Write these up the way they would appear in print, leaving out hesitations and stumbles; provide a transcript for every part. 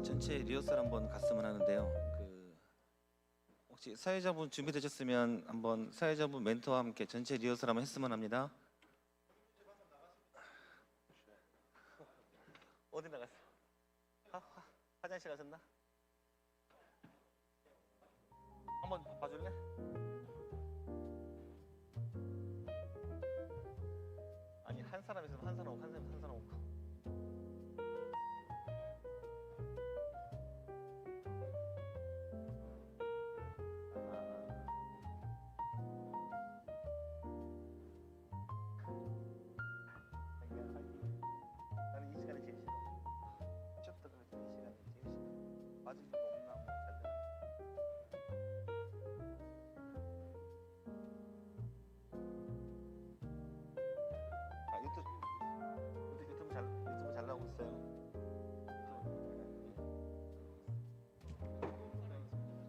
전체 리허설 한번 갔으면 하는데요. 혹시 사회자분 준비되셨으면 한번 사회자분 멘토와 함께 전체 리허설 한번 했으면 합니다. 어디 나갔어? 화장실 가셨나? 한번 봐줄래? 아니 한 사람 있으면 한 사람 오고 한 사람 오고. 나는 이 시간이 제일 싫어. 쉬었다 그럴 때이 시간이 제일 싫어. 맞을 수가 없나 뭐 잘 되나? 유튜브 잘 나오고 있어요.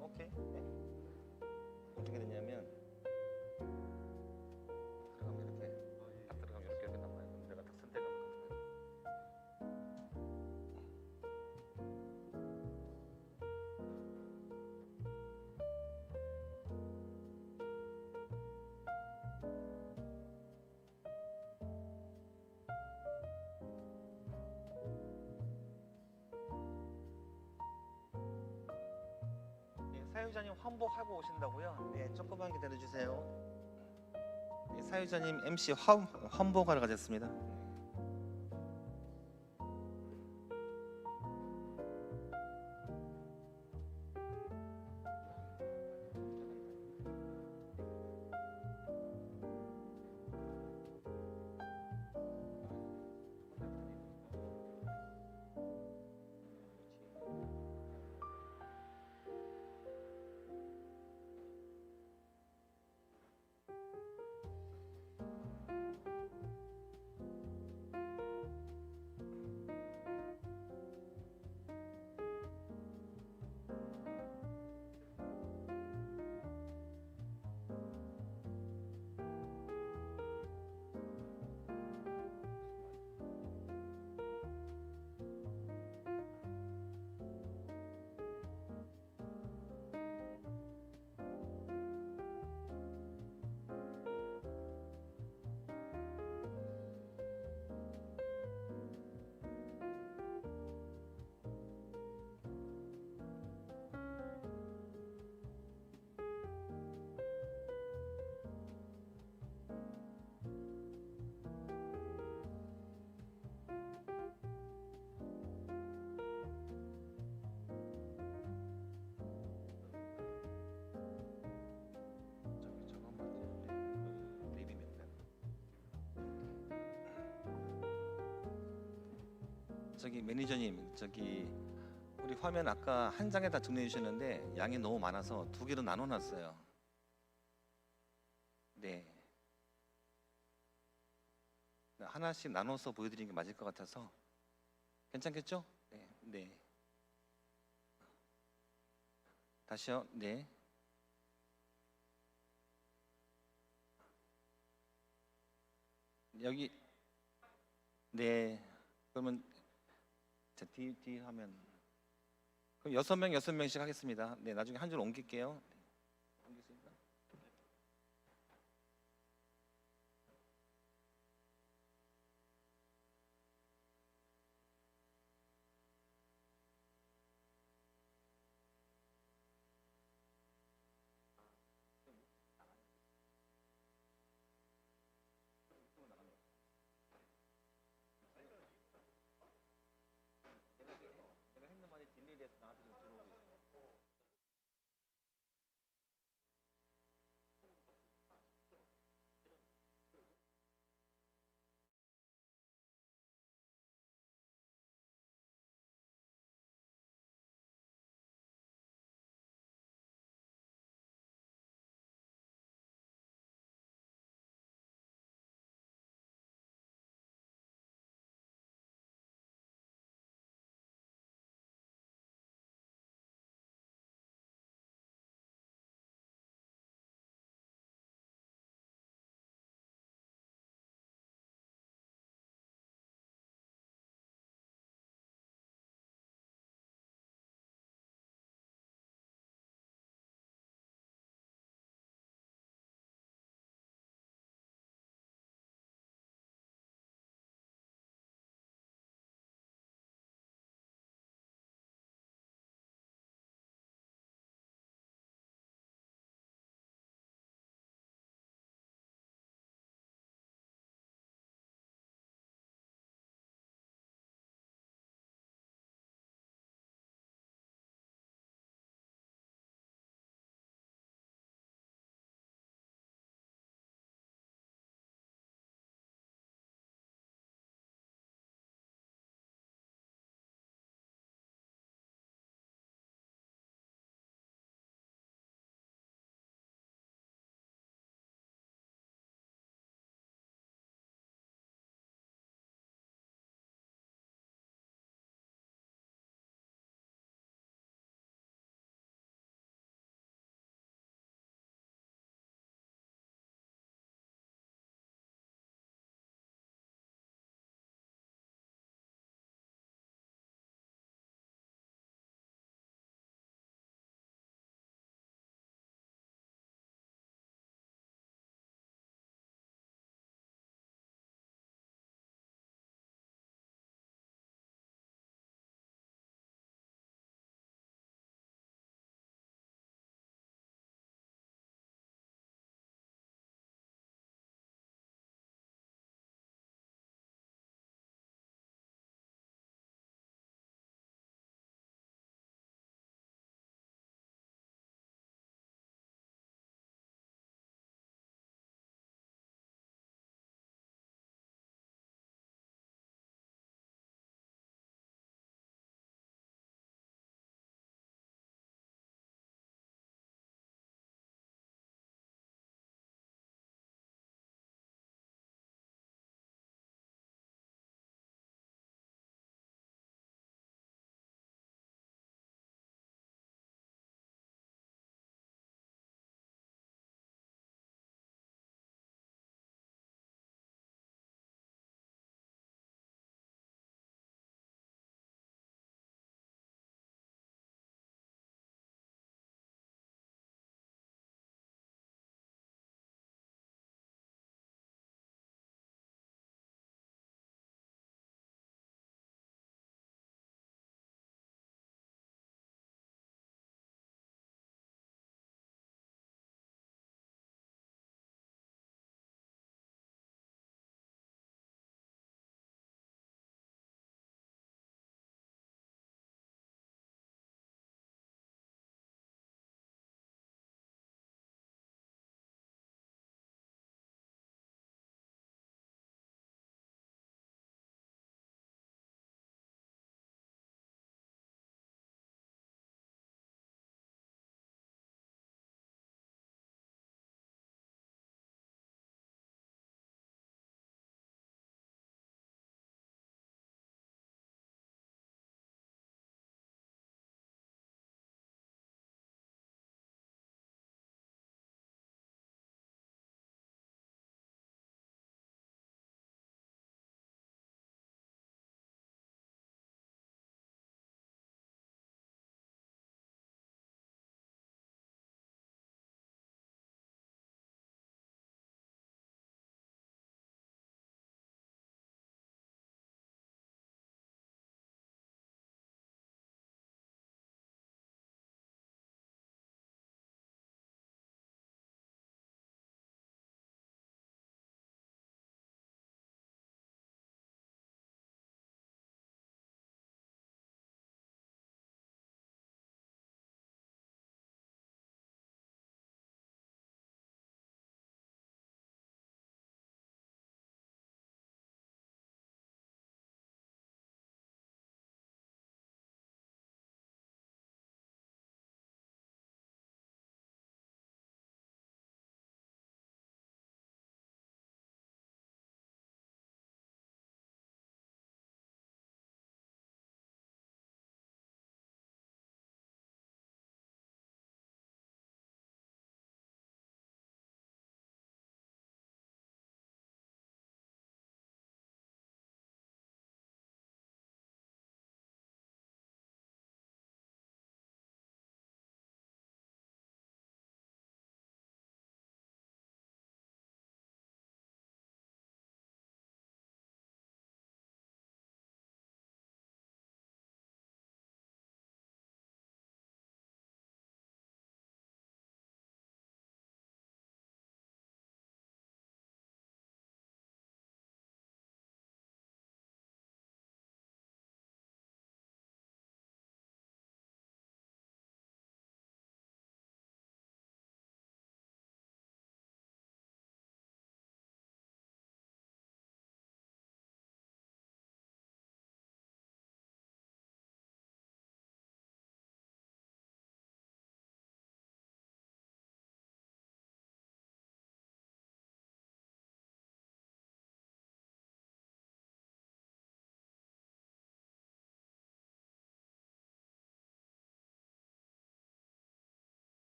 오케이. 네. 어떻게 되냐면 들어가면 이렇게 딱 들어가면 이렇게 나와요. 그럼 내가 딱 선택하면 사유자님 환복하고 오신다고요? 네, 조금만 기다려주세요. 네, 사유자님 MC 환복하러 가셨습니다. 저기 매니저님, 저기 우리 화면 아까 한 장에다 정리해 주셨는데 양이 너무 많아서 두 개로 나눠놨어요. 네. 하나씩 나눠서 보여드리는 게 맞을 것 같아서 괜찮겠죠? 네. 네. 다시요. 네. 여기 네. 그러면 자, 뒤 하면 그럼 6명씩 하겠습니다. 네, 나중에 한 줄 옮길게요. 옮기겠습니다. 내가 핸드폰에 딜레이돼서 나한테 좀 들어오고 있어.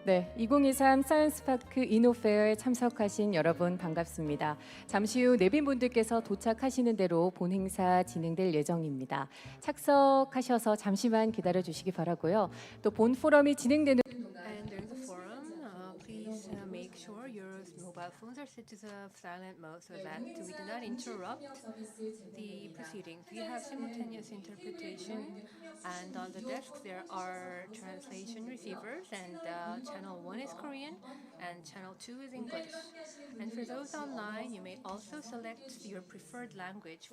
네, 2023 사이언스파크 이노페어에 참석하신 여러분 반갑습니다. 잠시 후 내빈분들께서 도착하시는 대로 본 행사 진행될 예정입니다. 착석하셔서 잠시만 기다려 주시기 바라고요. 또 본 포럼이 진행되는 And during the forum, please make sure your mobile phones are set to the silent mode so that we do not interrupt the proceedings. We have simultaneous interpretation, and on the desks there are translation receivers, and channel 1 is Korean and channel 2 is English. And for those online, you may also select your preferred language,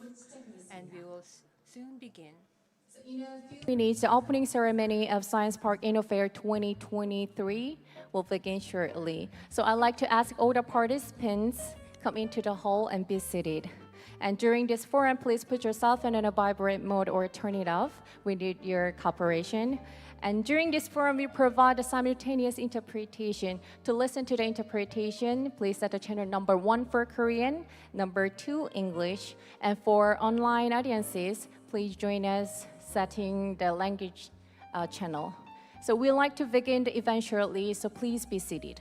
and we will soon begin. minutes, the opening ceremony of Science Park InnoFair 2023 will begin shortly. So I'd like to ask all the participants come into the hall and be seated. And during this forum, please put yourself in a vibrate mode or turn it off. We need your cooperation. And during this forum, we provide a simultaneous interpretation. To listen to the interpretation, please set the channel number 1 for Korean, number 2 English. And for online audiences, please join us setting the language channel. So we'd like to begin the event shortly, so please be seated.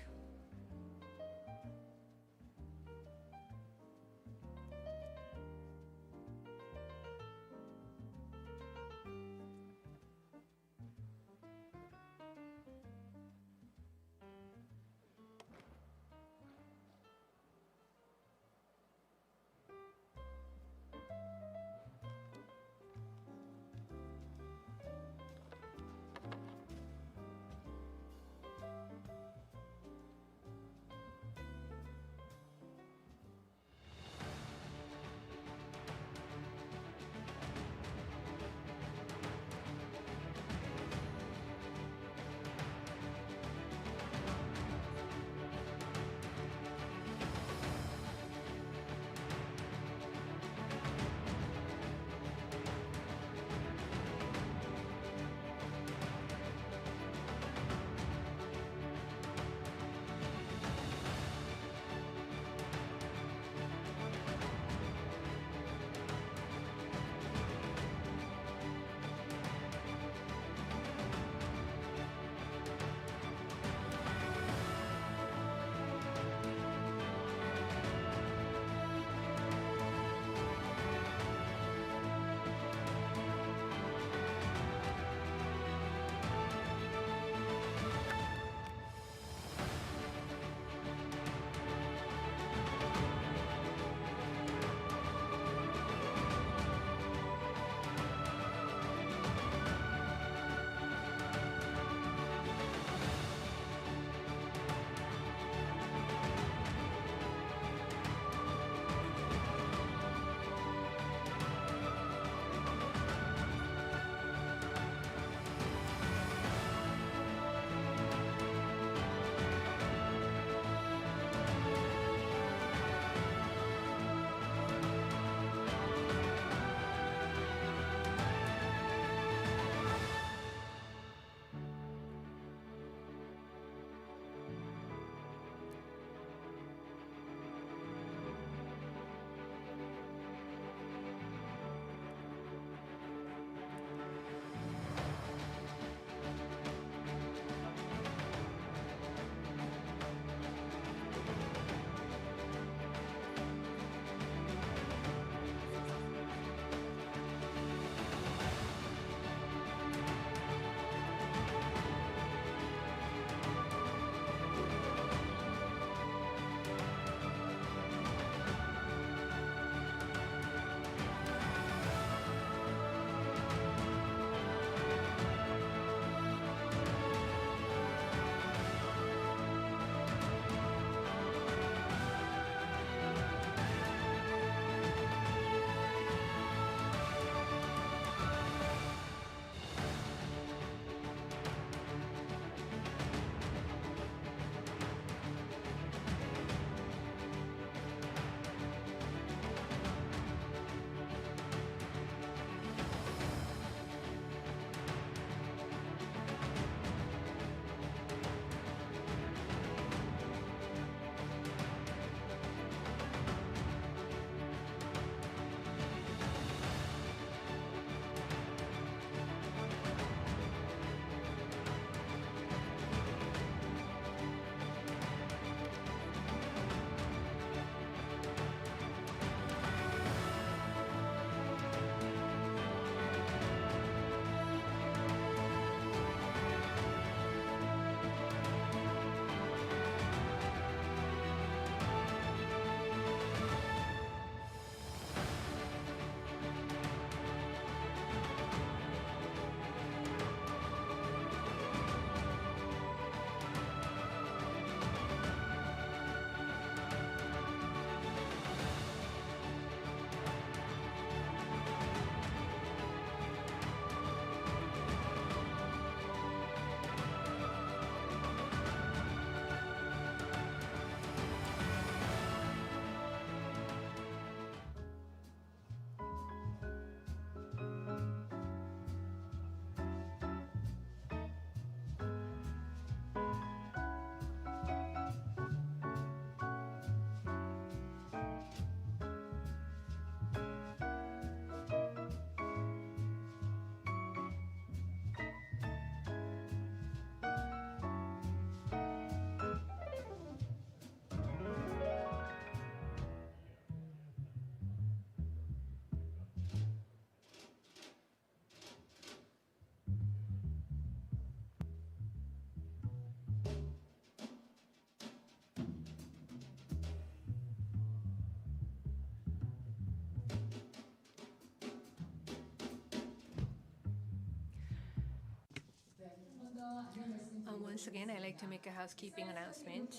Once again, I'd like to make a housekeeping announcement.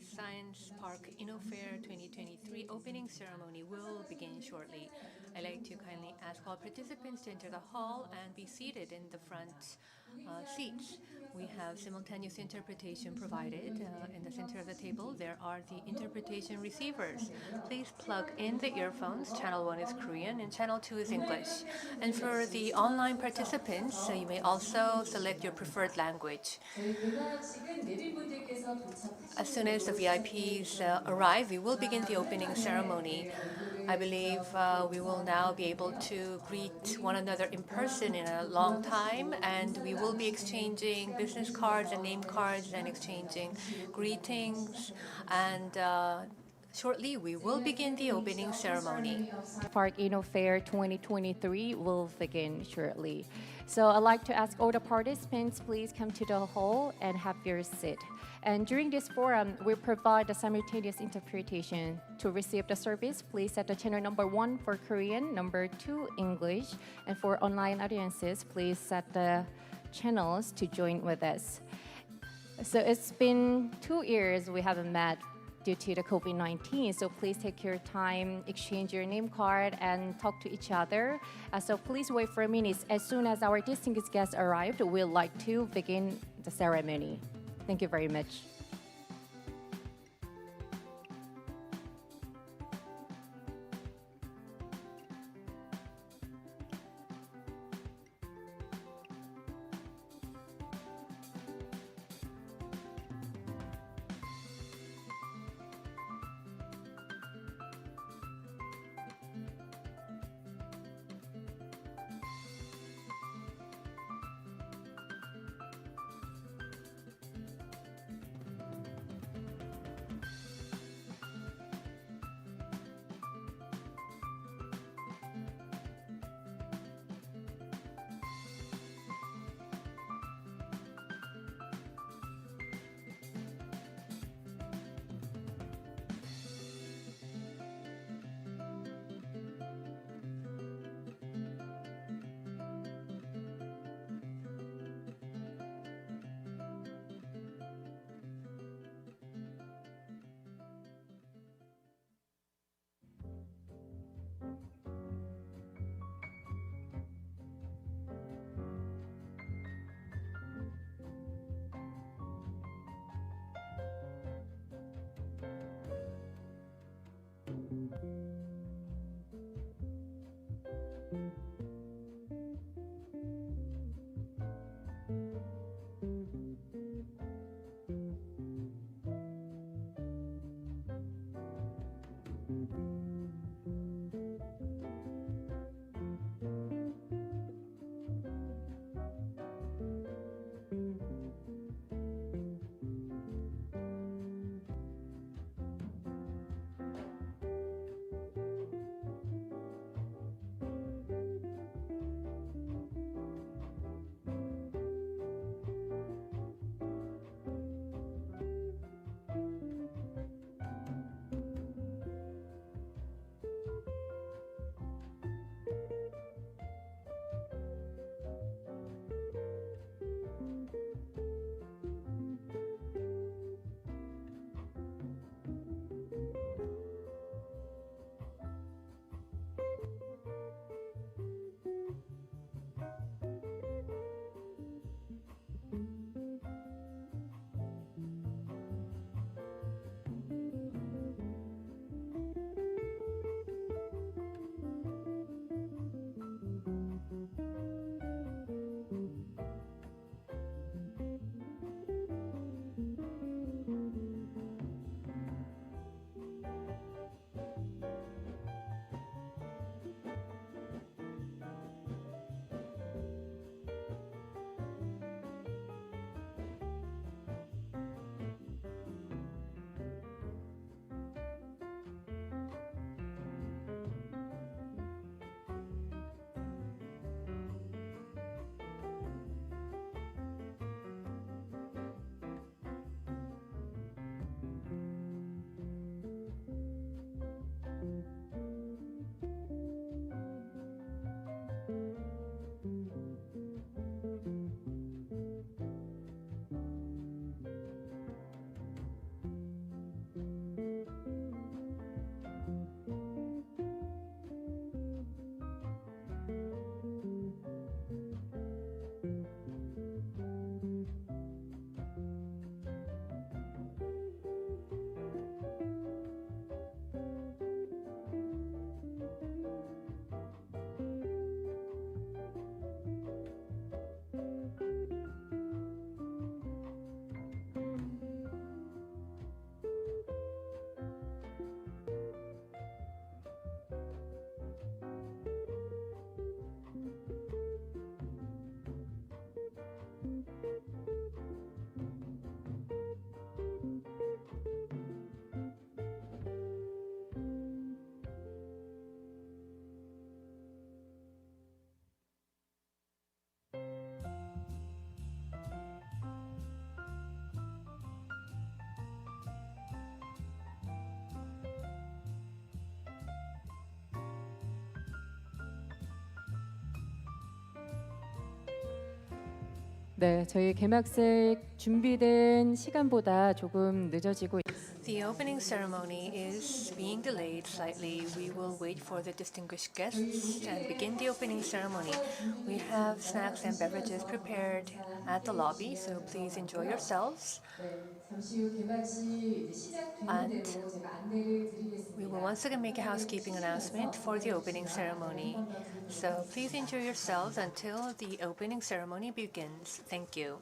Science Park InnoFair 2023 opening ceremony will begin shortly. I'd like to kindly ask all participants to enter the hall and be seated in the front seats. We have simultaneous interpretation provided. In the center of the table, there are the interpretation receivers. Please plug in the earphones. Channel 1 is Korean and Channel 2 is English. And for the online participants, you may also select your preferred language. As soon as the VIPs arrive, we will begin the opening ceremony. I believe we will now be able to greet one another in person in a long time, and we will be exchanging business cards and name cards and exchanging greetings. And shortly, we will begin the opening ceremony. Park InnoFair 2023 will begin shortly. So I'd like to ask all the participants, please come to the hall and have your seat. And during this forum, we provide the simultaneous interpretation. To receive the service, please set the channel number 1 for Korean, number 2 English, and for online audiences, please set the channels to join with us. So it's been 2 years we haven't met due to the COVID-19. So please take your time, exchange your name card, and talk to each other. So please wait for a minute. As soon as our distinguished guests arrived, we'd like to begin the ceremony. Thank you very much. 네, 저희 개막식 준비된 시간보다 조금 늦어지고 The opening ceremony is being delayed slightly. We will wait for the distinguished guests and begin the opening ceremony. We have snacks and beverages prepared at the lobby, so please enjoy yourselves. And we will once again make a housekeeping announcement for the opening ceremony. So please enjoy yourselves until the opening ceremony begins. Thank you.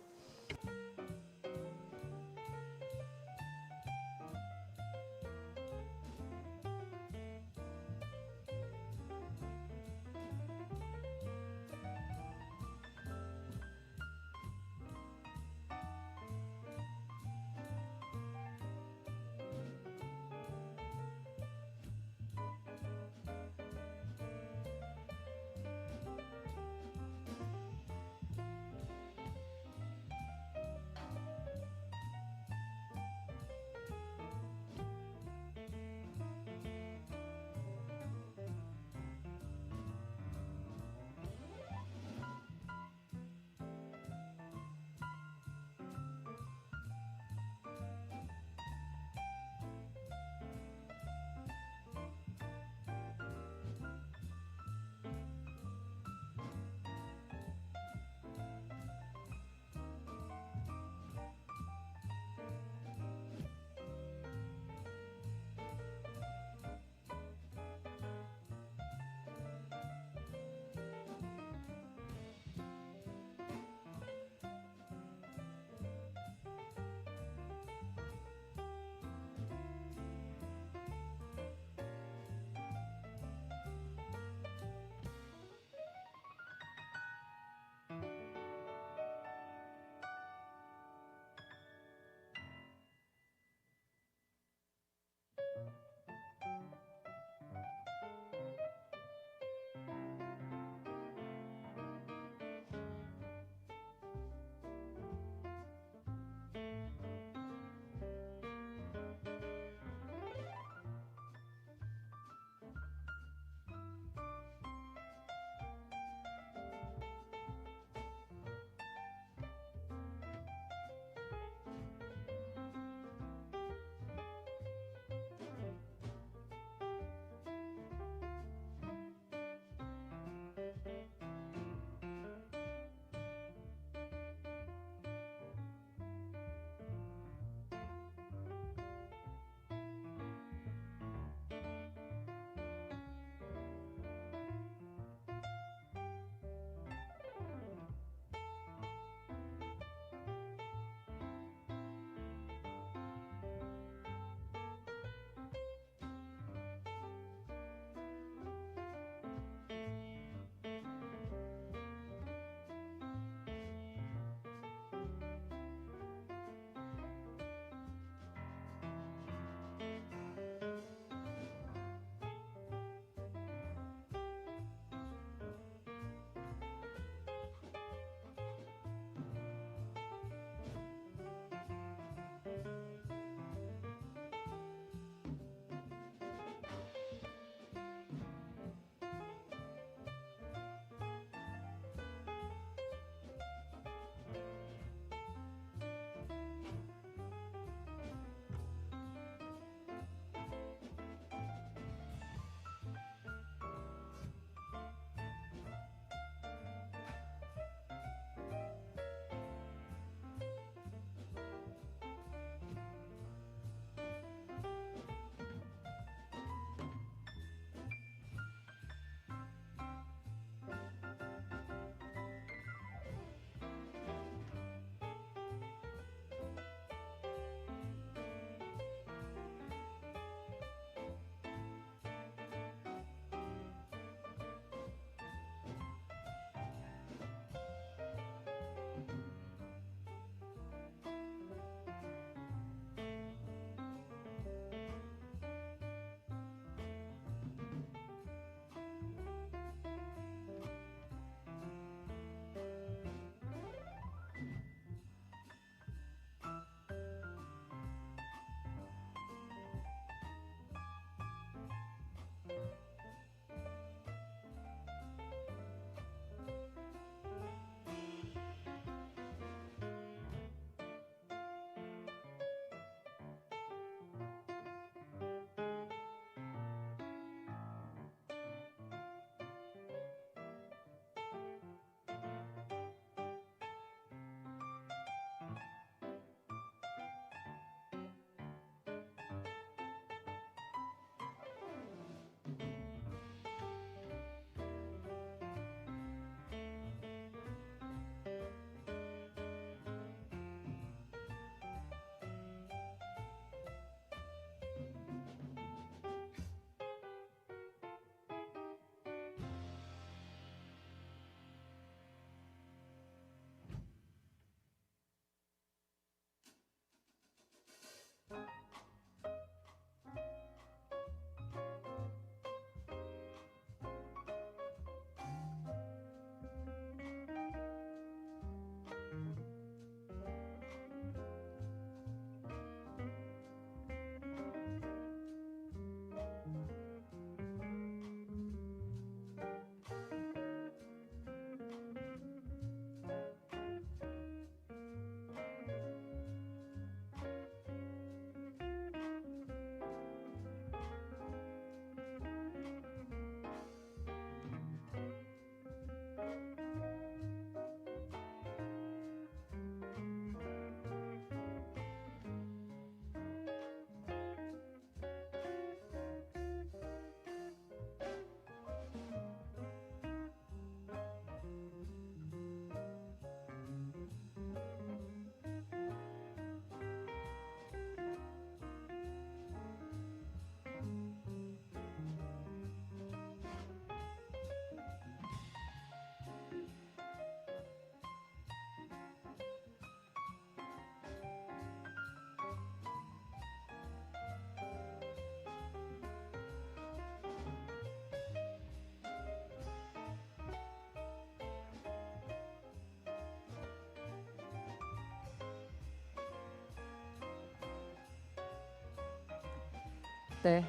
네.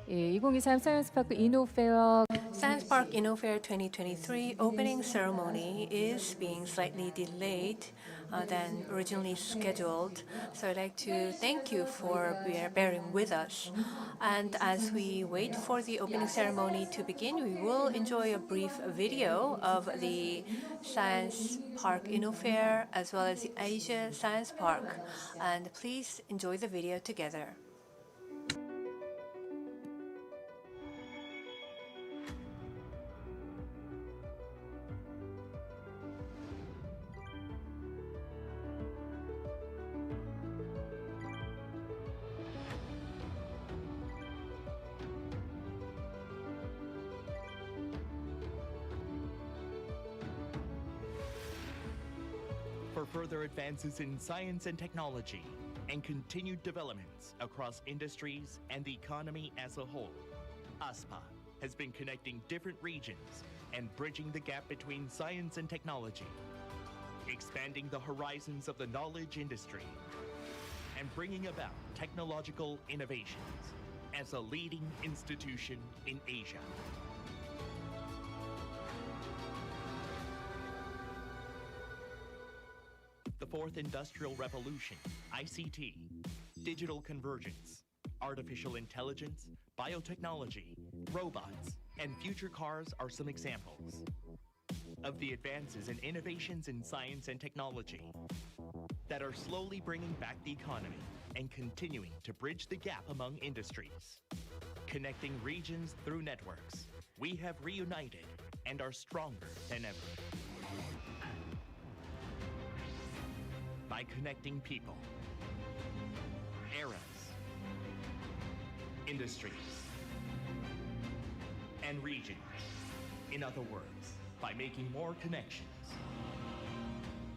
이 2023 사이언스 파크 이노페어 Science Park InnoFair 2023 opening ceremony is being slightly delayed than originally scheduled. So I'd like to thank you for bearing with us. And as we wait for the opening ceremony to begin, we will enjoy a brief video of the Science Park InnoFair as well as the Asia Science Park. And please enjoy the video together. For further advances in science and technology and continued developments across industries and the economy as a whole, ASPA has been connecting different regions and bridging the gap between science and technology, expanding the horizons of the knowledge industry, and bringing about technological innovations as a leading institution in Asia. The fourth industrial revolution, ICT, digital convergence, artificial intelligence, biotechnology, robots, and future cars are some examples of the advances and innovations in science and technology that are slowly bringing back the economy and continuing to bridge the gap among industries. Connecting regions through networks, we have reunited and are stronger than ever. By connecting people, eras, industries, and regions. In other words, by making more connections,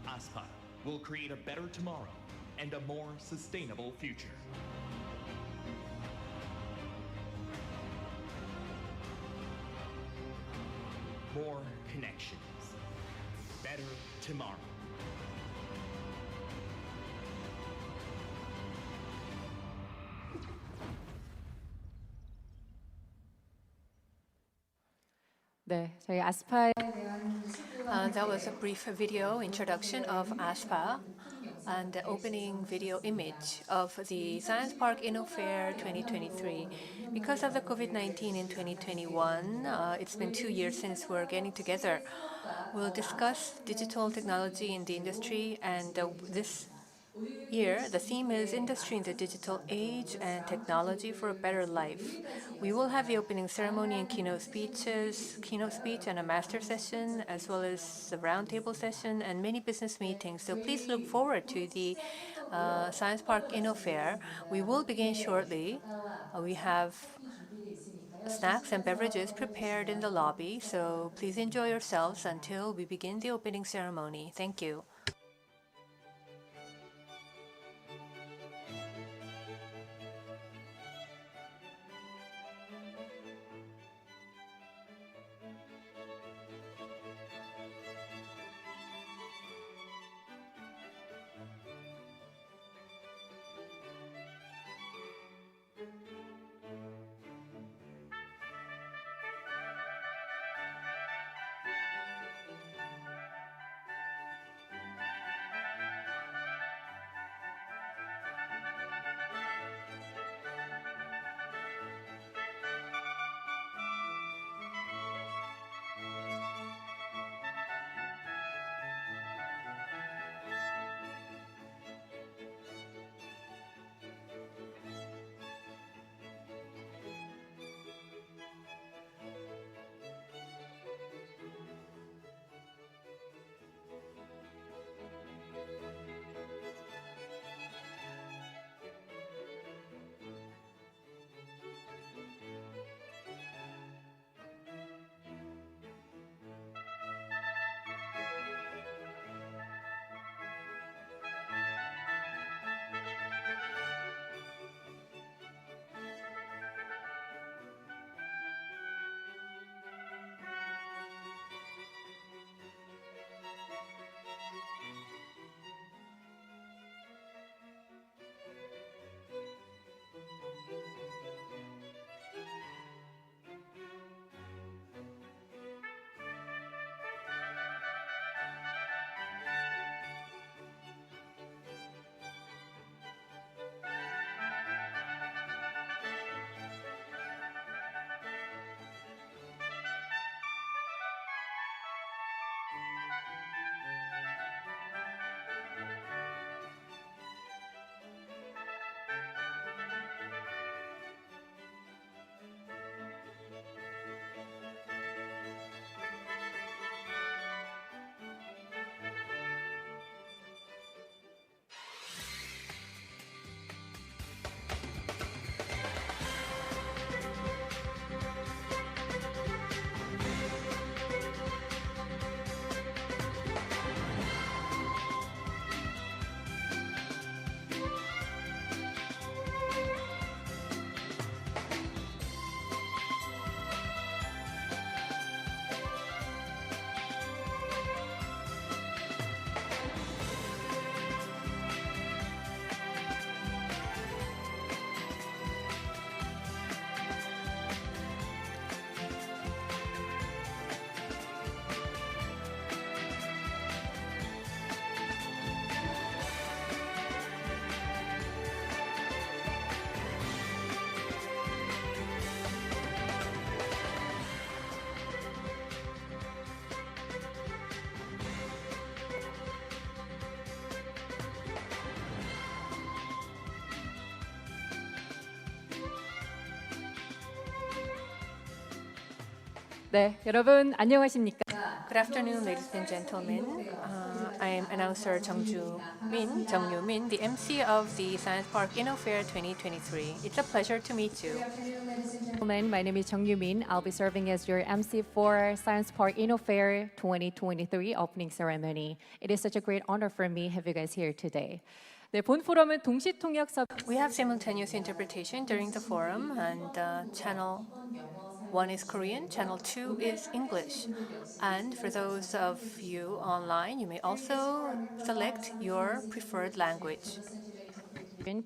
ASPA will create a better tomorrow and a more sustainable future. More connections, better tomorrow. 네, 저희 아스파에 That was a brief video introduction of ASPA and the opening video image of the Science Park InnoFair 2023. Because of the COVID-19 in 2021, it's been 2 years since we're getting together. We'll discuss digital technology in the industry, and this year, the theme is Industry in the Digital Age and Technology for a Better Life. We will have the opening ceremony and keynote speech and a master session, as well as the roundtable session and many business meetings. So please look forward to the Science Park InnoFair. We will begin shortly. We have snacks and beverages prepared in the lobby, so please enjoy yourselves until we begin the opening ceremony. Thank you. 네, 여러분 안녕하십니까? Good afternoon, ladies and gentlemen. I am announcer Jung Yoo-min, the MC of the Science Park InnoFair 2023. It's a pleasure to meet you. Gentlemen, my name is Jung Yoo-min. I'll be serving as your MC for Science Park InnoFair 2023 opening ceremony. It is such a great honor for me to have you guys here today. 네, 본 포럼은 동시 통역 서 We have simultaneous interpretation during the forum, and channel 1 is Korean, channel 2 is English. And for those of you online, you may also select your preferred language.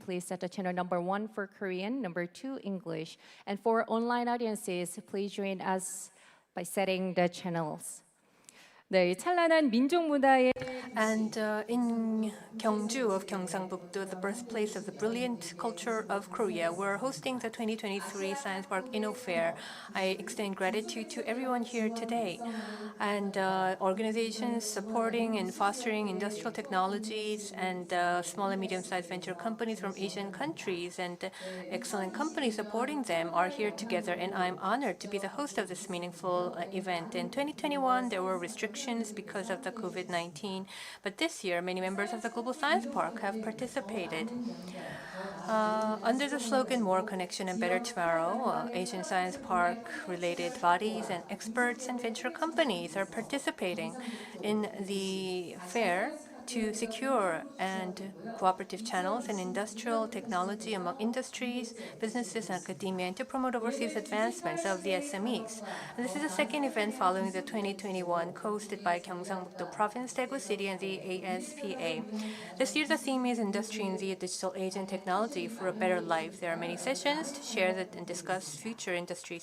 Please set the channel number 1 for Korean, number 2 English. And for online audiences, please join us by setting the channels. 네, 이 찬란한 민족 문화의 And in Gyeongju of Gyeongsang-buk-do, the birthplace of the brilliant culture of Korea, we're hosting the 2023 Science Park InnoFair. I extend gratitude to everyone here today. And organizations supporting and fostering industrial technologies and small and medium-sized venture companies from Asian countries and excellent companies supporting them are here together. And I'm honored to be the host of this meaningful event. In 2021, there were restrictions because of the COVID-19. But this year, many members of the Global Science Park have participated. Under the slogan More Connection and Better Tomorrow, Asian Science Park-related bodies and experts and venture companies are participating in the fair to secure and cooperative channels and industrial technology among industries, businesses, and academia, and to promote overseas advancements of the SMEs. And this is the second event following the 2021 hosted by Gyeongsang-buk-do Province, Daegu City, and the ASPA. This year, the theme is Industry in the Digital Age and Technology for a Better Life. There are many sessions to share and discuss future industry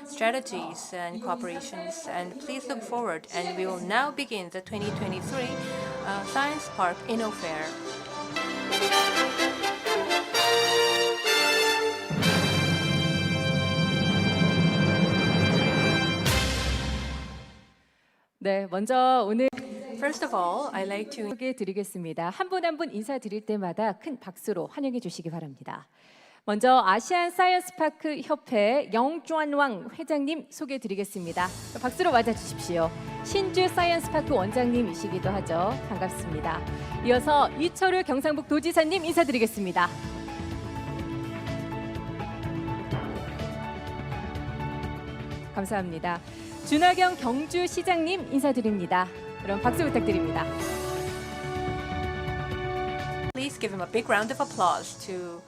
strategies and cooperations. And please look forward. And we will now begin the 2023 Science Park InnoFair. 네, 먼저 오늘 First of all, I'd like to 소개해 드리겠습니다. 한 분 한 분 인사드릴 때마다 큰 박수로 환영해 주시기 바랍니다. 먼저 아시안 사이언스 파크 협회 영주안왕 회장님 소개해 드리겠습니다. 박수로 맞아 주십시오. 신주 사이언스 파크 원장님이시기도 하죠. 반갑습니다. 이어서 이철우 경상북 도지사님 인사드리겠습니다. 감사합니다. 준하경 경주시장님 인사드립니다. 그럼 박수 부탁드립니다. please give him a big round of applause to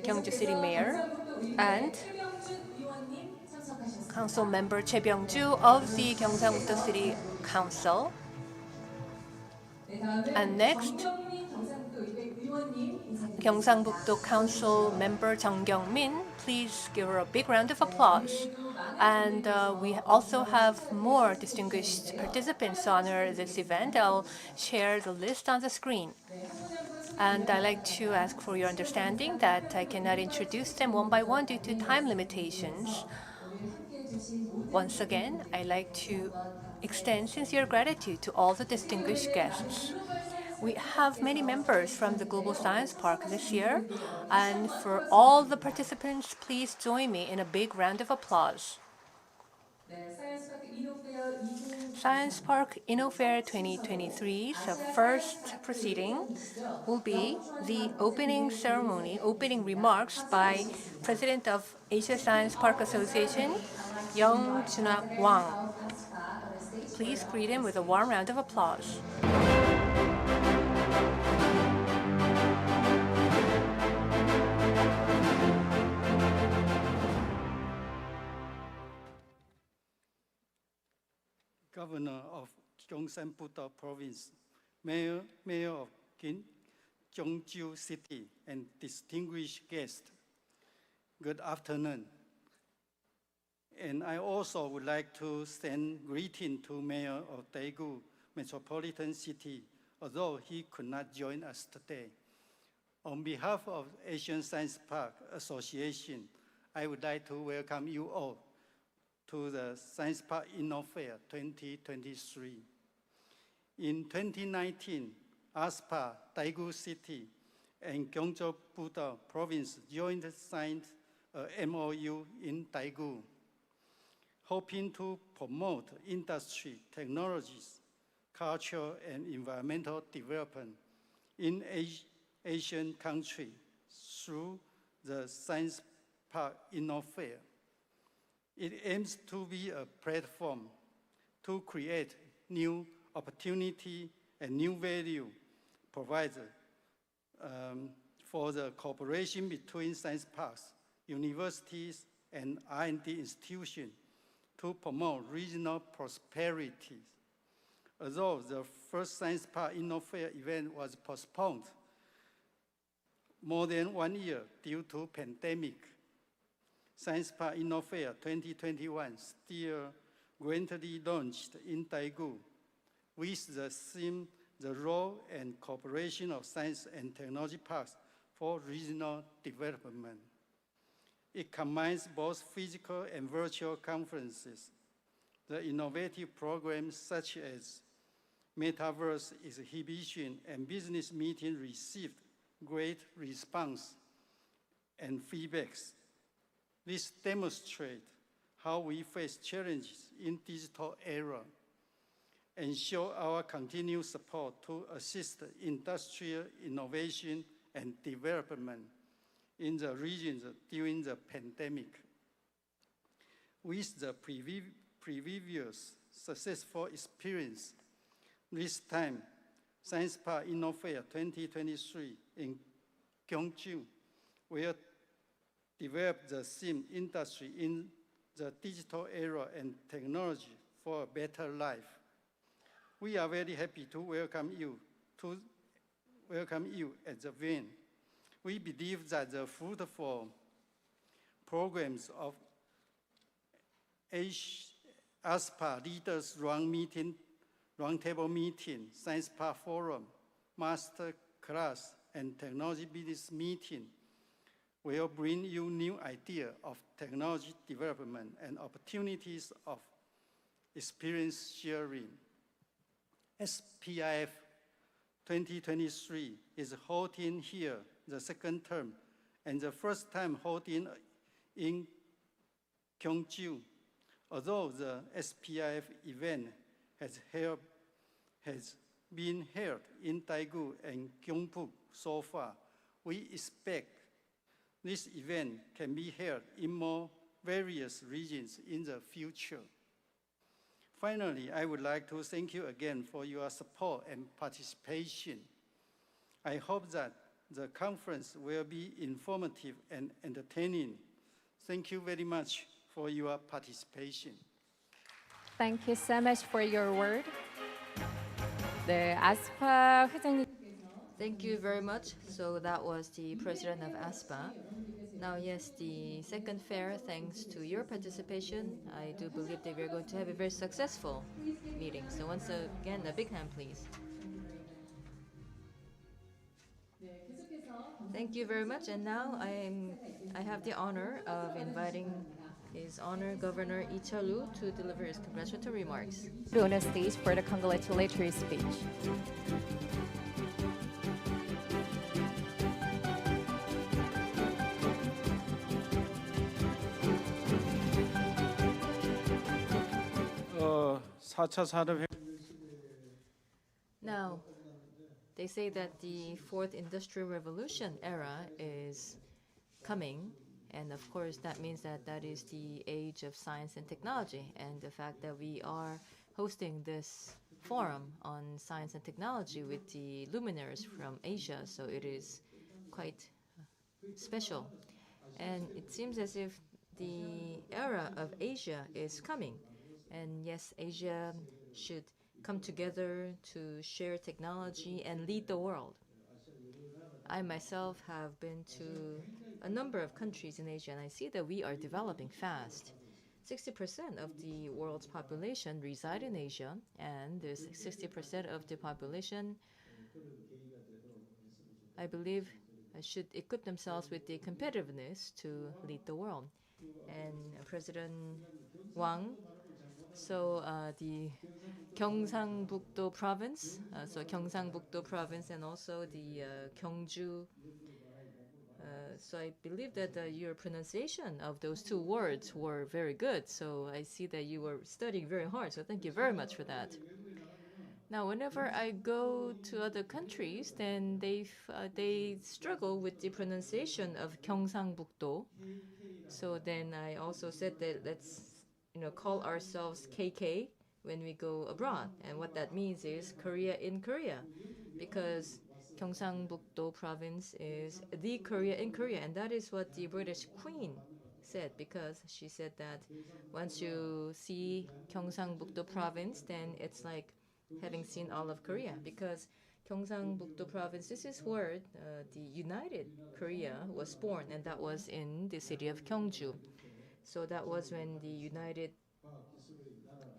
Gyeongju City Mayor and Council Member Choi Byung-ju of the Gyeongsang-buk-do City Council. And next, Gyeongsang-buk-do Council Member Jung Kyung-min. Please give her a big round of applause. And we also have more distinguished participants to honor this event. I'll share the list on the screen. And I'd like to ask for your understanding that I cannot introduce them one by one due to time limitations. Once again, I'd like to extend sincere gratitude to all the distinguished guests. We have many members from the Global Science Park this year, and for all the participants, please join me in a big round of applause. Science Park InnoFair 2023's first proceeding will be the opening ceremony, opening remarks by President of Asia Science Park Association, Young Junak Wang. Please greet him with a warm round of applause. Governor of Gyeongsang-buk-do Province, Mayor of Gyeongju City, and distinguished guests, good afternoon. And I also would like to send greeting to Mayor of Daegu Metropolitan City, although he could not join us today. On behalf of Asian Science Park Association, I would like to welcome you all to the Science Park InnoFair 2023. In 2019, ASPA, Daegu City, and Gyeongju-buk-do Province joined signed a MOU in Daegu, hoping to promote industry, technologies, culture, and environmental development in Asian countries through the Science Park Innofair. It aims to be a platform to create new opportunity and new value provided for the cooperation between science parks, universities, and R&D institutions to promote regional prosperity. Although the first Science Park Innofair event was postponed more than 1 year due to pandemic, Science Park Innofair 2021 still grandly launched in Daegu with the theme, the role and cooperation of science and technology parks for regional development. It combines both physical and virtual conferences. The innovative programs such as Metaverse exhibition and business meeting received great response and feedbacks. This demonstrates how we face challenges in digital era and show our continued support to assist industrial innovation and development in the regions during the pandemic. With the previous successful experience, this time, Science Park Innofair 2023 in Gyeongju will develop the theme industry in the digital era and technology for a better life. We are very happy to welcome you at the event. We believe that the fruitful programs of ASPA Leaders Roundtable Meeting, Science Park Forum, Master Class, and Technology Business Meeting will bring you new ideas of technology development and opportunities of experience sharing. SPIF 2023 is holding here the second term and the first time holding in Gyeongju. Although the SPIF event has been held in Daegu and Gyeongbu so far, we expect this event can be held in more various regions in the future. Finally, I would like to thank you again for your support and participation. I hope that the conference will be informative and entertaining. Thank you very much for your participation. Thank you so much for your word. 네, 아스파 회장님. Thank you very much. So that was the president of ASPA. Now, yes, the second fair, thanks to your participation, I do believe that we're going to have a very successful meeting. So once again, a big hand, please. Thank you very much. And now I have the honor of inviting His Honor Governor Lee Chalu to deliver his congratulatory remarks. On the stage for the congratulatory speech. Now, they say that the fourth industrial revolution era is coming. And of course, that means that that is the age of science and technology. And the fact that we are hosting this forum on science and technology with the luminaries from Asia, so it is quite special. And it seems as if the era of Asia is coming. And yes, Asia should come together to share technology and lead the world. I myself have been to a number of countries in Asia, and I see that we are developing fast. 60% of the world's population reside in Asia, and there's 60% of the population, I believe, should equip themselves with the competitiveness to lead the world. And President Wang, so the Gyeongsang-Bukdo province, and also the Gyeongju So I believe that your pronunciation of those two words were very good. So I see that you were studying very hard. So thank you very much for that. Now, whenever I go to other countries, then they struggle with the pronunciation of Gyeongsangbuk-do. So then I also said that let's call ourselves KK when we go abroad, and what that means is Korea in Korea, because Gyeongsangbuk-do province is the Korea in Korea, and that is what the British Queen said, because she said that once you see Gyeongsangbuk-do province, then it's like having seen all of Korea, because Gyeongsangbuk-do province, this is where the United Korea was born, and that was in the city of Gyeongju. So that was when the United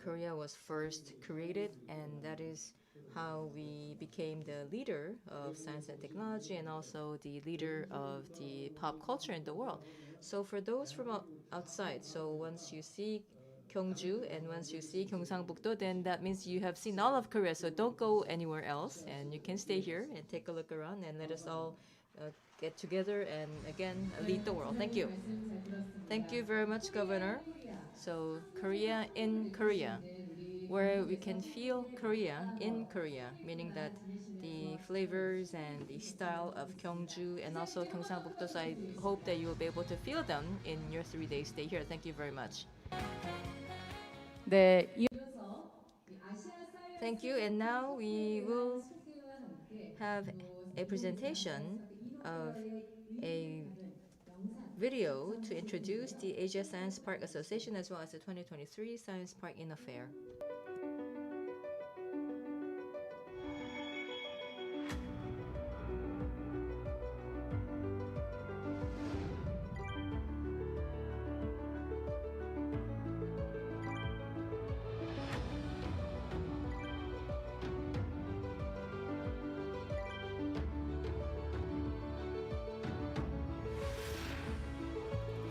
Korea was first created, and that is how we became the leader of science and technology and also the leader of the pop culture in the world. So for those from outside, so once you see Gyeongju and once you see Gyeongsangbuk-do, then that means you have seen all of Korea. So don't go anywhere else, and you can stay here and take a look around, and let us all get together and again lead the world. Thank you. Thank you very much, Governor. So Korea in Korea, where we can feel Korea in Korea, meaning that the flavors and the style of Gyeongju and also Gyeongsangbuk-do. So I hope that you will be able to feel them in your 3-day stay here. Thank you very much. 네, Thank you. And now we will have a presentation of a video to introduce the Asia Science Park Association as well as the 2023 Science Park in Affair.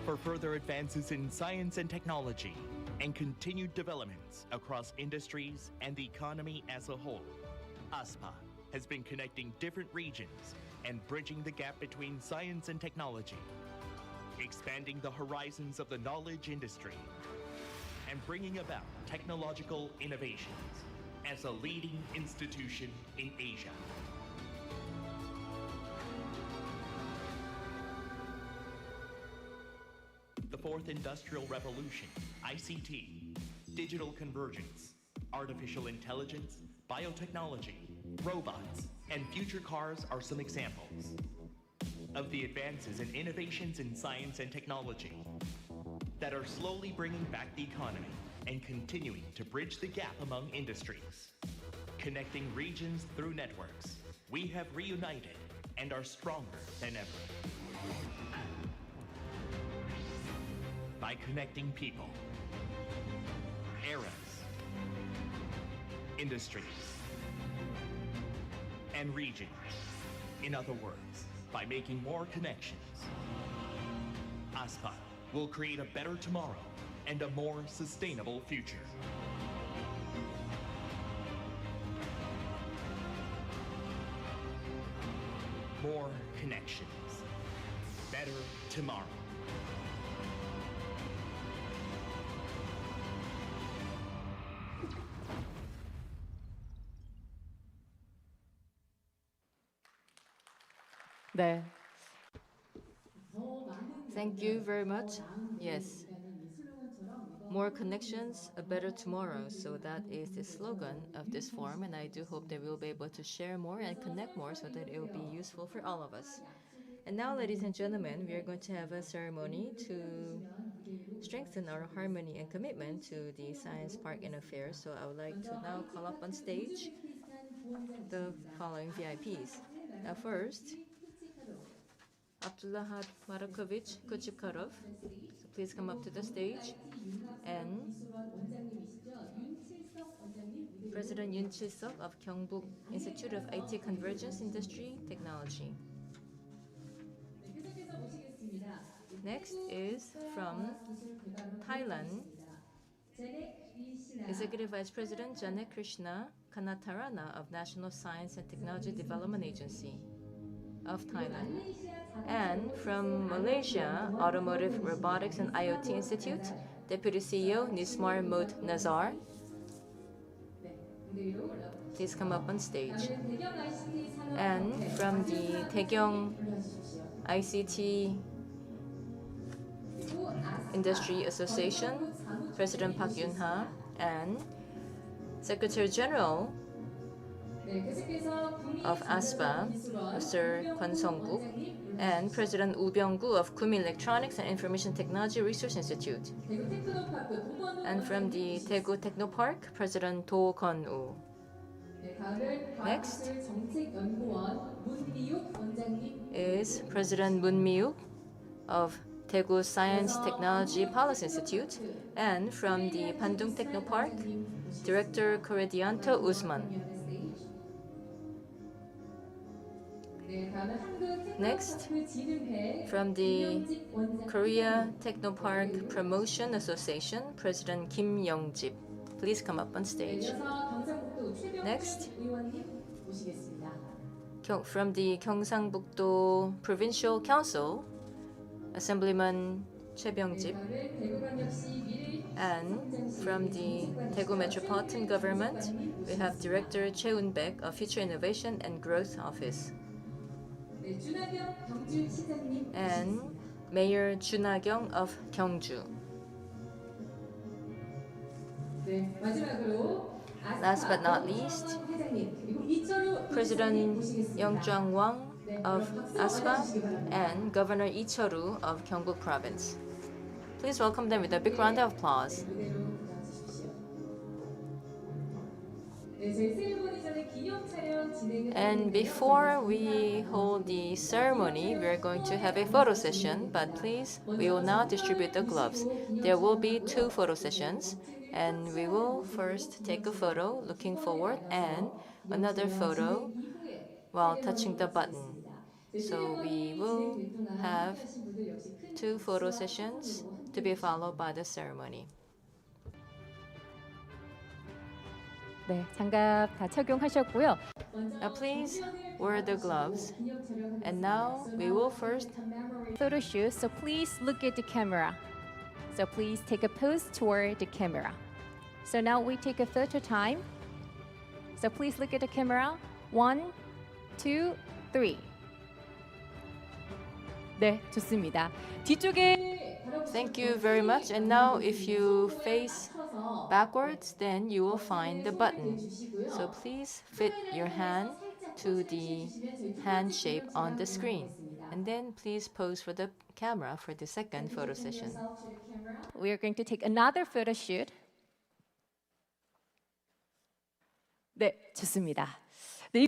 For further advances in science and technology and continued developments across industries and the economy as a whole, ASPA has been connecting different regions and bridging the gap between science and technology, expanding the horizons of the knowledge industry, and bringing about technological innovations as a leading institution in Asia. The Fourth Industrial Revolution, ICT, digital convergence, artificial intelligence, biotechnology, robots, and future cars are some examples of the advances and innovations in science and technology that are slowly bringing back the economy and continuing to bridge the gap among industries. Connecting regions through networks, we have reunited and are stronger than ever. By connecting people, eras, industries, and regions. In other words, by making more connections, ASPA will create a better tomorrow and a more sustainable future. More connections, better tomorrow. 네. Thank you very much. Yes. More connections, a better tomorrow. So that is the slogan of this forum, and I do hope that we'll be able to share more and connect more so that it will be useful for all of us. And now, ladies and gentlemen, we are going to have a ceremony to strengthen our harmony and commitment to the Science Park and Affairs. So I would like to now call up on stage the following VIPs. Now first, Abdullahat Marakovich Kuchikharov. So please come up to the stage. And President Yoon Chil-seok of Gyeongbuk Institute of IT Convergence Industry Technology. Next is from Thailand, Executive Vice President Janet Krishna Kanatarana of National Science and Technology Development Agency of Thailand. And from Malaysia, Automotive Robotics and IoT Institute, Deputy CEO Nismar Mot Nazar. Please come up on stage. And from the Taegyeong ICT Industry Association, President Park Yun-ha, and Secretary General of ASPA, Mr. Kwon Sung-guk, and President Woo Byung-gu of Kumi Electronics and Information Technology Research Institute. And from the Daegu Technopark, President Do Kon-woo. Next is President Moon Mi-wook of Daegu Science Technology Policy Institute, and from the Bandung Technopark, Director Corredianto Usman. Next, from the Korea Technopark Promotion Association, President Kim Young-jip. Please come up on stage. Next, from the Gyeongsang-buk-do Provincial Council, Assemblyman Choi Byung-jip. And from the Daegu Metropolitan Government, we have Director Choi Un-baek of Future Innovation and Growth Office. And Mayor Jun Ha-kyung of Gyeongju. Last but not least, President Young Jong-wang of ASPA and Governor Lee Cheol-woo of Gyeongbuk Province. Please welcome them with a big round of applause. And before we hold the ceremony, we are going to have a photo session, but please, we will now distribute the gloves. There will be 2 photo sessions, and we will first take a photo looking forward and another photo while touching the button. So we will have 2 photo sessions to be followed by the ceremony. 네, 장갑 다 착용하셨고요. Now please wear the gloves. And now we will first Photo shoot, so please look at the camera. So please take a pose toward the camera. So now we take a photo time. So please look at the camera. 1, 2, 3. 네, 좋습니다. 뒤쪽에 Thank you very much. And now if you face backwards, then you will find the button. So please fit your hand to the hand shape on the screen. And then please pose for the camera for the second photo session. we are going to take another photo shoot. 네, 좋습니다. 네,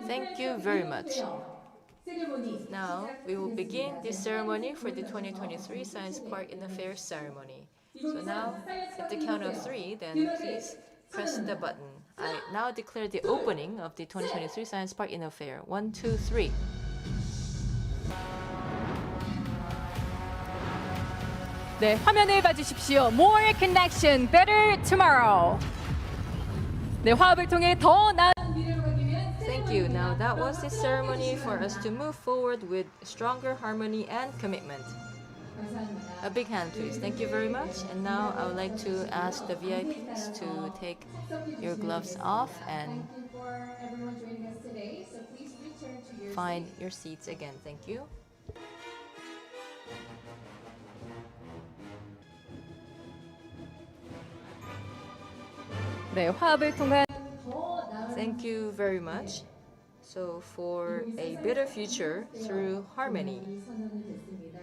Thank you very much. Now we will begin the ceremony for the 2023 Science Park in Affairs ceremony. So now, at the count of 3, then please press the button. I now declare the opening of the 2023 Science Park in Affair. 1, 2, 3. 네, 화면을 봐주십시오. More connection, better tomorrow. 네, 화합을 통해 더 나은 미래로 가기 위한 Thank you. Now that was the ceremony for us to move forward with stronger harmony and commitment. A big hand, please. Thank you very much. And now I would like to ask the VIPs to take your gloves off and find your seats again. Thank you. 네, 화합을 통한 Thank you very much. So for a better future through harmony.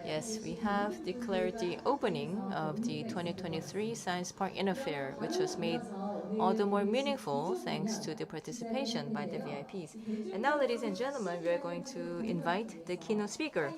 Yes, we have declared the opening of the 2023 Science Park in Affair, which was made all the more meaningful thanks to the participation by the VIPs. And now, ladies and gentlemen, we are going to invite the keynote speaker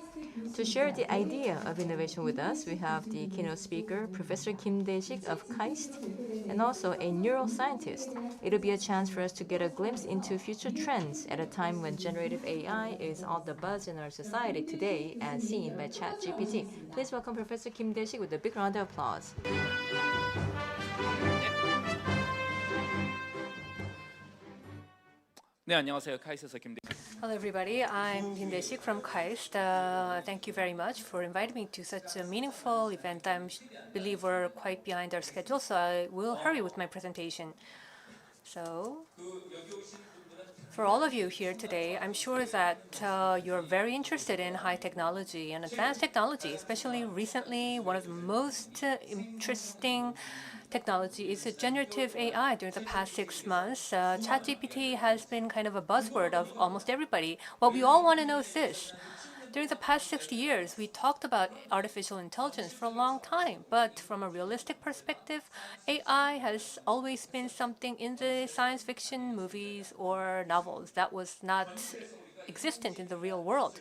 to share the idea of innovation with us. We have the keynote speaker, Professor Kim Dae-sik of KAIST, and also a neuroscientist. It'll be a chance for us to get a glimpse into future trends at a time when generative AI is all the buzz in our society today, as seen by ChatGPT. Please welcome Professor Kim Dae-sik with a big round of applause. 네, 안녕하세요. 카이스트에서 김대. Hello, everybody. I'm Yun Dae-sik from KAIST. Thank you very much for inviting me to such a meaningful event. I believe we're quite behind our schedule, so I will hurry with my presentation. So, for all of you here today, I'm sure that you're very interested in high technology and advanced technology, especially recently. One of the most interesting technology is generative AI. During the past 6 months, ChatGPT has been kind of a buzzword of almost everybody. What we all want to know is this. During the past 60 years, we talked about artificial intelligence for a long time, but from a realistic perspective, AI has always been something in the science fiction movies or novels that was not existent in the real world.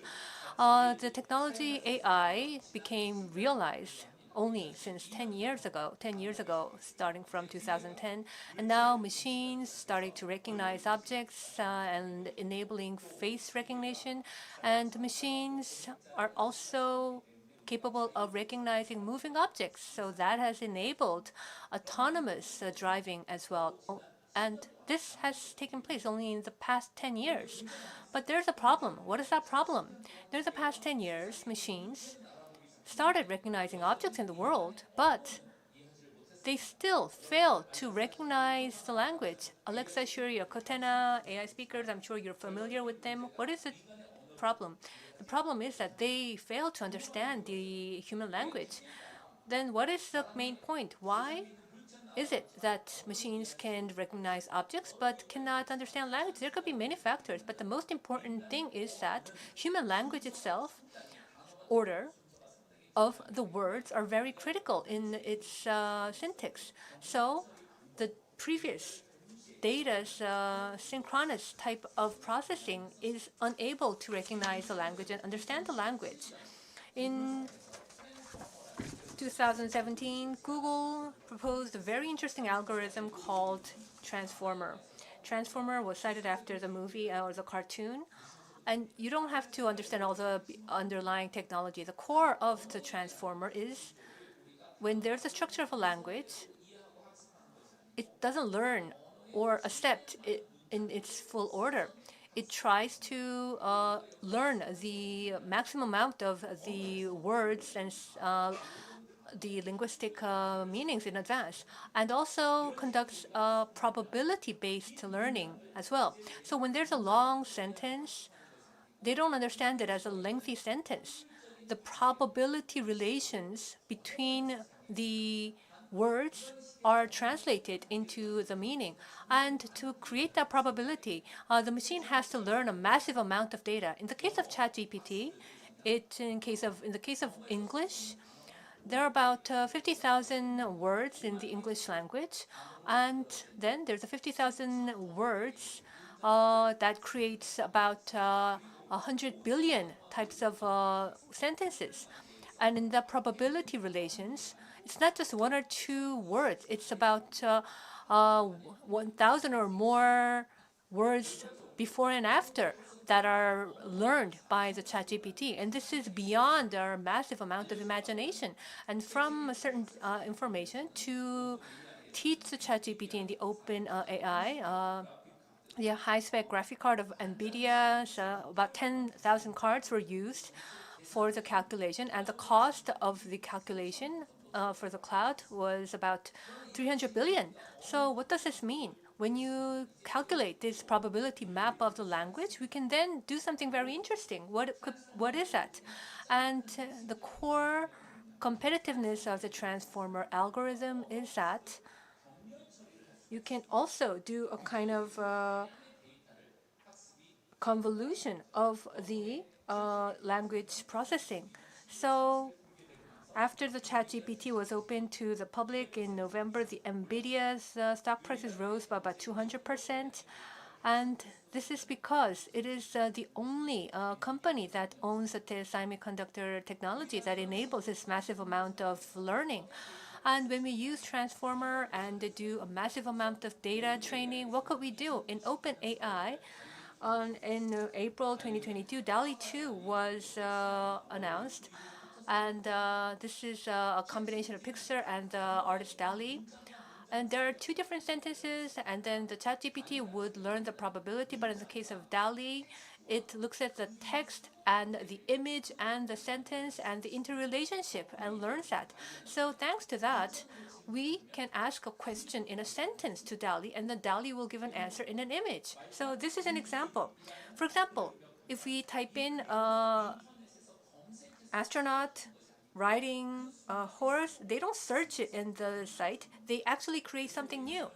The technology AI became realized only since 10 years ago, starting from 2010. And now machines starting to recognize objects and enabling face recognition. And machines are also capable of recognizing moving objects. So that has enabled autonomous driving as well. And this has taken place only in the past 10 years. But there's a problem. What is that problem? During the past 10 years, machines started recognizing objects in the world, but they still fail to recognize the language. Alexa, Siri, or Cortana, AI speakers, I'm sure you're familiar with them. What is the problem? The problem is that they fail to understand the human language. Then what is the main point? Why is it that machines can recognize objects but cannot understand language? There could be many factors, but the most important thing is that human language itself, order of the words are very critical in its syntax. So the previous data's synchronous type of processing is unable to recognize the language and understand the language. In 2017, Google proposed a very interesting algorithm called Transformer. Transformer was cited after the movie or the cartoon. And you don't have to understand all the underlying technology. The core of the transformer is when there's a structure of a language, it doesn't learn or accept it in its full order. It tries to learn the maximum amount of the words and the linguistic meanings in advance, and also conducts probability-based learning as well. So when there's a long sentence, they don't understand it as a lengthy sentence. The probability relations between the words are translated into the meaning. And to create that probability, the machine has to learn a massive amount of data. In the case of ChatGPT, in the case of English, there are about 50,000 words in the English language, and then there's a 50,000 words that creates about 100 billion types of sentences. And in the probability relations, it's not just one or two words. It's about 1,000 or more words before and after that are learned by the ChatGPT. And this is beyond our massive amount of imagination. And from a certain information to teach the ChatGPT in the open AI, the high-spec graphic card of NVIDIA, about 10,000 cards were used for the calculation, and the cost of the calculation for the cloud was about 300 billion. So what does this mean? When you calculate this probability map of the language, we can then do something very interesting. What is that? And the core competitiveness of the transformer algorithm is that you can also do a kind of convolution of the language processing. So after the ChatGPT was opened to the public in November, the NVIDIA's stock prices rose by about 200%. And this is because it is the only company that owns the semiconductor technology that enables this massive amount of learning. And when we use Transformer and do a massive amount of data training, what could we do? In OpenAI, in April 2022, DALL-E 2 was announced. And this is a combination of Pixar and artist DALL-E. And there are two different sentences, and then the ChatGPT would learn the probability. But in the case of DALL-E, it looks at the text and the image and the sentence and the interrelationship and learns that. So thanks to that, we can ask a question in a sentence to DALL-E, and then DALL-E will give an answer in an image. So this is an example. For example, if we type in astronaut riding a horse, they don't search it in the site. They actually create something new.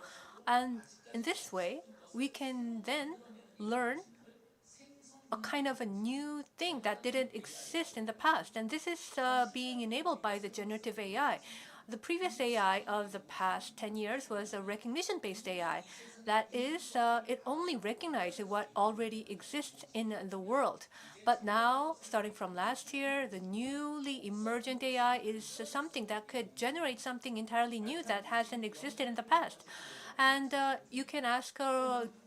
And in this way, we can then learn a kind of a new thing that didn't exist in the past. And this is being enabled by the generative AI. The previous AI of the past 10 years was a recognition-based AI. That is, it only recognizes what already exists in the world. But now, starting from last year, the newly emergent AI is something that could generate something entirely new that hasn't existed in the past. And you can ask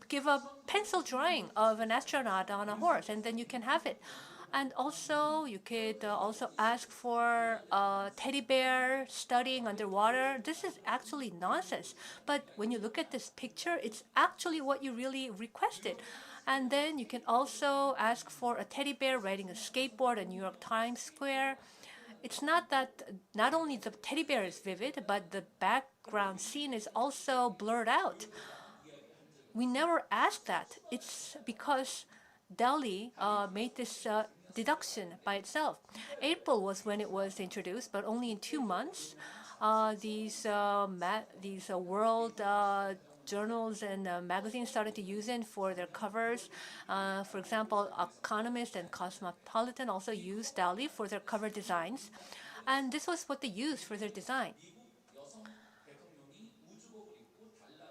give a pencil drawing of an astronaut on a horse, and then you can have it. And also, you could also ask for a teddy bear studying underwater. This is actually nonsense. But when you look at this picture, it's actually what you really requested. And then you can also ask for a teddy bear riding a skateboard at New York Times Square. It's not that not only the teddy bear is vivid, but the background scene is also blurred out. We never asked that. It's because DALL-E made this deduction by itself. April was when it was introduced, but only in 2 months, these world journals and magazines started to use it for their covers. For example, Economist and Cosmopolitan also used DALL-E for their cover designs. And this was what they used for their design.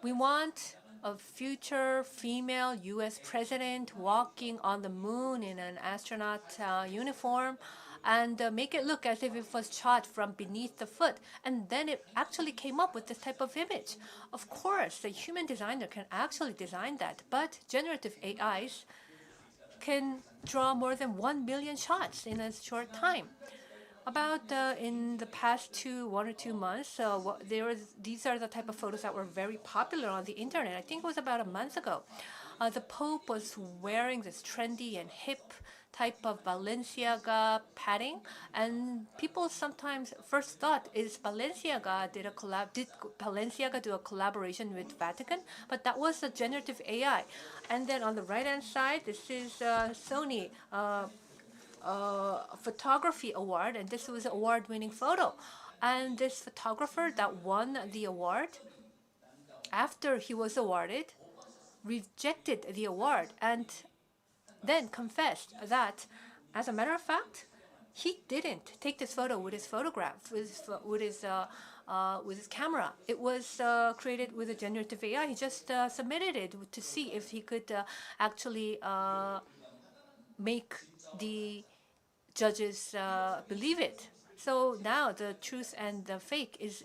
We want a future female US president walking on the moon in an astronaut uniform and make it look as if it was shot from beneath the foot. And then it actually came up with this type of image. Of course, the human designer can actually design that, but generative AIs can draw more than 1 million shots in a short time. About in the past 1 or 2 months, these are the type of photos that were very popular on the internet. I think it was about a month ago. The Pope was wearing this trendy and hip type of Balenciaga padding, and people sometimes first thought, did Balenciaga do a collaboration with Vatican? But that was a generative AI. And then on the right-hand side, this is Sony. Photography award, and this was an award-winning photo. And this photographer that won the award, after he was awarded, rejected the award and then confessed that, as a matter of fact, he didn't take this photo with his photograph, with his camera. It was created with a generative AI. He just submitted it to see if he could actually make the judges believe it. So now the truth and the fake is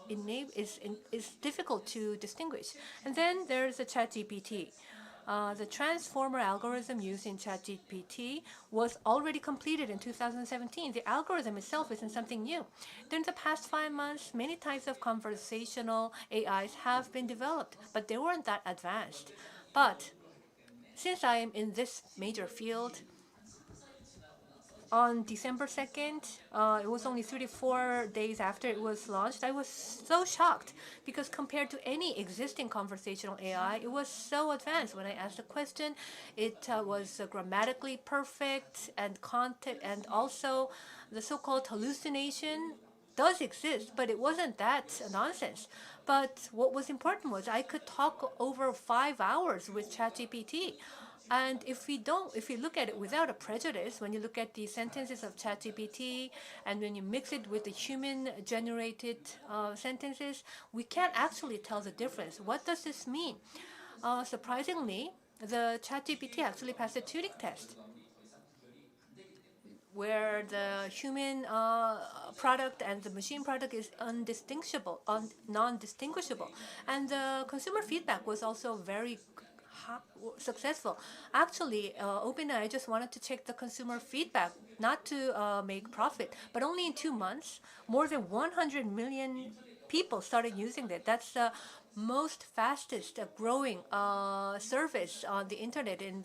difficult to distinguish. And then there's the ChatGPT. The transformer algorithm used in ChatGPT was already completed in 2017. The algorithm itself isn't something new. During the past 5 months, many types of conversational AIs have been developed, but they weren't that advanced. But since I am in this major field, on December 2nd, it was only 34 days after it was launched, I was so shocked because compared to any existing conversational AI, it was so advanced. When I asked a question, it was grammatically perfect, and content, and also the so-called hallucination does exist, but it wasn't that nonsense. But what was important was I could talk over 5 hours with ChatGPT. And if we look at it without a prejudice, when you look at the sentences of ChatGPT and when you mix it with the human-generated sentences, we can't actually tell the difference. What does this mean? Surprisingly, the ChatGPT actually passed a tuning test, where the human product and the machine product is non-distinguishable. And the consumer feedback was also very successful. Actually, OpenAI just wanted to check the consumer feedback, not to make profit. But only in 2 months, more than 100 million people started using it. That's most fastest growing service on the internet in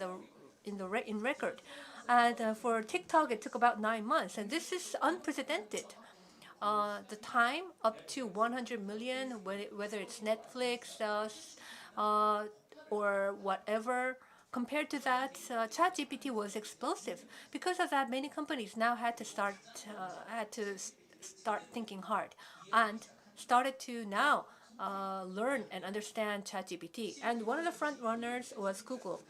record. And for TikTok, it took about 9 months, and this is unprecedented. The time up to 100 million, whether it's Netflix or whatever. Compared to that, ChatGPT was explosive. Because of that, many companies now had to start thinking hard and started to now learn and understand ChatGPT. And one of the front runners was Google.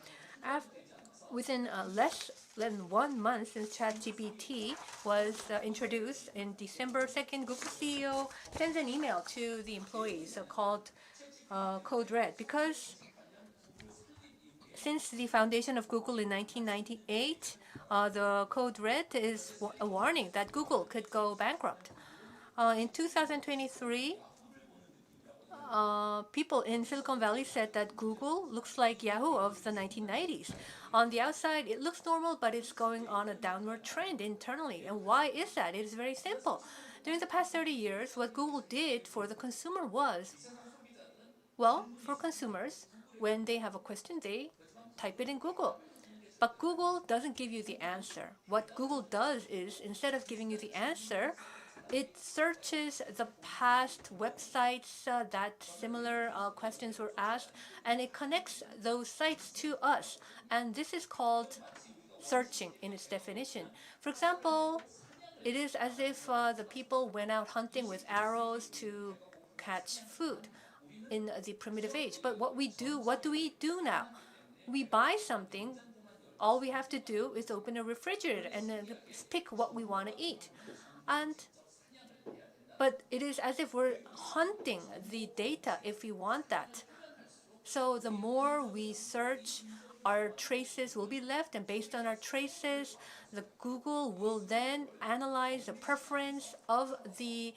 Within less than 1 month since ChatGPT was introduced in December 2nd, Google CEO sends an email to the employees called Code Red, because since the foundation of Google in 1998, the Code Red is a warning that Google could go bankrupt. In 2023, people in Silicon Valley said that Google looks like Yahoo of the 1990s. On the outside, it looks normal, but it's going on a downward trend internally. And why is that? It is very simple. During the past 30 years, what Google did for the consumer was, well, for consumers, when they have a question, they type it in Google. But Google doesn't give you the answer. What Google does is, instead of giving you the answer, it searches the past websites that similar questions were asked, and it connects those sites to us. And this is called searching in its definition. For example, it is as if the people went out hunting with arrows to catch food in the primitive age. But what do we do now? We buy something. All we have to do is open a refrigerator and then pick what we want to eat. But it is as if we're hunting the data if we want that. So the more we search, our traces will be left, and based on our traces, the Google will then analyze the preference of the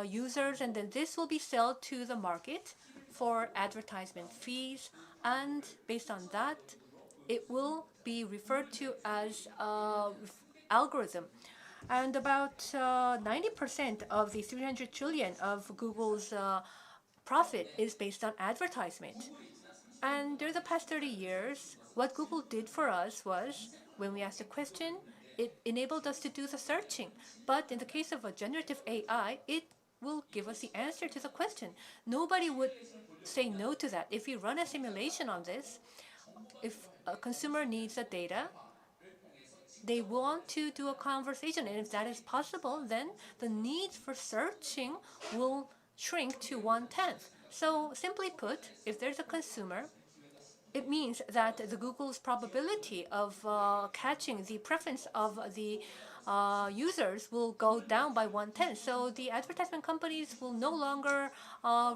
users, and then this will be sold to the market for advertisement fees, and based on that, it will be referred to as algorithm. And about 90% of the 300 trillion of Google's profit is based on advertisement. And during the past 30 years, what Google did for us was, when we asked a question, it enabled us to do the searching. But in the case of a generative AI, it will give us the answer to the question. Nobody would say no to that. If we run a simulation on this, if a consumer needs the data, they want to do a conversation, and if that is possible, then the need for searching will shrink to 1/10. So simply put, if there's a consumer, it means that the Google's probability of catching the preference of the users will go down by 1/10. So the advertisement companies will no longer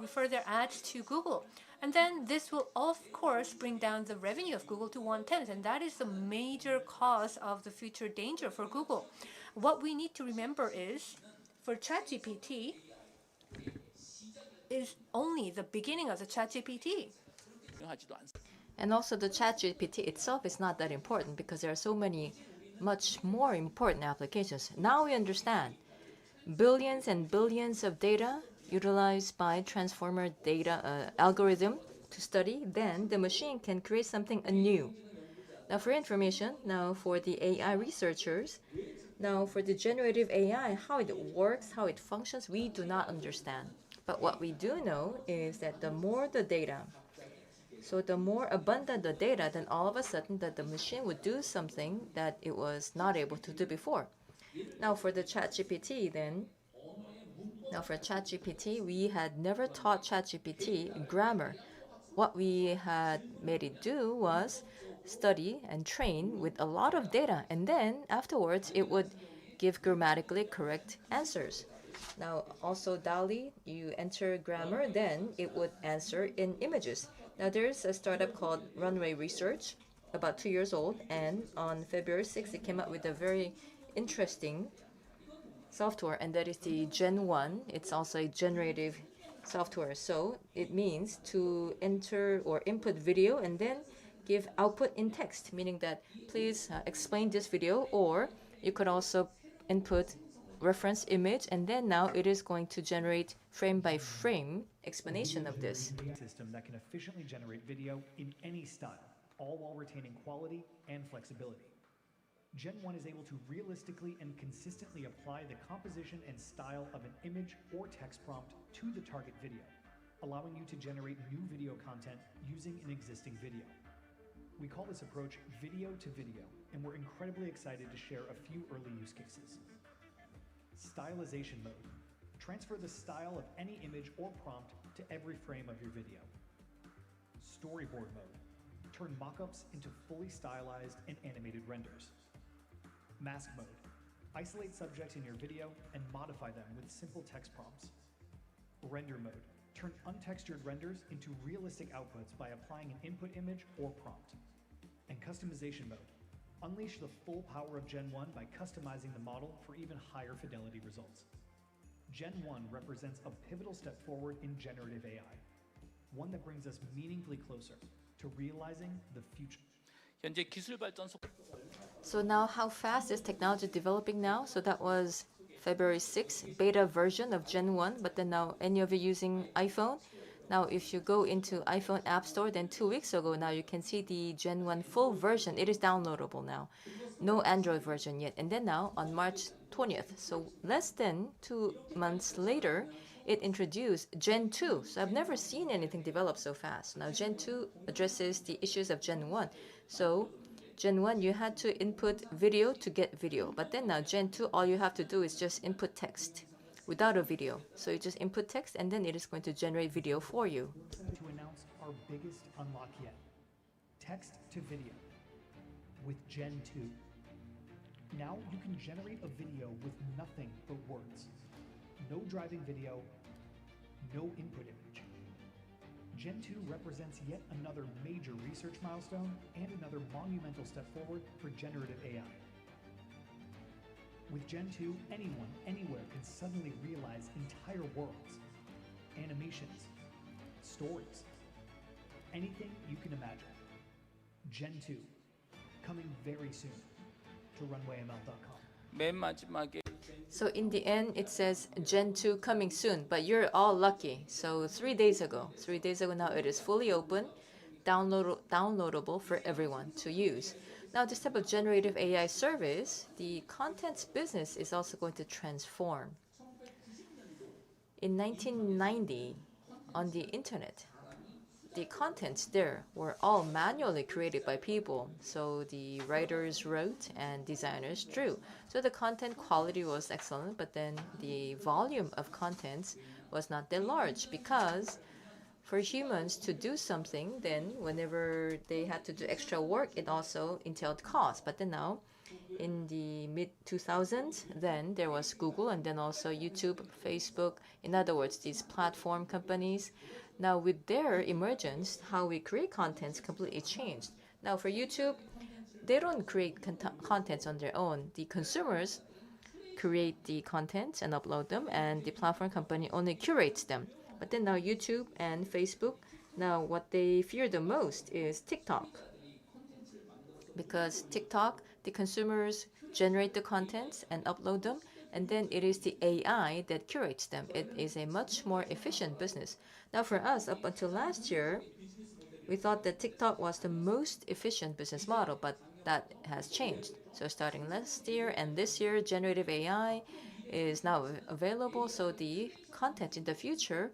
refer their ads to Google. And then this will, of course, bring down the revenue of Google to 1/10. And that is the major cause of the future danger for Google. What we need to remember is, for ChatGPT, is only the beginning of the ChatGPT. And also the ChatGPT itself is not that important because there are so many much more important applications. Now we understand billions and billions of data utilized by transformer data algorithm to study, then the machine can create something anew. Now for information, now for the AI researchers, now for the generative AI, how it works, how it functions, we do not understand. But what we do know is that the more the data, so the more abundant the data, then all of a sudden that the machine would do something that it was not able to do before. Now for the ChatGPT then, now for ChatGPT, we had never taught ChatGPT grammar. What we had made it do was study and train with a lot of data, and then afterwards it would give grammatically correct answers. Now also DALL-E, you enter grammar, then it would answer in images. Now there's a startup called Runway Research, about 2 years old, and on February 6th it came up with a very interesting software, and that is the Gen 1. It's also a generative software. So it means to enter or input video and then give output in text, meaning that please explain this video, or you could also input reference image, and then now it is going to generate frame by frame explanation of this. System that can efficiently generate video in any style, all while retaining quality and flexibility. Gen 1 is able to realistically and consistently apply the composition and style of an image or text prompt to the target video, allowing you to generate new video content using an existing video. We call this approach video to video, and we're incredibly excited to share a few early use cases. Stylization mode. Transfer the style of any image or prompt to every frame of your video. Storyboard mode. Turn mockups into fully stylized and animated renders. Mask mode. Isolate subjects in your video and modify them with simple text prompts. Render mode. Turn untextured renders into realistic outputs by applying an input image or prompt. And customization mode. Unleash the full power of Gen 1 by customizing the model for even higher fidelity results. Gen 1 represents a pivotal step forward in generative AI, one that brings us meaningfully closer to realizing the future. 현재 기술 발전 속 So now how fast is technology developing now? So that was February 6th, beta version of Gen 1, but then now any of you using iPhone? Now if you go into iPhone App Store, then 2 weeks ago, now you can see the Gen 1 full version. It is downloadable now. No Android version yet. And then now on March 20th, so less than 2 months later, it introduced Gen 2. So I've never seen anything develop so fast. Now Gen 2 addresses the issues of Gen 1. So Gen 1, you had to input video to get video. But then now Gen 2, all you have to do is just input text without a video. So you just input text and then it is going to generate video for you. To announce our biggest unlock yet, text to video with Gen 2. Now you can generate a video with nothing but words. No driving video, no input image. Gen 2 represents yet another major research milestone and another monumental step forward for generative AI. With Gen 2, anyone, anywhere can suddenly realize entire worlds, animations, stories, anything you can imagine. Gen 2, coming very soon to runwayml.com. 맨 마지막에 So in the end, it says Gen 2 coming soon, but you're all lucky. So 3 days ago now it is fully open, downloadable for everyone to use. Now this type of generative AI service, the contents business is also going to transform. In 1990, on the internet, the contents there were all manually created by people. So the writers wrote and designers drew. So the content quality was excellent, but then the volume of contents was not that large because for humans to do something, then whenever they had to do extra work, it also entailed cost. But then now, in the mid-2000s, then there was Google and then also YouTube, Facebook. In other words, these platform companies. Now with their emergence, how we create contents completely changed. Now for YouTube, they don't create contents on their own. The consumers create the contents and upload them, and the platform company only curates them. But then now YouTube and Facebook, now what they fear the most is TikTok. Because TikTok, the consumers generate the contents and upload them, and then it is the AI that curates them. It is a much more efficient business. Now for us, up until last year, we thought that TikTok was the most efficient business model, but that has changed. So starting last year and this year, generative AI is now available. So the content in the future,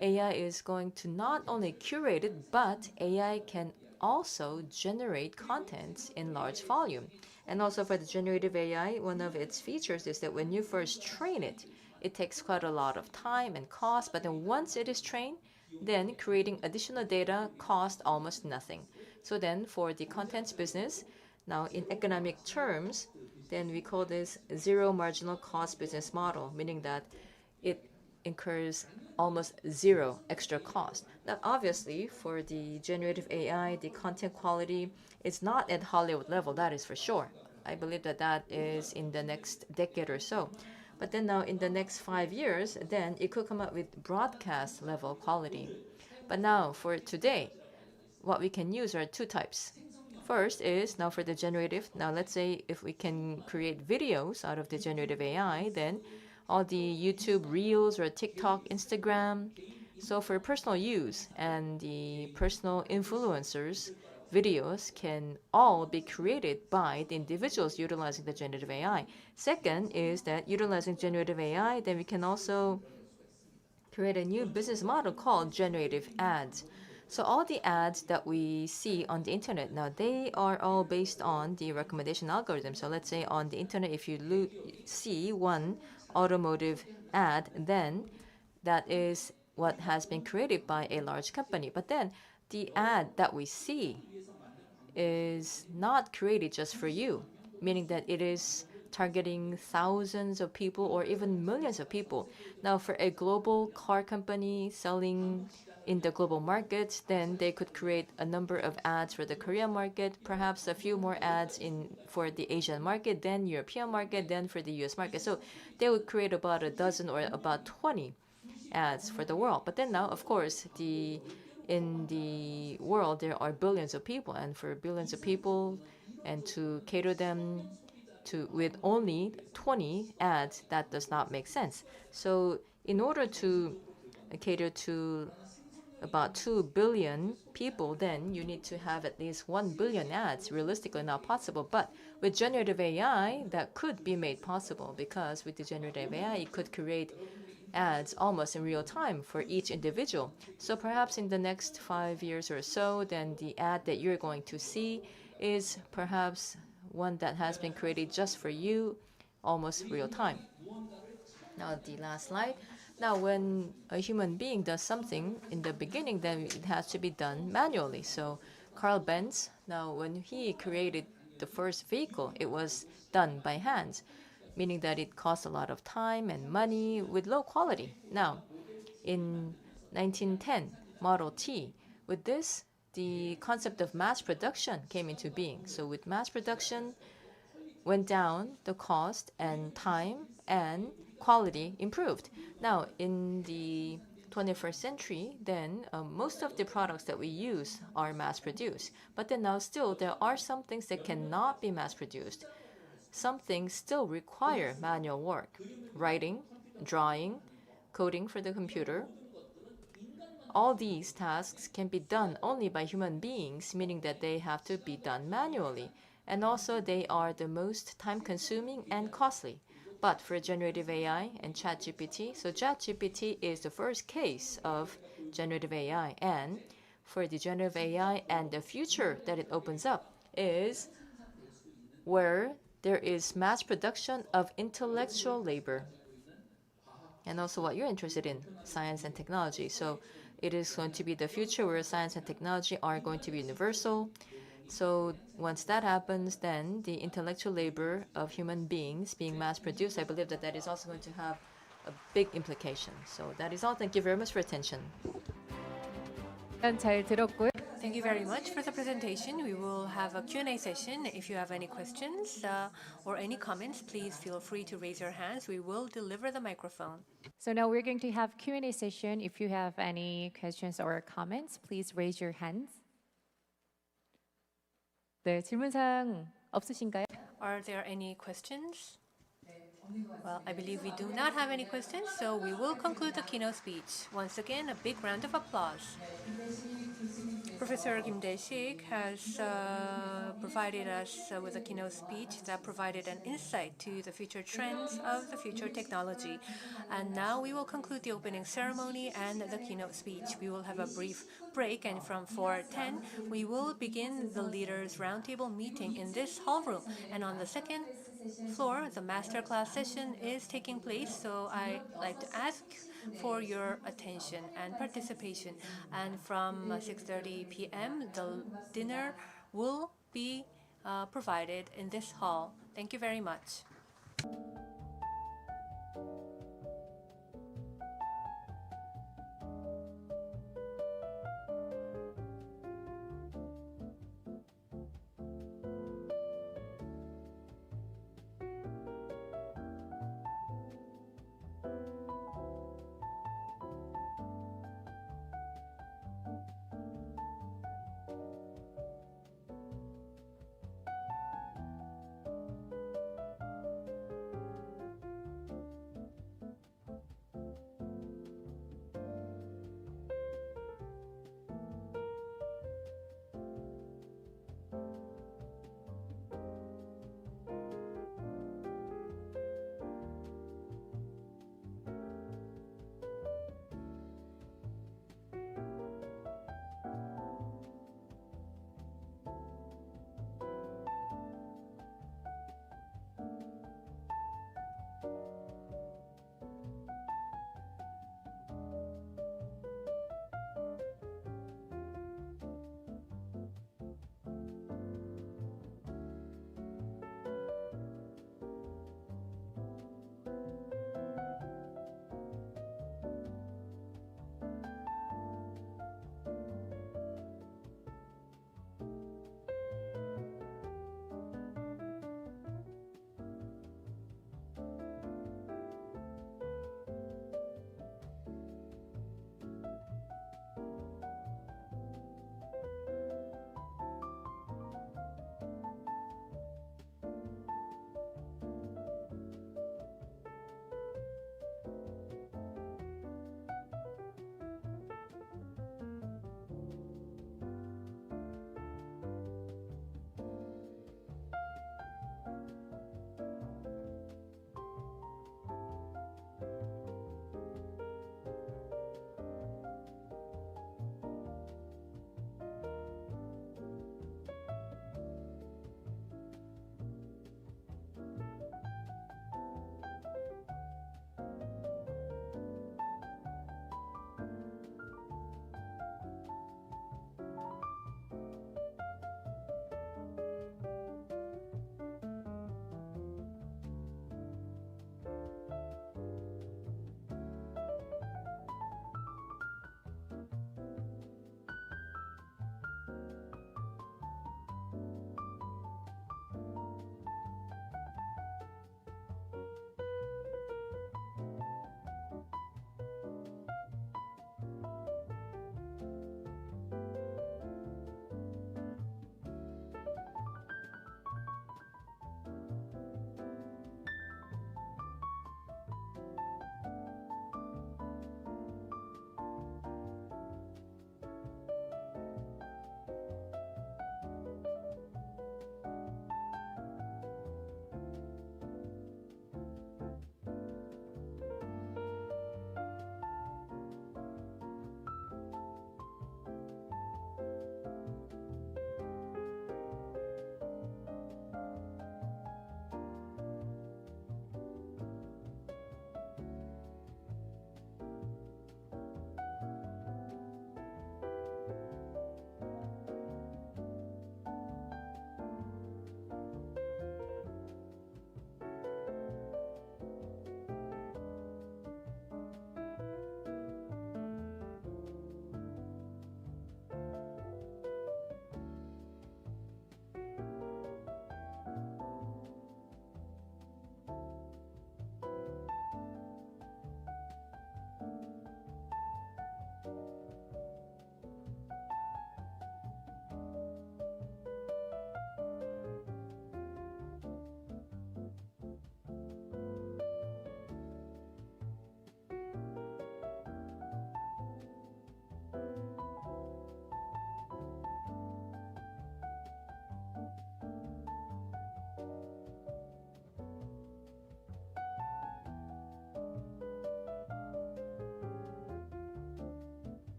AI is going to not only curate it, but AI can also generate contents in large volume. And also for the generative AI, one of its features is that when you first train it, it takes quite a lot of time and cost, but then once it is trained, then creating additional data costs almost nothing. So then for the contents business, now in economic terms, then we call this zero marginal cost business model, meaning that it incurs almost zero extra cost. Now obviously for the generative AI, the content quality is not at Hollywood level, that is for sure. I believe that that is in the next decade or so. But then now in the next 5 years, then it could come up with broadcast level quality. But now for today, what we can use are two types. First is now for the generative. Now let's say if we can create videos out of the generative AI, then all the YouTube Reels or TikTok, Instagram, So for personal use and the personal influencers, videos can all be created by the individuals utilizing the generative AI. Second is that utilizing generative AI, then we can also create a new business model called generative ads. So all the ads that we see on the internet now, they are all based on the recommendation algorithm. So let's say on the internet, if you see one automotive ad, then that is what has been created by a large company. But then the ad that we see is not created just for you, meaning that it is targeting thousands of people or even millions of people. Now, for a global car company selling in the global markets, then they could create a number of ads for the Korean market, perhaps a few more ads for the Asian market, then European market, then for the US market. So they would create about a dozen or about 20 ads for the world. But then now, of course, in the world, there are billions of people, and for billions of people, and to cater them with only 20 ads, that does not make sense. So in order to cater to about 2 billion people, then you need to have at least 1 billion ads. Realistically, not possible. But with generative AI, that could be made possible, because with the generative AI, it could create ads almost in real time for each individual. So perhaps in the next 5 years or so, then the ad that you're going to see is perhaps one that has been created just for you, almost real time. Now the last slide. Now when a human being does something in the beginning, then it has to be done manually. So Carl Benz, now when he created the first vehicle, it was done by hands, meaning that it cost a lot of time and money with low quality. Now, in 1910, Model T, with this, the concept of mass production came into being. So with mass production, went down the cost and time and quality improved. Now, in the 21st century, then most of the products that we use are mass produced. But then now still, there are some things that cannot be mass produced. Some things still require manual work: writing, drawing, coding for the computer. All these tasks can be done only by human beings, meaning that they have to be done manually. And also, they are the most time-consuming and costly. But for generative AI and ChatGPT, so ChatGPT is the first case of generative AI. And for the generative AI and the future that it opens up is where there is mass production of intellectual labor. And also what you're interested in, science and technology. So it is going to be the future where science and technology are going to be universal. So once that happens, then the intellectual labor of human beings being mass produced, I believe that that is also going to have a big implication. So that is all. Thank you very much for attention. 잘 들었고요. Thank you very much for the presentation. We will have a Q&A session. If you have any questions or any comments, please feel free to raise your hands. We will deliver the microphone. So now we're going to have Q&A session. If you have any questions or comments, please raise your hands. 네, 질문사항 없으신가요? Are there any questions? Well, I believe we do not have any questions, so we will conclude the keynote speech. Once again, a big round of applause. Professor Kim Dae-sik has provided us with a keynote speech that provided an insight to the future trends of the future technology. And now we will conclude the opening ceremony and the keynote speech. We will have a brief break, and from 4:10, we will begin the leaders' roundtable meeting in this hall room. And on the second floor, the masterclass session is taking place, so I'd like to ask for your attention and participation. And from 6:30 p.m., the dinner will be provided in this hall. Thank you very much.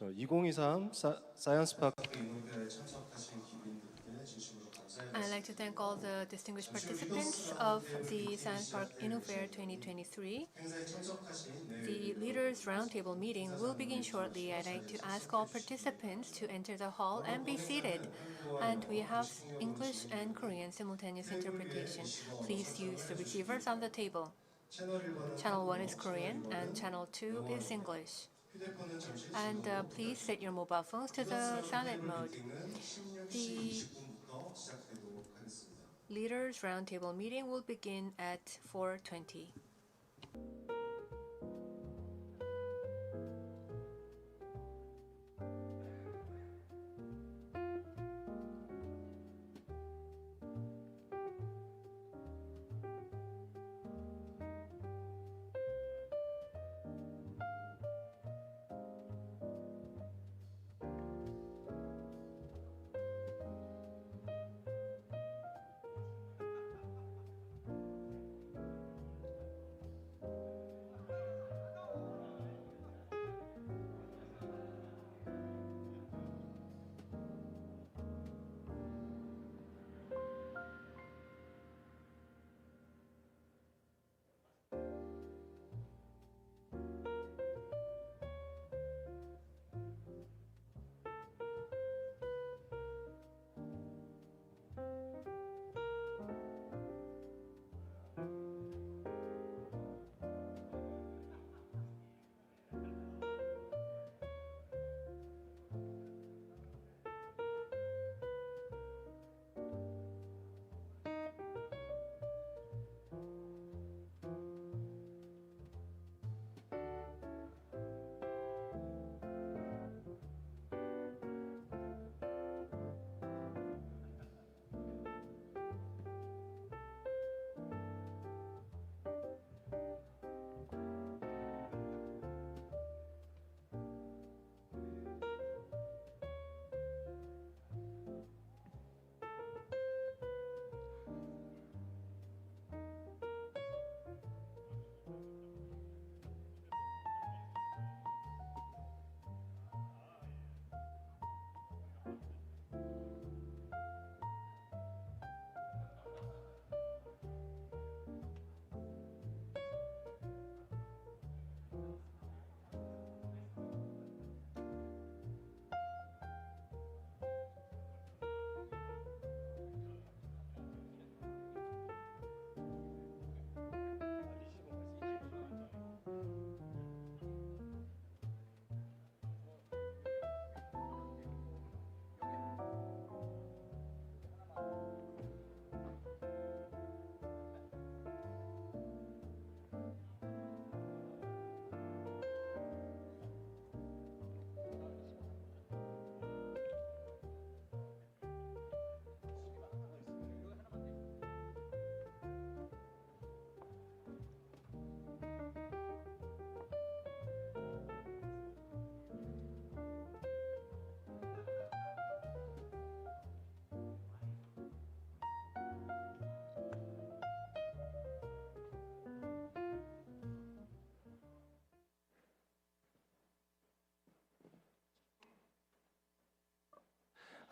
저 2023 사이언스 파크 이노페어에 참석하신 기빈들께 진심으로 감사의 I'd like to thank all the distinguished participants of the Science Park InnoFair 2023. 행사에 참석하신 The Leaders Roundtable meeting will begin shortly. I'd like to ask all participants to enter the hall and be seated. And we have English and Korean simultaneous interpretation. Please use the receivers on the table. 채널 1번은 Channel 1 is Korean and Channel 2 is English. 휴대폰은 잠시 And please set your mobile phones to the silent mode. 미팅은 16시 The 20분부터 시작되도록 하겠습니다. Leaders Roundtable meeting will begin at 4:20.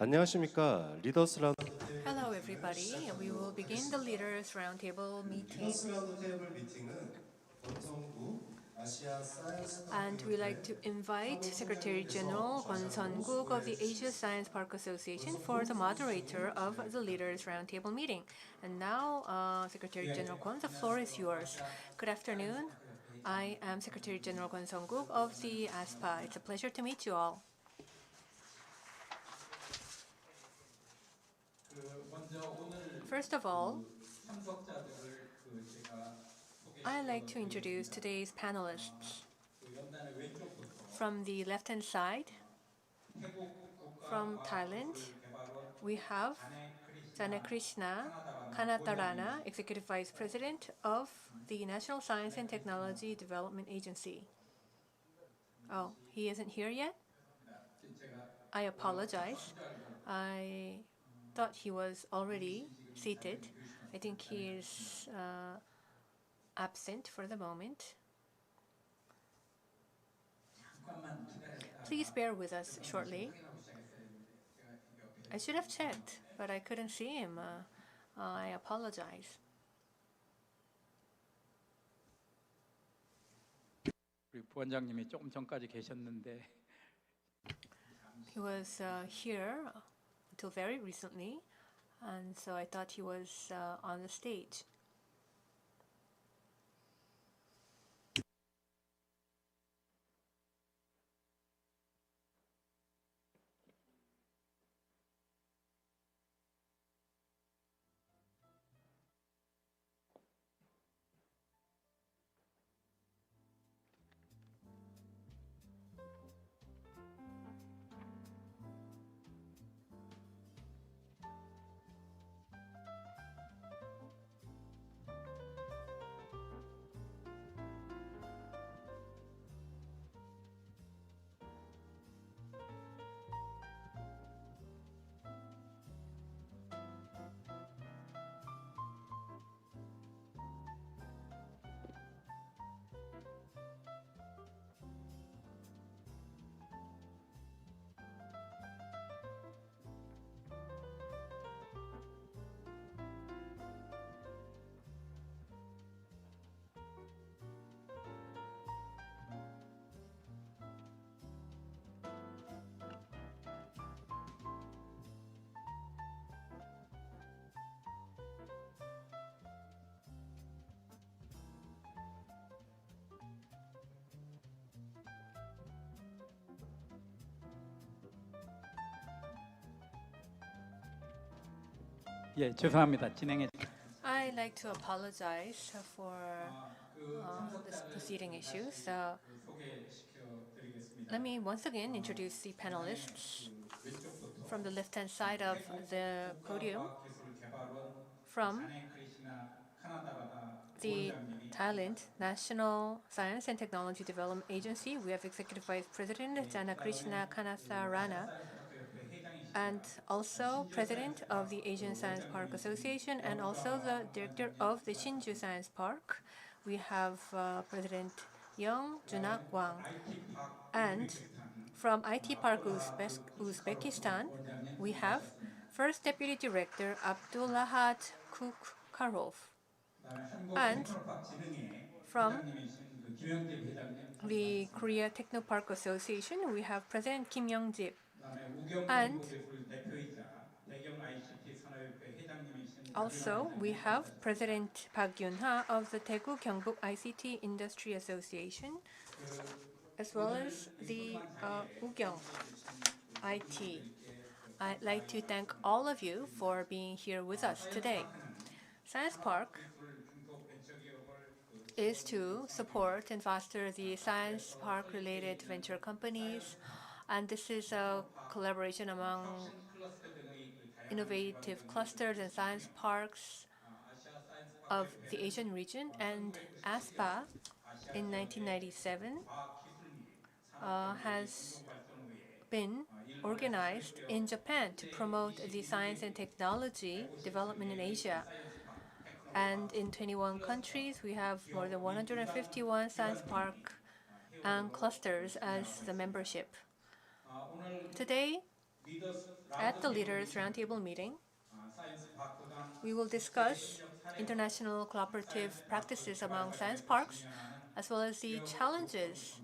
안녕하십니까 리더스 라운드 Hello, everybody. We will begin the Leaders Roundtable meeting. 리더스 라운드 테이블 미팅은 권성구 아시아 사이언스 And we like to invite Secretary General Kwon Sun-guk of the Asia Science Park Association for the moderator of the Leaders Roundtable meeting. And now, Secretary General Kwon, the floor is yours. Good afternoon. I am Secretary General Kwon Sun-guk of the ASPA. It's a pleasure to meet you all. First of all, I'd like to introduce today's panelists. From the left-hand side, from Thailand, we have Jana Krishna Kanatarana, Executive Vice President of the National Science and Technology Development Agency. Oh, he isn't here yet? I apologize. I thought he was already seated. I think he is absent for the moment. Please bear with us shortly. I should have checked, but I couldn't see him. I apologize. 우리 부원장님이 조금 전까지 계셨는데 He was here until very recently, and so I thought he was on the stage. 예, 죄송합니다. 진행해 I'd like to apologize for this proceeding issue. So let me once again introduce the panelists from the left-hand side of the podium. From the Thailand National Science and Technology Development Agency, we have Executive Vice President Jana Krishna Kanasarana, and also President of the Asian Science Park Association, and also the Director of the Shinju Science Park. We have President Young Junak Wang. And from IT Park Uzbekistan, we have First Deputy Director Abdullahat Kukkarov. And from the Korea Technopark Association, we have President Kim Young-jip. And also, we have President Park Yun-ha of the Daegu Gyeongbuk ICT Industry Association, as well as the Ugyong IT. I'd like to thank all of you for being here with us today. Science Park is to support and foster the science park-related venture companies, and this is a collaboration among innovative clusters and science parks of the Asian region. And ASPA in 1997 has been organized in Japan to promote the science and technology development in Asia. And in 21 countries, we have more than 151 science park and clusters as the membership. Today, at the Leaders Roundtable meeting, we will discuss international cooperative practices among science parks, as well as the challenges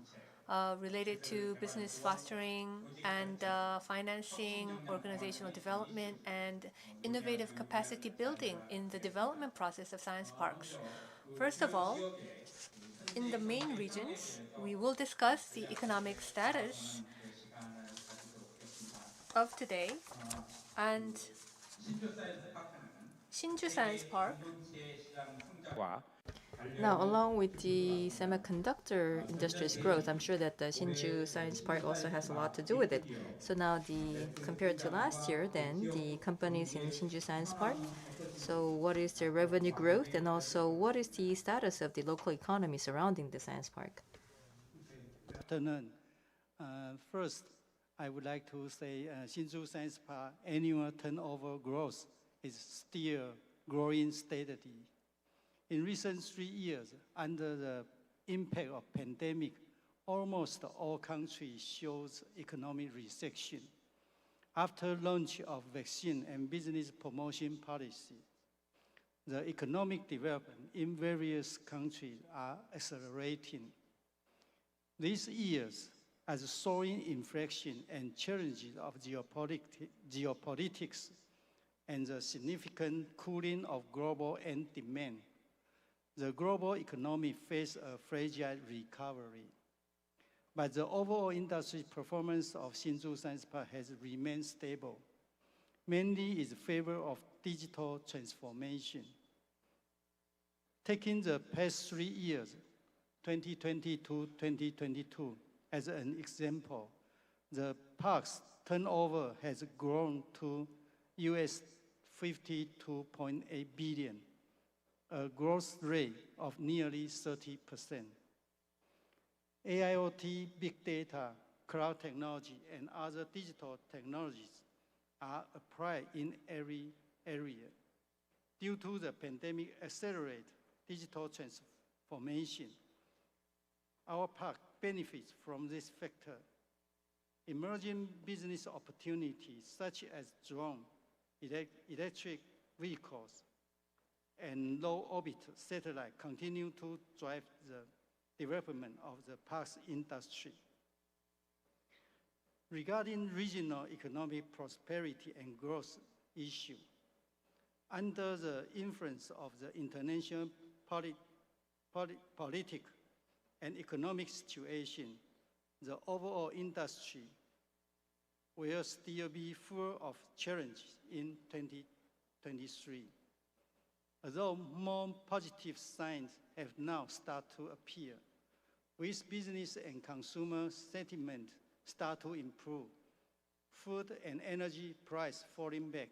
related to business fostering and financing, organizational development, and innovative capacity building in the development process of science parks. First of all, in the main regions, we will discuss the economic status of today, and Shinju Science Park. Now, along with the semiconductor industry's growth, I'm sure that the Shinju Science Park also has a lot to do with it. So now, compared to last year, then the companies in Shinju Science Park. So, what is their revenue growth, and also what is the status of the local economy surrounding the science park? Good afternoon. First, I would like to say Shinju Science Park annual turnover growth is still growing steadily. In recent 3 years, under the impact of pandemic, almost all countries shows economic recession after launch of vaccine and business promotion policy. The economic development in various countries are accelerating. These years, as soaring inflation and challenges of geopolitics and the significant cooling of global end demand, the global economy faced a fragile recovery. But the overall industry performance of Hsinchu Science Park has remained stable, mainly in favor of digital transformation. Taking the past 3 years, 2020 to 2022, as an example, the park's turnover has grown to US $52.8 billion, a growth rate of nearly 30%. AIoT, big data, cloud technology, and other digital technologies are applied in every area. Due to the pandemic accelerate digital transformation, our park benefits from this factor. Emerging business opportunities such as drone, electric vehicles, and low-orbit satellite continue to drive the development of the park's industry. Regarding regional economic prosperity and growth issue, under the influence of the international political and economic situation, the overall industry will still be full of challenges in 2023. Although more positive signs have now started to appear, with business and consumer sentiment start to improve, food and energy price falling back,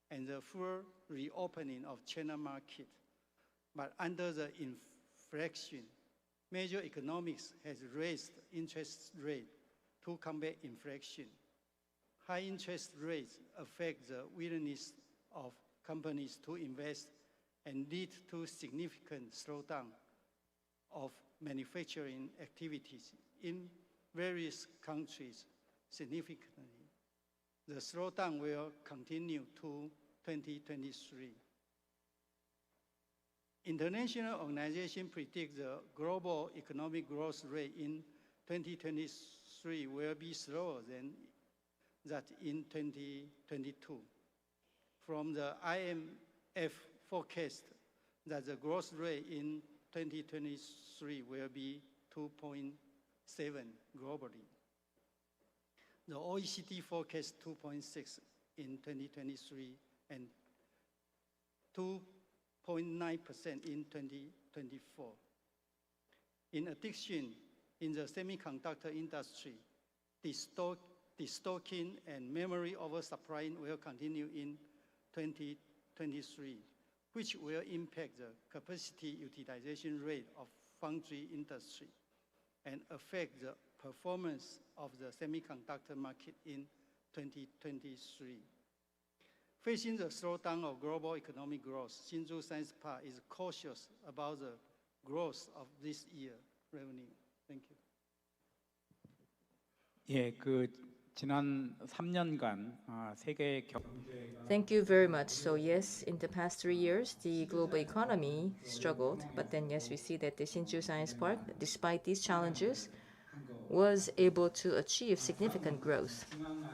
and the full reopening of China market. But under the inflation, major economics has raised interest rate to combat inflation. High interest rates affect the willingness of companies to invest and lead to significant slowdown of manufacturing activities in various countries significantly. The slowdown will continue to 2023. International organizations predict the global economic growth rate in 2023 will be slower than that in 2022. From the IMF forecast that the growth rate in 2023 will be 2.7 globally. The OECD forecast 2.6 in 2023 and 2.9% in 2024. In addition, in the semiconductor industry, destocking and memory oversupplying will continue in 2023, which will impact the capacity utilization rate of foundry industry and affect the performance of the semiconductor market in 2023. Facing the slowdown of global economic growth, Hsinchu Science Park is cautious about the growth of this year revenue. Thank you. 예, 지난 3년간 세계 경제 Thank you very much. So yes, in the past 3 years, the global economy struggled, but then yes, we see that the Hsinchu Science Park, despite these challenges, was able to achieve significant growth.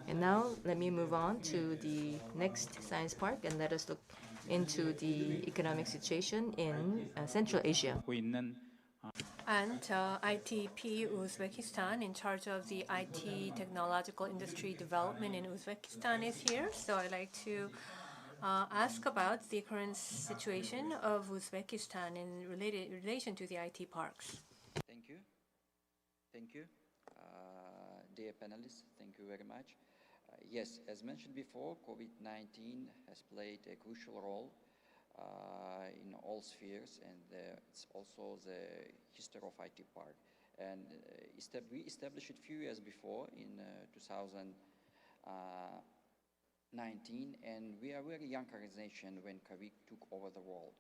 And now let me move on to the next science park and let us look into the economic situation in Central Asia. 하고 있는 And ITP Uzbekistan, in charge of the IT technological industry development in Uzbekistan, is here. So I'd like to ask about the current situation of Uzbekistan in relation to the IT parks. Thank you. Thank you. Dear panelists, thank you very much. Yes, as mentioned before, COVID-19 has played a crucial role in all spheres, and it's also the history of IT Park. And we established it a few years before in 2019, and we are a very young organization when COVID took over the world.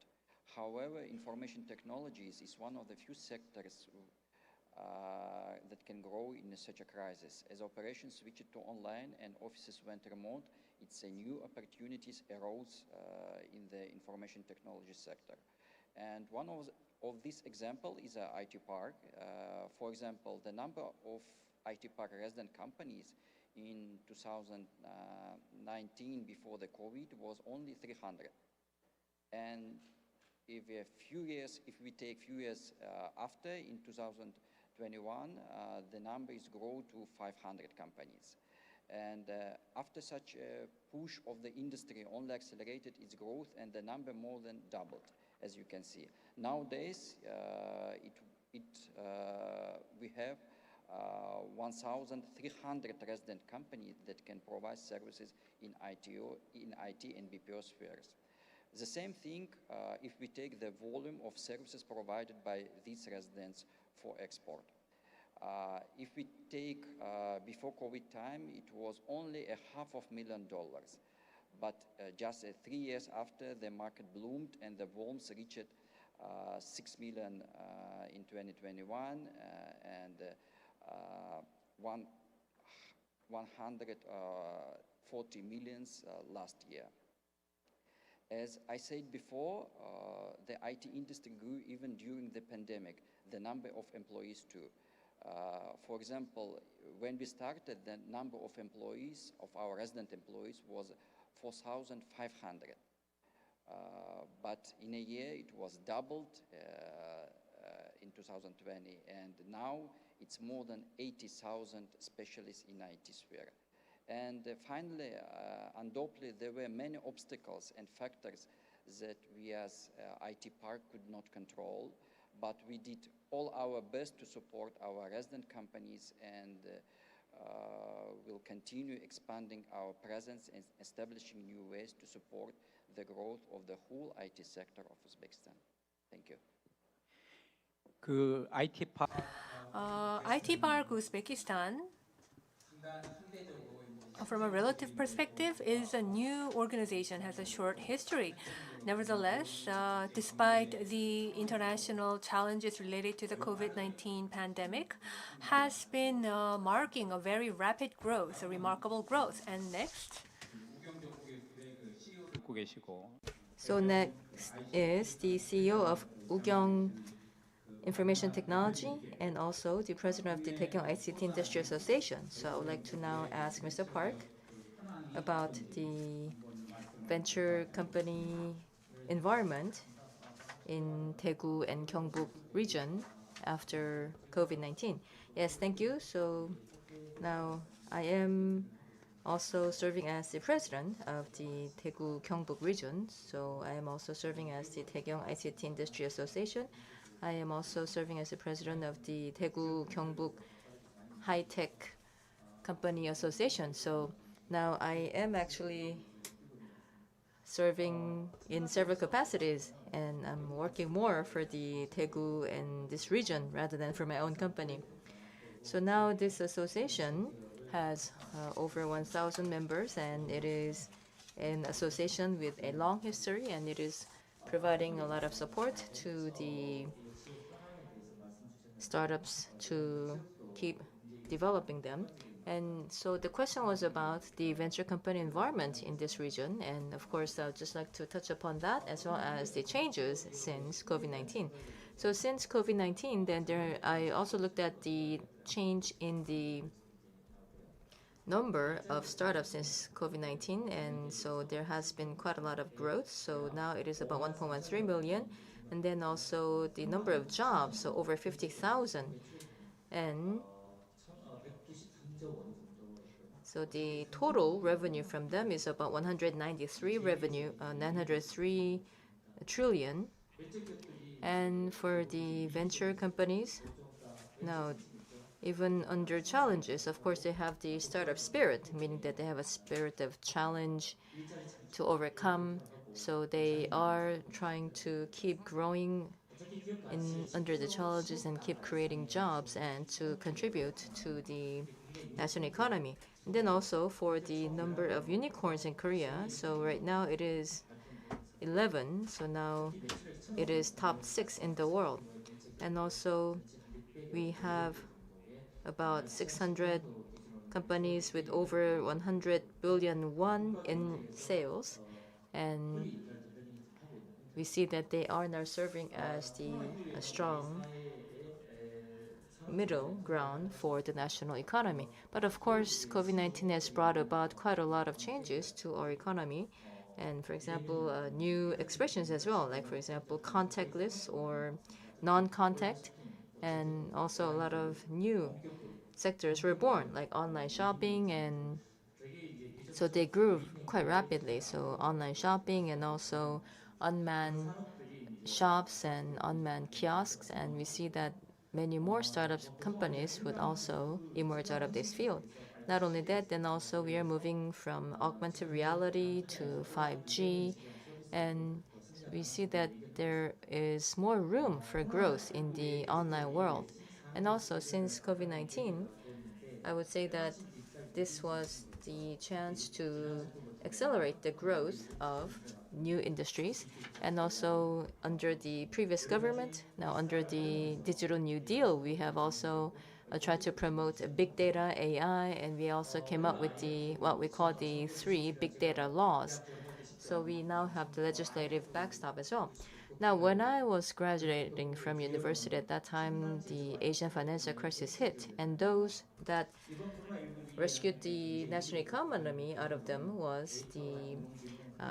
However, information technologies is one of the few sectors that can grow in such a crisis. As operations switched to online and offices went remote, it's a new opportunities arose in the information technology sector. And one of this example is a IT park. For example, the number of IT park resident companies in 2019 before the COVID was only 300. And if we take few years after, in 2021, the number is grow to 500 companies. And after such a push of the industry only accelerated its growth, and the number more than doubled, as you can see. Nowadays, we have 1,300 resident companies that can provide services in IT and BPO spheres. The same thing if we take the volume of services provided by these residents for export. If we take before COVID time, it was only $500,000. But just 3 years after, the market bloomed and the volumes reached 6 million in 2021 and 140 millions last year. As I said before, the IT industry grew even during the pandemic, the number of employees too. For example, when we started, the number of employees, of our resident employees, was 4,500. But in a year, it was doubled in 2020, and now it's more than 80,000 specialists in IT sphere. And finally, undoubtedly, there were many obstacles and factors that we as IT Park could not control, but we did all our best to support our resident companies, and will continue expanding our presence and establishing new ways to support the growth of the whole IT sector of Uzbekistan. Thank you. 그 IT IT Park Uzbekistan, from a relative perspective, is a new organization, has a short history. Nevertheless, despite the international challenges related to the COVID-19 pandemic, has been marking a very rapid growth, a remarkable growth. And next. 듣고 계시고. So next is the CEO of Ugyong Information Technology and also the president of the Taegyeong ICT Industry Association. So I would like to now ask Mr. Park about the venture company environment in Daegu and Gyeongbuk region after COVID-19. Yes, thank you. So now I am also serving as the president of the Daegu Gyeongbuk region. So I am also serving as the Taegyeong ICT Industry Association. I am also serving as the president of the Daegu Gyeongbuk High Tech Company Association. So now I am actually serving in several capacities, and I'm working more for the Daegu and this region rather than for my own company. So now this association has over 1,000 members, and it is an association with a long history, and it is providing a lot of support to the startups to keep developing them. And so the question was about the venture company environment in this region. And of course, I would just like to touch upon that as well as the changes since COVID-19. So since COVID-19, then I also looked at the change in the number of startups since COVID-19. And so there has been quite a lot of growth. So now it is about 1.13 million. And then also the number of jobs, so over 50,000. And so the total revenue from them is about 903 trillion. And for the venture companies, now even under challenges, of course, they have the startup spirit, meaning that they have a spirit of challenge to overcome. So they are trying to keep growing under the challenges and keep creating jobs and to contribute to the national economy. And then also for the number of unicorns in Korea, so right now it is 11, so now it is top 6 in the world. And also we have about 600 companies with over 100 billion won in sales, and we see that they are now serving as the strong middle ground for the national economy. But of course, COVID-19 has brought about quite a lot of changes to our economy. And for example, new expressions as well, like for example, contactless or non-contact. And also a lot of new sectors were born, like online shopping, and so they grew quite rapidly. So online shopping and also unmanned shops and unmanned kiosks, and we see that many more startup companies would also emerge out of this field. Not only that, then also we are moving from augmented reality to 5G, and we see that there is more room for growth in the online world. And also, since COVID-19, I would say that this was the chance to accelerate the growth of new industries. And also, under the previous government, now under the Digital New Deal, we have also tried to promote big data, AI, and we also came up with the what we call the 3 big data laws. So we now have the legislative backstop as well. Now, when I was graduating from university at that time, the Asian financial crisis hit, and those that rescued the national economy out of them was the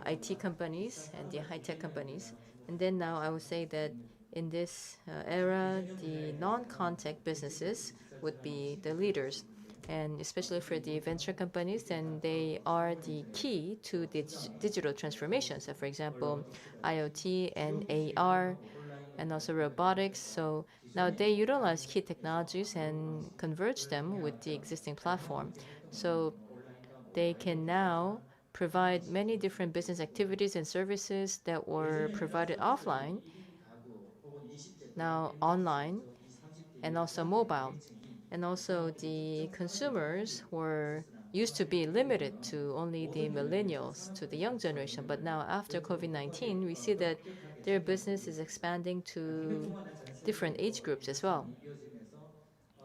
IT companies and the high-tech companies. And then now I would say that in this era, the non-contact businesses would be the leaders. And especially for the venture companies, then they are the key to the digital transformation. So for example, IoT and AR, and also robotics. So now they utilize key technologies and converge them with the existing platform. So they can now provide many different business activities and services that were provided offline, now online, and also mobile. And also the consumers were used to be limited to only the millennials, to the young generation. But now after COVID-19, we see that their business is expanding to different age groups as well.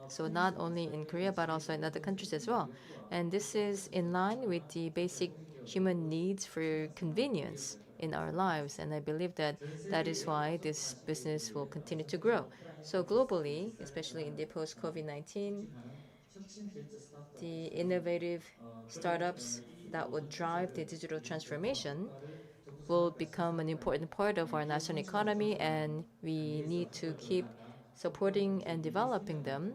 So not only in Korea, but also in other countries as well. And this is in line with the basic human needs for convenience in our lives. And I believe that that is why this business will continue to grow. So globally, especially in the post-COVID-19, the innovative startups that would drive the digital transformation will become an important part of our national economy, and we need to keep supporting and developing them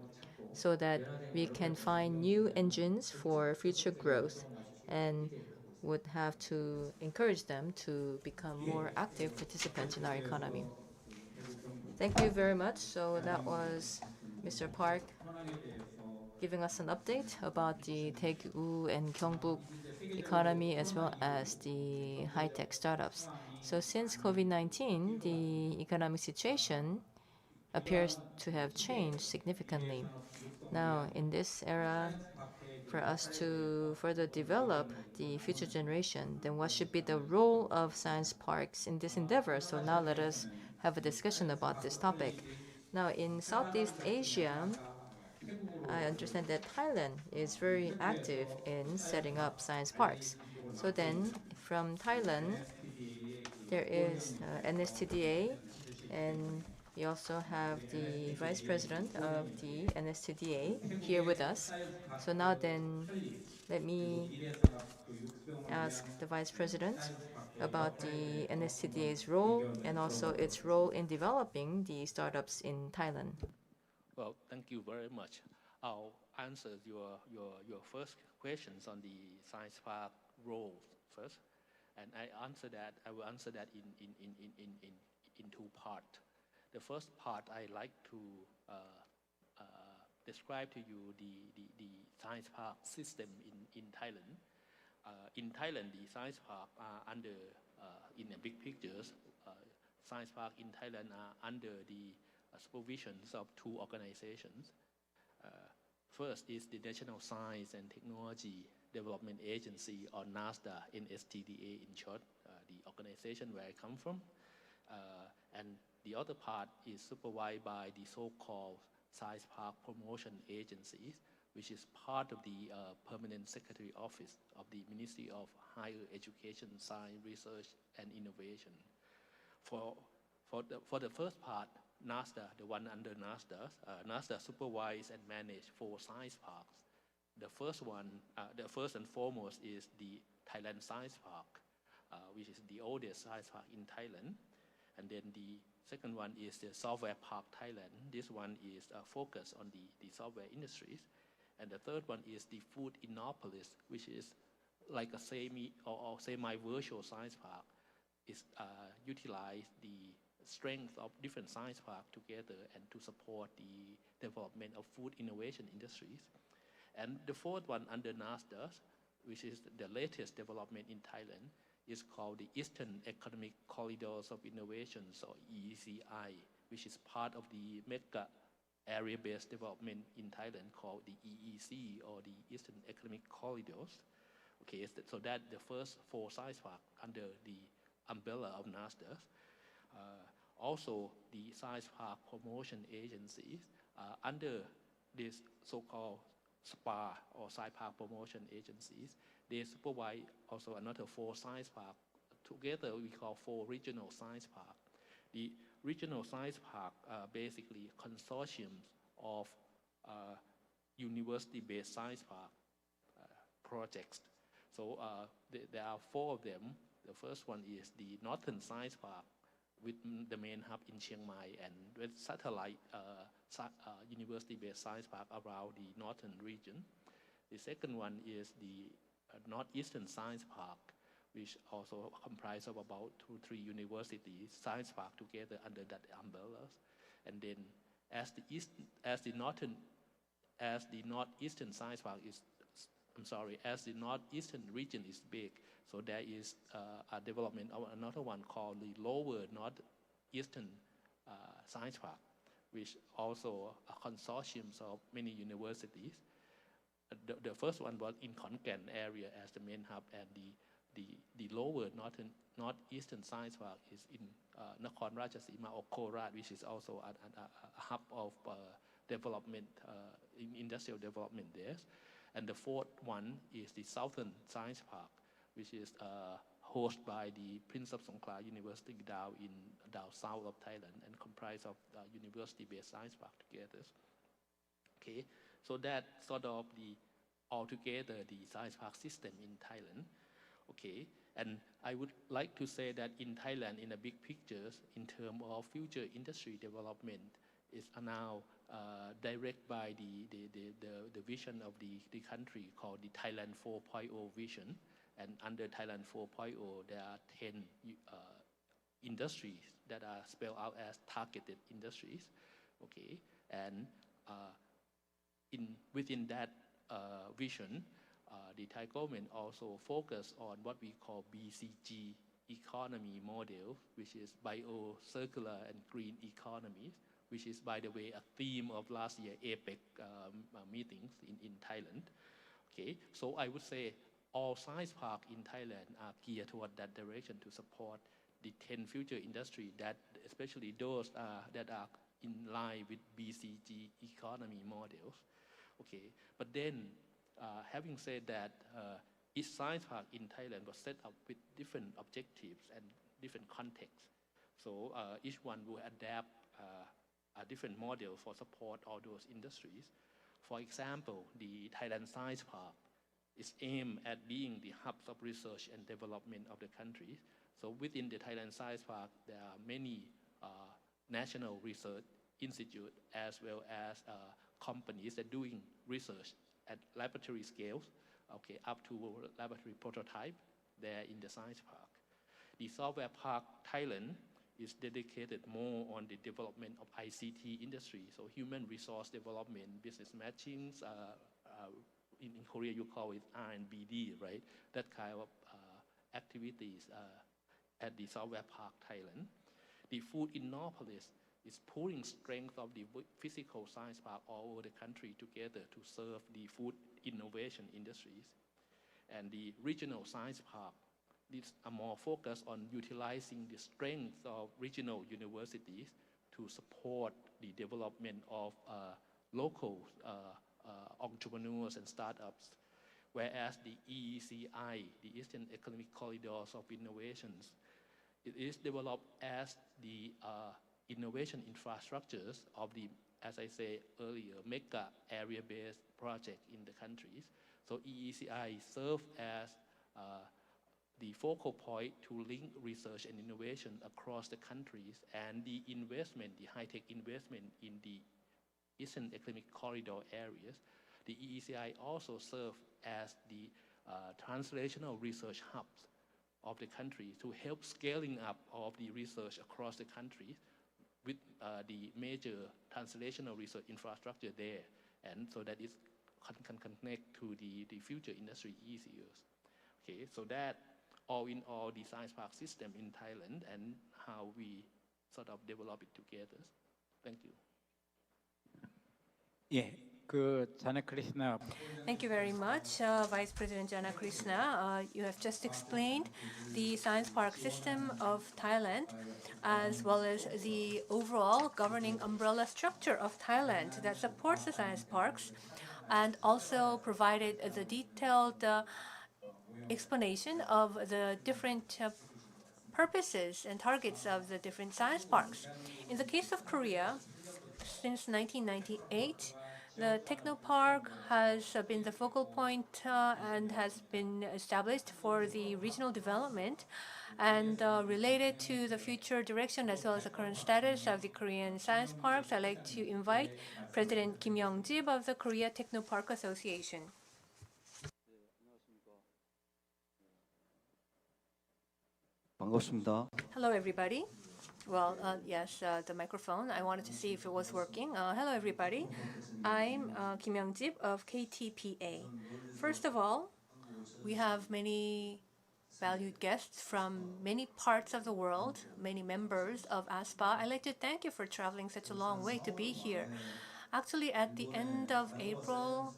so that we can find new engines for future growth and would have to encourage them to become more active participants in our economy. Thank you very much. So that was Mr. Park giving us an update about the Daegu and Gyeongbuk economy as well as the high-tech startups. So since COVID-19, the economic situation appears to have changed significantly. Now, in this era, for us to further develop the future generation, then what should be the role of science parks in this endeavor? So now let us have a discussion about this topic. Now, in Southeast Asia, I understand that Thailand is very active in setting up science parks. So then, from Thailand, there is NSTDA, and we also have the Vice President of the NSTDA here with us. So now then, let me ask the Vice President about the NSTDA's role and also its role in developing the startups in Thailand. Well, thank you very much. I'll answer your first questions on the science park role first, and I will answer that in two parts. The first part, I like to describe to you the science park system in Thailand. In Thailand, the science park are under, in the big pictures, science park in Thailand are under the supervisions of two organizations. First is the National Science and Technology Development Agency, or NASDA, NSTDA in short, the organization where I come from. And the other part is supervised by the so-called Science Park Promotion Agencies, which is part of the Permanent Secretary Office of the Ministry of Higher Education, Science, Research, and Innovation. For the first part, NASDA, the one under NASDA, NASDA supervise and manage 4 science parks. The first and foremost is the Thailand Science Park, which is the oldest science park in Thailand. And then the second one is the Software Park Thailand. This one is focused on the software industries. And the third one is the Food Innopolis, which is like a semi-virtual science park. It's utilize the strength of different science parks together and to support the development of food innovation industries. And the fourth one under NASDA, which is the latest development in Thailand, is called the Eastern Economic Corridors of Innovations, or EECI, which is part of the mega area-based development in Thailand called the EEC, or the Eastern Economic Corridors. Okay, so that the first 4 science parks under the umbrella of NASDA. Also, the Science Park Promotion Agencies under this so-called SPA, or Science Park Promotion Agencies, they supervise also another 4 science parks. Together we call 4 regional science parks. The regional science park are basically consortiums of university-based science park projects. So there are 4 of them. The first one is the Northern Science Park, with the main hub in Chiang Mai and with satellite university-based science park around the northern region. The second one is the Northeastern Science Park, which also comprises of about 2-3 universities, science park together under that umbrellas. And then as the Northeastern Science Park is, as the Northeastern region is big, so there is a development of another one called the Lower Northeastern Science Park, which also a consortium of many universities. The first one was in Khon Kaen area as the main hub, and the Lower Northeastern Science Park is in Nakhon Ratchasima or Korat, which is also a hub of development, in industrial development there. And the fourth one is the Southern Science Park, which is hosted by the Prince of Songkhla University down south of Thailand, and comprised of university-based science park together. Okay, so that sort of altogether the science park system in Thailand. Okay, and I would like to say that in Thailand, in the big pictures, in terms of future industry development, is now directed by the vision of the country called the Thailand 4.0 vision. And under Thailand 4.0, there are 10 industries that are spelled out as targeted industries. Okay, and within that vision, the Thai government also focus on what we call BCG economy model, which is bio, circular, and green economies, which is, by the way, a theme of last year APEC meetings in Thailand. Okay, so I would say all science parks in Thailand are geared toward that direction to support the 10 future industries, that especially those that are in line with BCG economy models. Okay, but then having said that, each science park in Thailand was set up with different objectives and different contexts. So each one will adapt a different model for support all those industries. For example, the Thailand Science Park is aimed at being the hubs of research and development of the country. So within the Thailand Science Park, there are many national research institutes, as well as companies that are doing research at laboratory scales, okay, up to laboratory prototype there in the science park. The Software Park Thailand is dedicated more on the development of ICT industry, so human resource development, business matchings, in Korea you call it R&BD, right? That kind of activities at the Software Park Thailand. The Food Innopolis is pulling strength of the physical science park all over the country together to serve the food innovation industries. And the Regional Science Park is more focused on utilizing the strength of regional universities to support the development of local entrepreneurs and startups, whereas the EECI, the Eastern Economic Corridors of Innovations, it is developed as the innovation infrastructures of the, as I said earlier, mega area-based project in the countries. So EECI serves as the focal point to link research and innovation across the countries, and the investment, the high-tech investment in the Eastern Economic Corridor areas. The EECI also serves as the translational research hubs of the country to help scaling up of the research across the country with the major translational research infrastructure there, and so that it can connect to the future industry easier. Okay, so that all in all the science park system in Thailand and how we sort of develop it together. Thank you. 예, 자나 크리스나. Thank you very much, Vice President Jana Krishna. You have just explained the science park system of Thailand, as well as the overall governing umbrella structure of Thailand that supports the science parks, and also provided the detailed explanation of the different purposes and targets of the different science parks. In the case of Korea, since 1998, the Technopark has been the focal point and has been established for the regional development, and related to the future direction as well as the current status of the Korean science parks, I'd like to invite President Kim Young-jib of the Korea Technopark Association. 반갑습니다. Hello, everybody. Well, yes, the microphone. I wanted to see if it was working. Hello, everybody. I'm Kim Young-jib of KTPA. First of all, we have many valued guests from many parts of the world, many members of ASPA. I'd like to thank you for traveling such a long way to be here. Actually, at the end of April,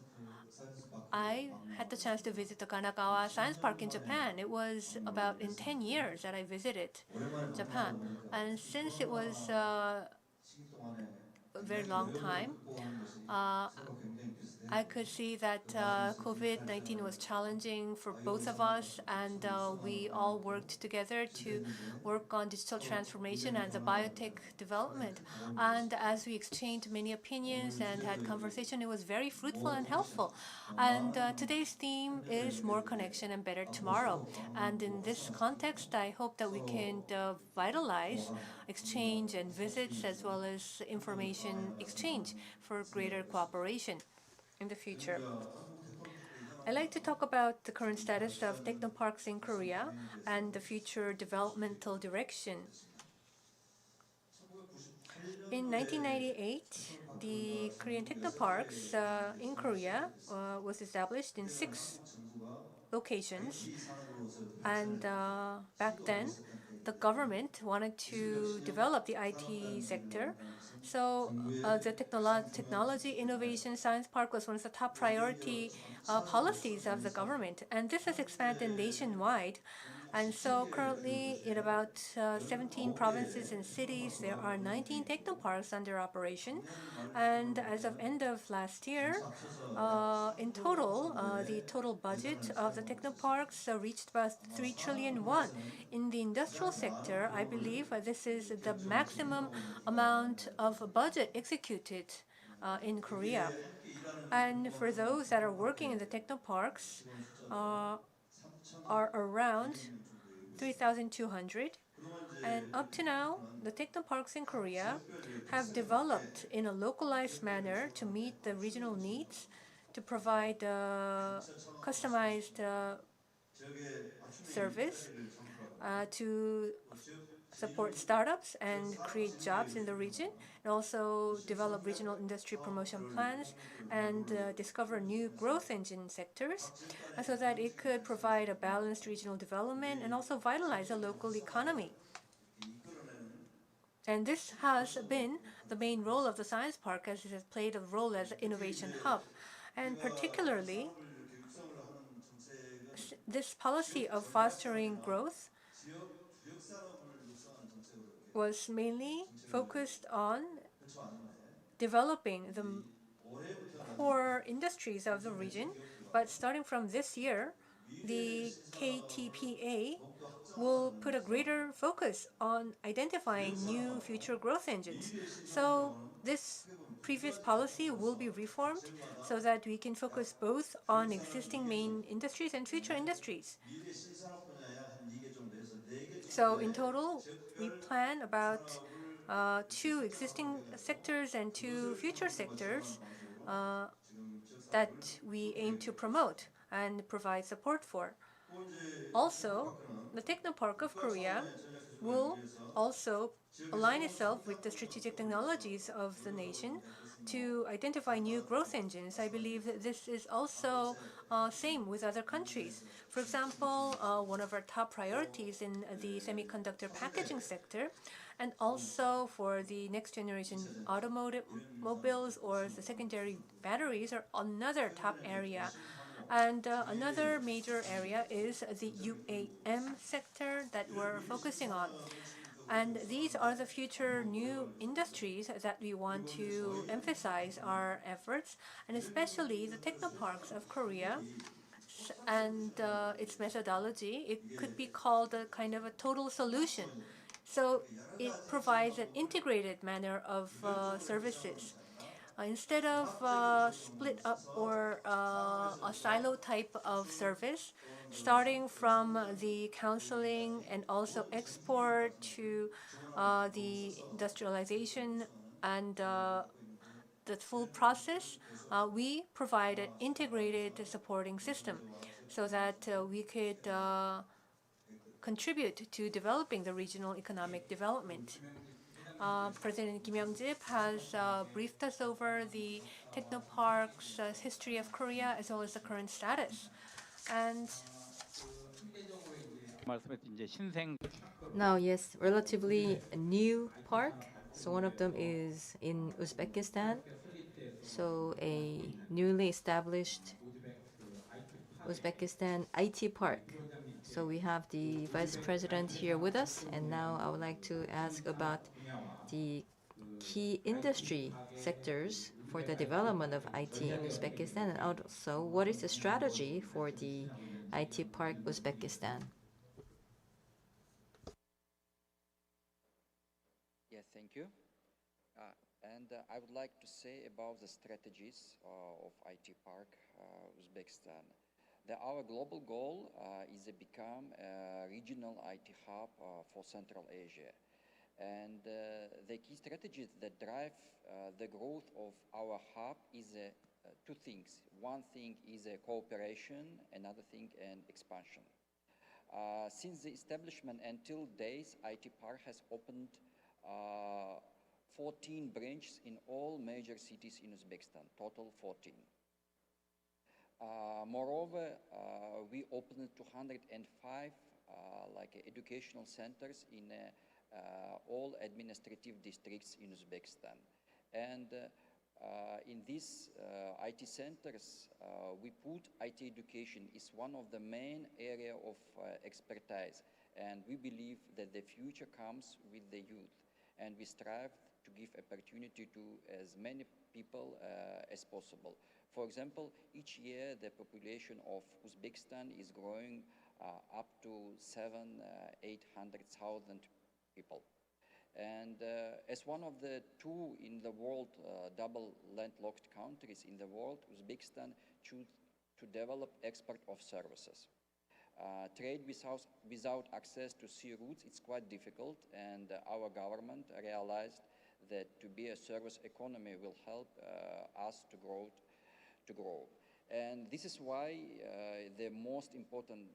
I had the chance to visit the Kanagawa Science Park in Japan. It was about in 10 years that I visited Japan. And since it was a very long time, I could see that COVID-19 was challenging for both of us, and we all worked together to work on digital transformation and the biotech development. And as we exchanged many opinions and had conversation, it was very fruitful and helpful. And today's theme is more connection and better tomorrow. And in this context, I hope that we can vitalize exchange and visits as well as information exchange for greater cooperation in the future. I'd like to talk about the current status of technoparks in Korea and the future developmental direction. In 1998, the Korean technoparks in Korea was established in 6 locations, and back then the government wanted to develop the IT sector. So the technology innovation science park was one of the top priority policies of the government, and this has expanded nationwide. And so currently in about 17 provinces and cities, there are 19 technoparks under operation. And as of end of last year, in total, the total budget of the technoparks reached about 3 trillion won. In the industrial sector, I believe this is the maximum amount of budget executed in Korea. And for those that are working in the technoparks, are around 3,200. And up to now, the technoparks in Korea have developed in a localized manner to meet the regional needs, to provide customized service, to support startups and create jobs in the region, and also develop regional industry promotion plans and discover new growth engine sectors, so that it could provide a balanced regional development and also vitalize the local economy. And this has been the main role of the science park, as it has played a role as an innovation hub. And particularly, this policy of fostering growth was mainly focused on developing the core industries of the region, but starting from this year, the KTPA will put a greater focus on identifying new future growth engines. So this previous policy will be reformed so that we can focus both on existing main industries and future industries. So in total, we plan about 2 existing sectors and 2 future sectors that we aim to promote and provide support for. Also, the Technopark of Korea will also align itself with the strategic technologies of the nation to identify new growth engines. I believe that this is also same with other countries. For example, one of our top priorities in the semiconductor packaging sector, and also for the next generation automobiles or the secondary batteries are another top area. And another major area is the UAM sector that we're focusing on. And these are the future new industries that we want to emphasize our efforts, and especially the technoparks of Korea and its methodology. It could be called a kind of a total solution. So it provides an integrated manner of services. Instead of split up or a silo type of service, starting from the counseling and also export to the industrialization and the full process, we provide an integrated supporting system so that we could contribute to developing the regional economic development. President Kim Young-jip has briefed us over the Technopark's history of Korea as well as the current status. And 말씀했던 이제 신생 Now, yes, relatively a new park. So one of them is in Uzbekistan. So a newly established Uzbekistan IT park. So we have the vice president here with us, and now I would like to ask about the key industry sectors for the development of IT in Uzbekistan, and also what is the strategy for the IT park Uzbekistan? Yes, thank you. I would like to say about the strategies of IT Park Uzbekistan. Our global goal is to become a regional IT hub for Central Asia. And the key strategies that drive the growth of our hub is 2 things. One thing is cooperation, another thing an expansion. Since the establishment until days, IT Park has opened 14 branches in all major cities in Uzbekistan, total 14. Moreover, we opened 205 educational centers in all administrative districts in Uzbekistan. And in these IT centers, we put IT education is one of the main area of expertise. And we believe that the future comes with the youth. And we strive to give opportunity to as many people as possible. For example, each year the population of Uzbekistan is growing up to 800,000 people. And as one of the 2 in the world double landlocked countries in the world, Uzbekistan chose to develop export of services. Trade without access to sea routes, it's quite difficult, and our government realized that to be a service economy will help us to grow. And this is why the most important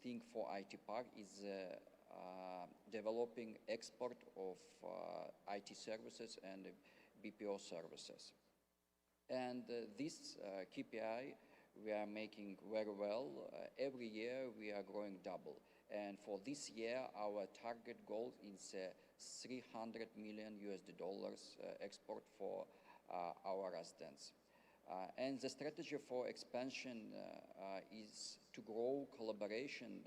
thing for IT Park is developing export of IT services and BPO services. And this KPI we are making very well. Every year we are growing double. And for this year, our target goal is $300 million export for our residents. And the strategy for expansion is to grow collaboration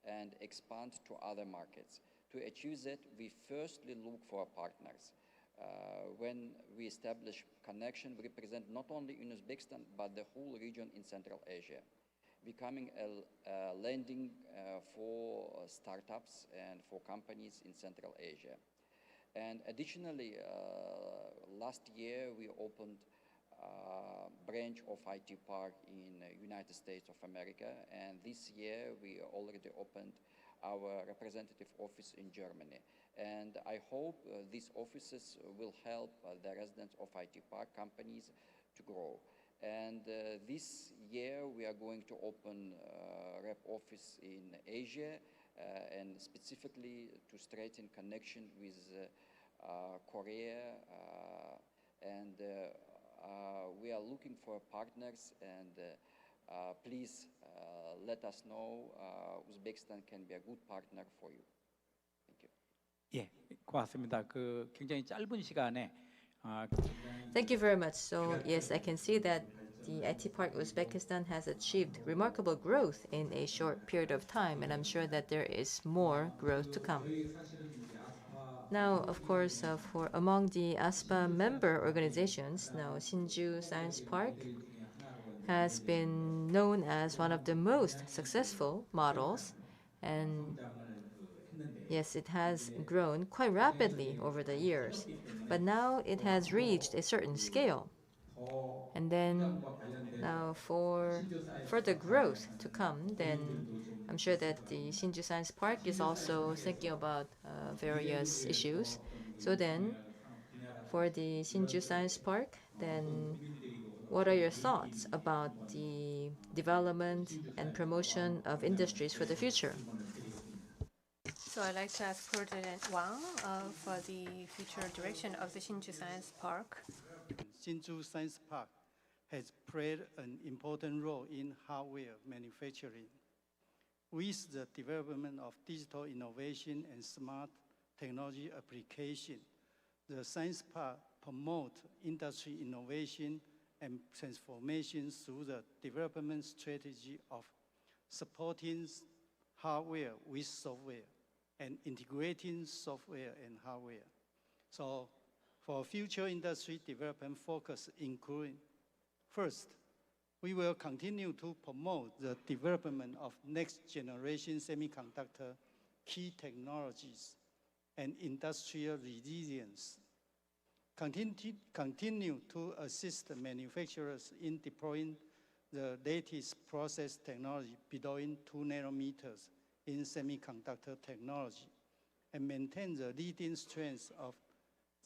and expand to other markets. To achieve that, we firstly look for partners. When we establish connection, we represent not only in Uzbekistan, but the whole region in Central Asia, becoming a landing for startups and for companies in Central Asia. And additionally, last year we opened a branch of IT Park in United States of America, and this year we already opened our representative office in Germany. And I hope these offices will help the residents of IT Park companies to grow. And this year we are going to open a rep office in Asia and specifically to strengthen connection with Korea, and we are looking for partners, and please let us know. Uzbekistan can be a good partner for you. Thank you. 예, 고맙습니다. 굉장히 짧은 시간에 Thank you very much. So yes, I can see that the IT Park Uzbekistan has achieved remarkable growth in a short period of time, and I'm sure that there is more growth to come. Now, of course, for among the ASPA member organizations, now Sinju Science Park has been known as one of the most successful models, and yes, it has grown quite rapidly over the years, but now it has reached a certain scale. And then now for further growth to come, then I'm sure that the Sinju Science Park is also thinking about various issues. So then for the Sinju Science Park, then what are your thoughts about the development and promotion of industries for the future? So I'd like to ask President Wang for the future direction of the Sinju Science Park. Sinju Science Park has played an important role in hardware manufacturing. With the development of digital innovation and smart technology application, the Science Park promotes industry innovation and transformation through the development strategy of supporting hardware with software and integrating software and hardware. So for future industry development focus include, first, we will continue to promote the development of next generation semiconductor key technologies and industrial resilience. Continue to assist manufacturers in deploying the latest process technology below 2 nanometers in semiconductor technology, and maintain the leading strength of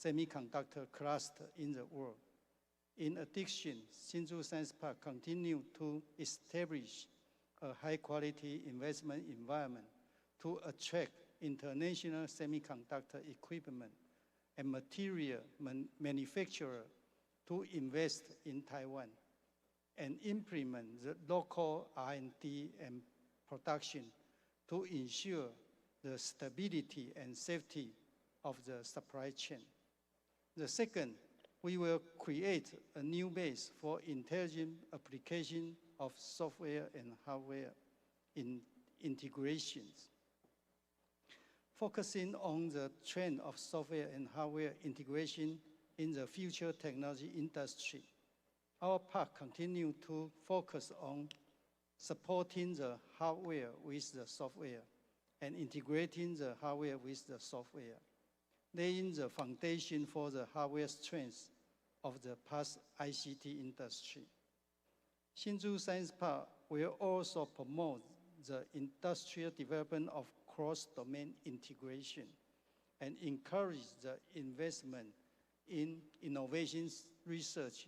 semiconductor cluster in the world. In addition, Sinju Science Park continue to establish a high-quality investment environment to attract international semiconductor equipment and material manufacturer to invest in Taiwan and implement the local R&D and production to ensure the stability and safety of the supply chain. The second, we will create a new base for intelligent application of software and hardware integrations. Focusing on the trend of software and hardware integration in the future technology industry, our park continue to focus on supporting the hardware with the software and integrating the hardware with the software, laying the foundation for the hardware strength of the past ICT industry. Sinju Science Park will also promote the industrial development of cross-domain integration and encourage the investment in innovation research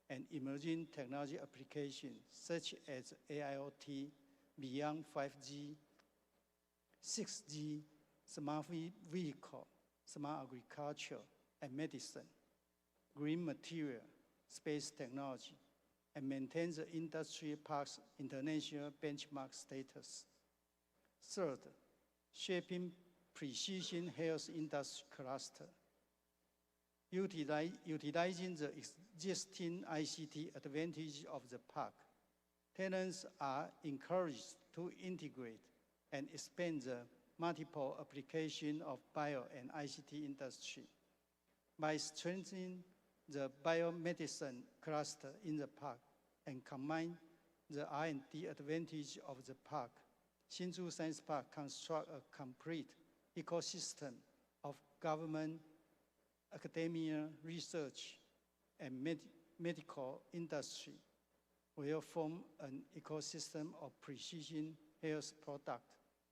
and emerging technology applications such as AIoT, beyond 5G, 6G, smart vehicle, smart agriculture and medicine, green material, space technology, and maintain the industry park's international benchmark status. Third, shaping precision health industry cluster. Utilizing the existing ICT advantage of the park, tenants are encouraged to integrate and expand the multiple application of bio and ICT industry. By strengthening the biomedicine cluster in the park and combine the R&D advantage of the park, Hsinchu Science Park construct a complete ecosystem of government, academia, research, and medical industry will form an ecosystem of precision health product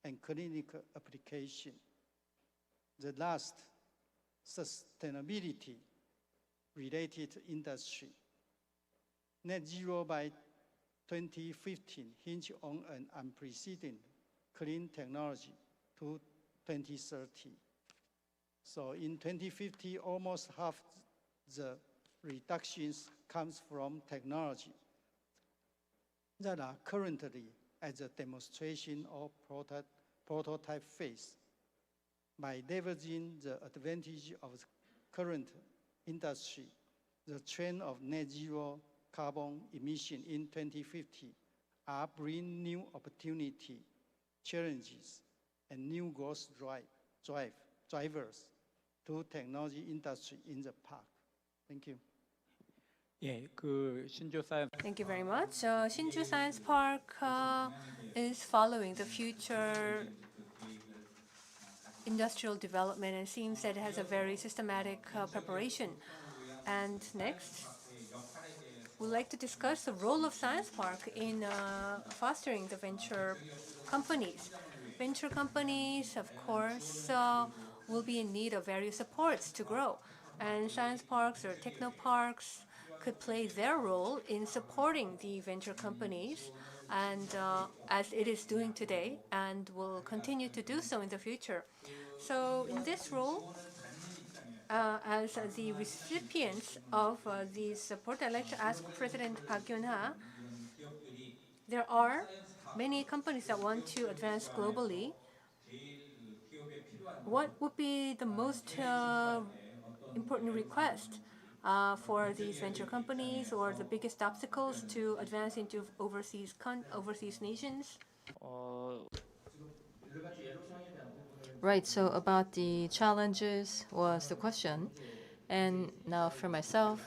and clinical application. The last, sustainability related industry. Net zero by 2015 hinge on an unprecedented clean technology to 2030. So in 2050, almost half the reductions comes from technology that are currently at the demonstration or prototype phase. By leveraging the advantage of the current industry, the trend of net zero carbon emission in 2050 are bring new opportunity, challenges, and new growth drivers to technology industry in the park. Thank you. 예, 그 신조 사이언스 Thank you very much. Hsinchu Science Park is following the future industrial development and seems that it has a very systematic preparation. And next, we'd like to discuss the role of Science Park in fostering the venture companies. Venture companies, of course, will be in need of various supports to grow. And science parks or techno parks could play their role in supporting the venture companies, and as it is doing today and will continue to do so in the future. So in this role, as the recipients of the support, I'd like to ask President Park Geun-ha, there are many companies that want to advance globally. What would be the most important request for these venture companies, or the biggest obstacles to advance into overseas nations? Right, so about the challenges was the question. And now for myself,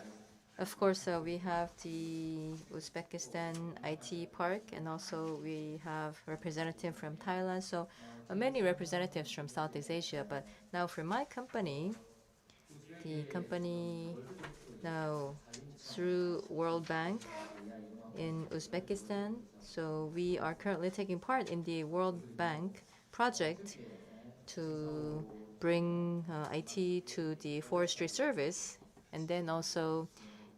of course, we have the Uzbekistan IT Park, and also we have representative from Thailand. So many representatives from Southeast Asia. But now for my company, the company now through World Bank in Uzbekistan. So we are currently taking part in the World Bank project to bring IT to the forestry service. And then also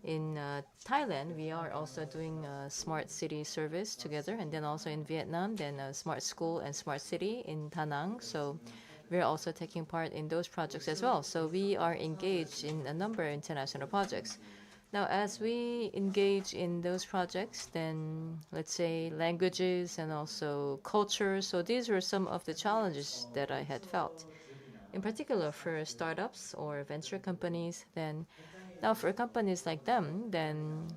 in Thailand, we are also doing a smart city service together. And then also in Vietnam, then a smart school and smart city in Da Nang. So we're also taking part in those projects as well. So we are engaged in a number of international projects. Now, as we engage in those projects, then let's say languages and also culture. So these were some of the challenges that I had felt. In particular for startups or venture companies, then now for companies like them, then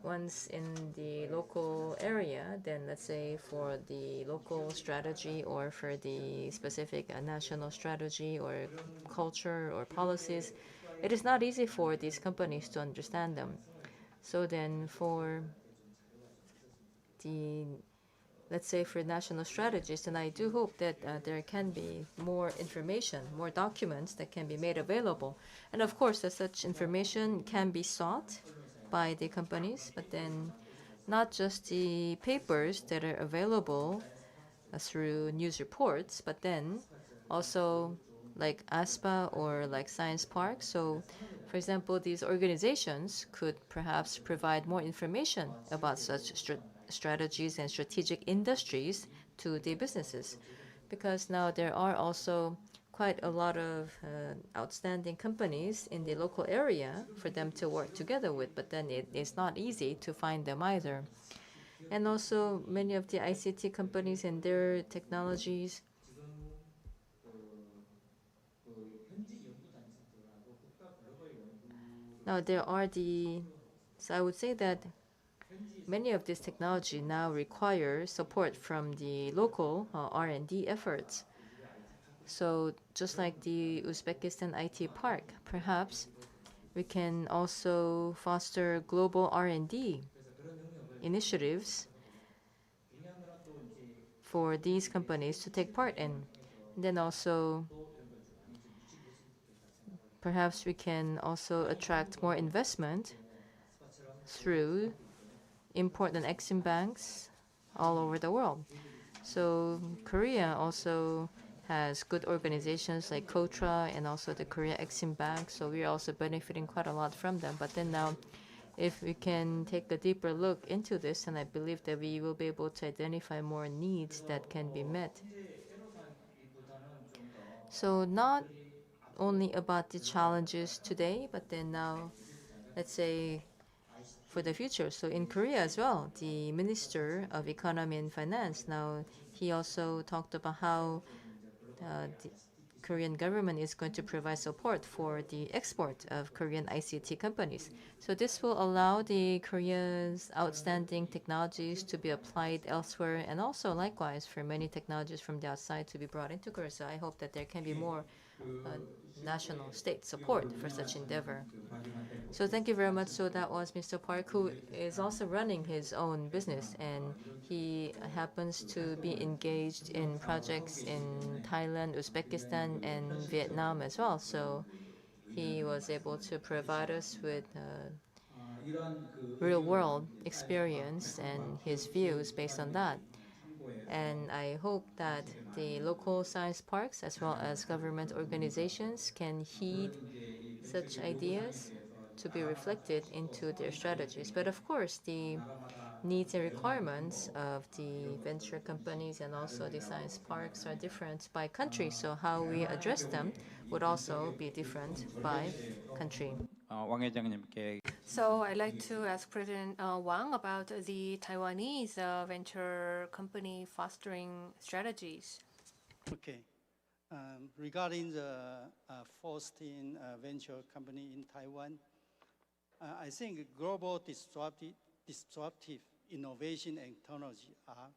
once in the local area, then let's say for the local strategy or for the specific national strategy or culture or policies, it is not easy for these companies to understand them. So then for the, let's say for national strategies, then I do hope that there can be more information, more documents that can be made available. And of course, that such information can be sought by the companies, but then not just the papers that are available through news reports, but then also like ASPA or like Science Park. So for example, these organizations could perhaps provide more information about such strategies and strategic industries to the businesses, because now there are also quite a lot of outstanding companies in the local area for them to work together with, but then it is not easy to find them either. And also many of the ICT companies and their technologies, now there are so I would say that many of this technology now require support from the local R&D efforts. So just like the Uzbekistan IT Park, perhaps we can also foster global R&D initiatives for these companies to take part in. And then also, perhaps we can also attract more investment through import and export banks all over the world. So Korea also has good organizations like KOTRA and also the Korea Exim Bank. So we're also benefiting quite a lot from them. But then now, if we can take a deeper look into this, and I believe that we will be able to identify more needs that can be met. So not only about the challenges today, but then now, let's say, for the future. So in Korea as well, the Minister of Economy and Finance, now he also talked about how the Korean government is going to provide support for the export of Korean ICT companies. So this will allow the Korea's outstanding technologies to be applied elsewhere, and also likewise for many technologies from the outside to be brought into Korea. So I hope that there can be more national state support for such endeavor. So thank you very much. So that was Mr. Park, who is also running his own business, and he happens to be engaged in projects in Thailand, Uzbekistan, and Vietnam as well. So he was able to provide us with real-world experience and his views based on that. And I hope that the local science parks as well as government organizations can heed such ideas to be reflected into their strategies. But of course, the needs and requirements of the venture companies and also the science parks are different by country. So how we address them would also be different by country. 왕 회장님께 So I'd like to ask President Wang about the Taiwanese venture company fostering strategies. Okay. Regarding the fostering venture company in Taiwan, I think global disruptive innovation and technology are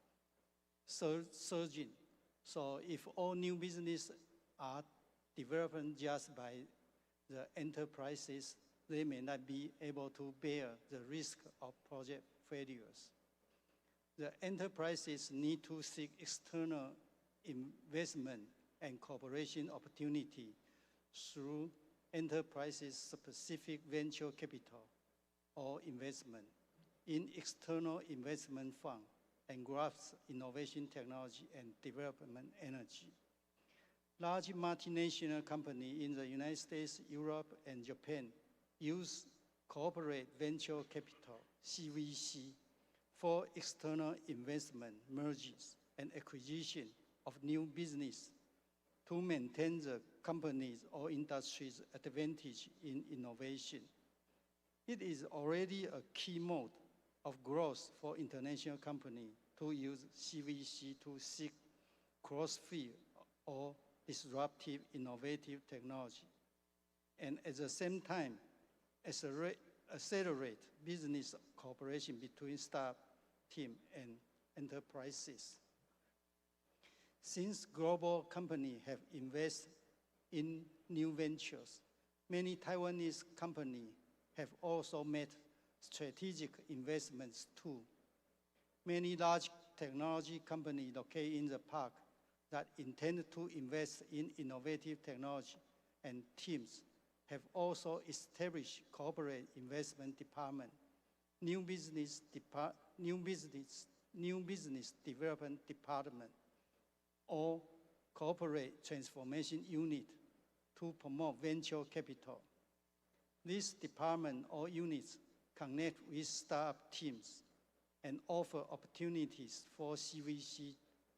surging. So if all new business are developed just by the enterprises, they may not be able to bear the risk of project failures. The enterprises need to seek external investment and cooperation opportunity through enterprises-specific venture capital or investment in external investment fund and grasp innovation technology and development energy. Large multinational companies in the United States, Europe, and Japan use corporate venture capital, CVC, for external investment, mergers, and acquisition of new business to maintain the company's or industry's advantage in innovation. It is already a key mode of growth for international companies to use CVC to seek cross-field or disruptive innovative technology, and at the same time accelerate business cooperation between staff, team, and enterprises. Since global companies have invested in new ventures, many Taiwanese companies have also made strategic investments too. Many large technology companies located in the park that intend to invest in innovative technology and teams have also established corporate investment department, new business development department, or corporate transformation unit to promote venture capital. These departments or units connect with startup teams and offer opportunities for CVC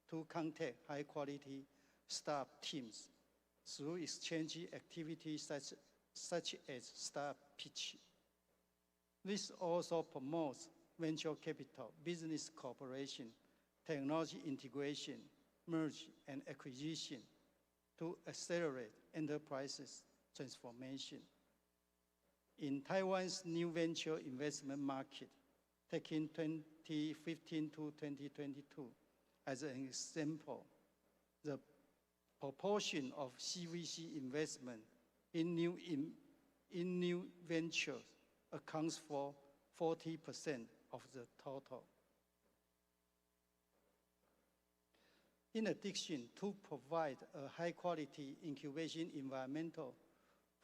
to contact high-quality startup teams through exchange activities such as startup pitch. This also promotes venture capital, business cooperation, technology integration, merge and acquisition to accelerate enterprises' transformation. In Taiwan's new venture investment market, taking 2015 to 2022 as an example, the proportion of CVC investment in new ventures accounts for 40% of the total. In addition, to provide a high-quality incubation environment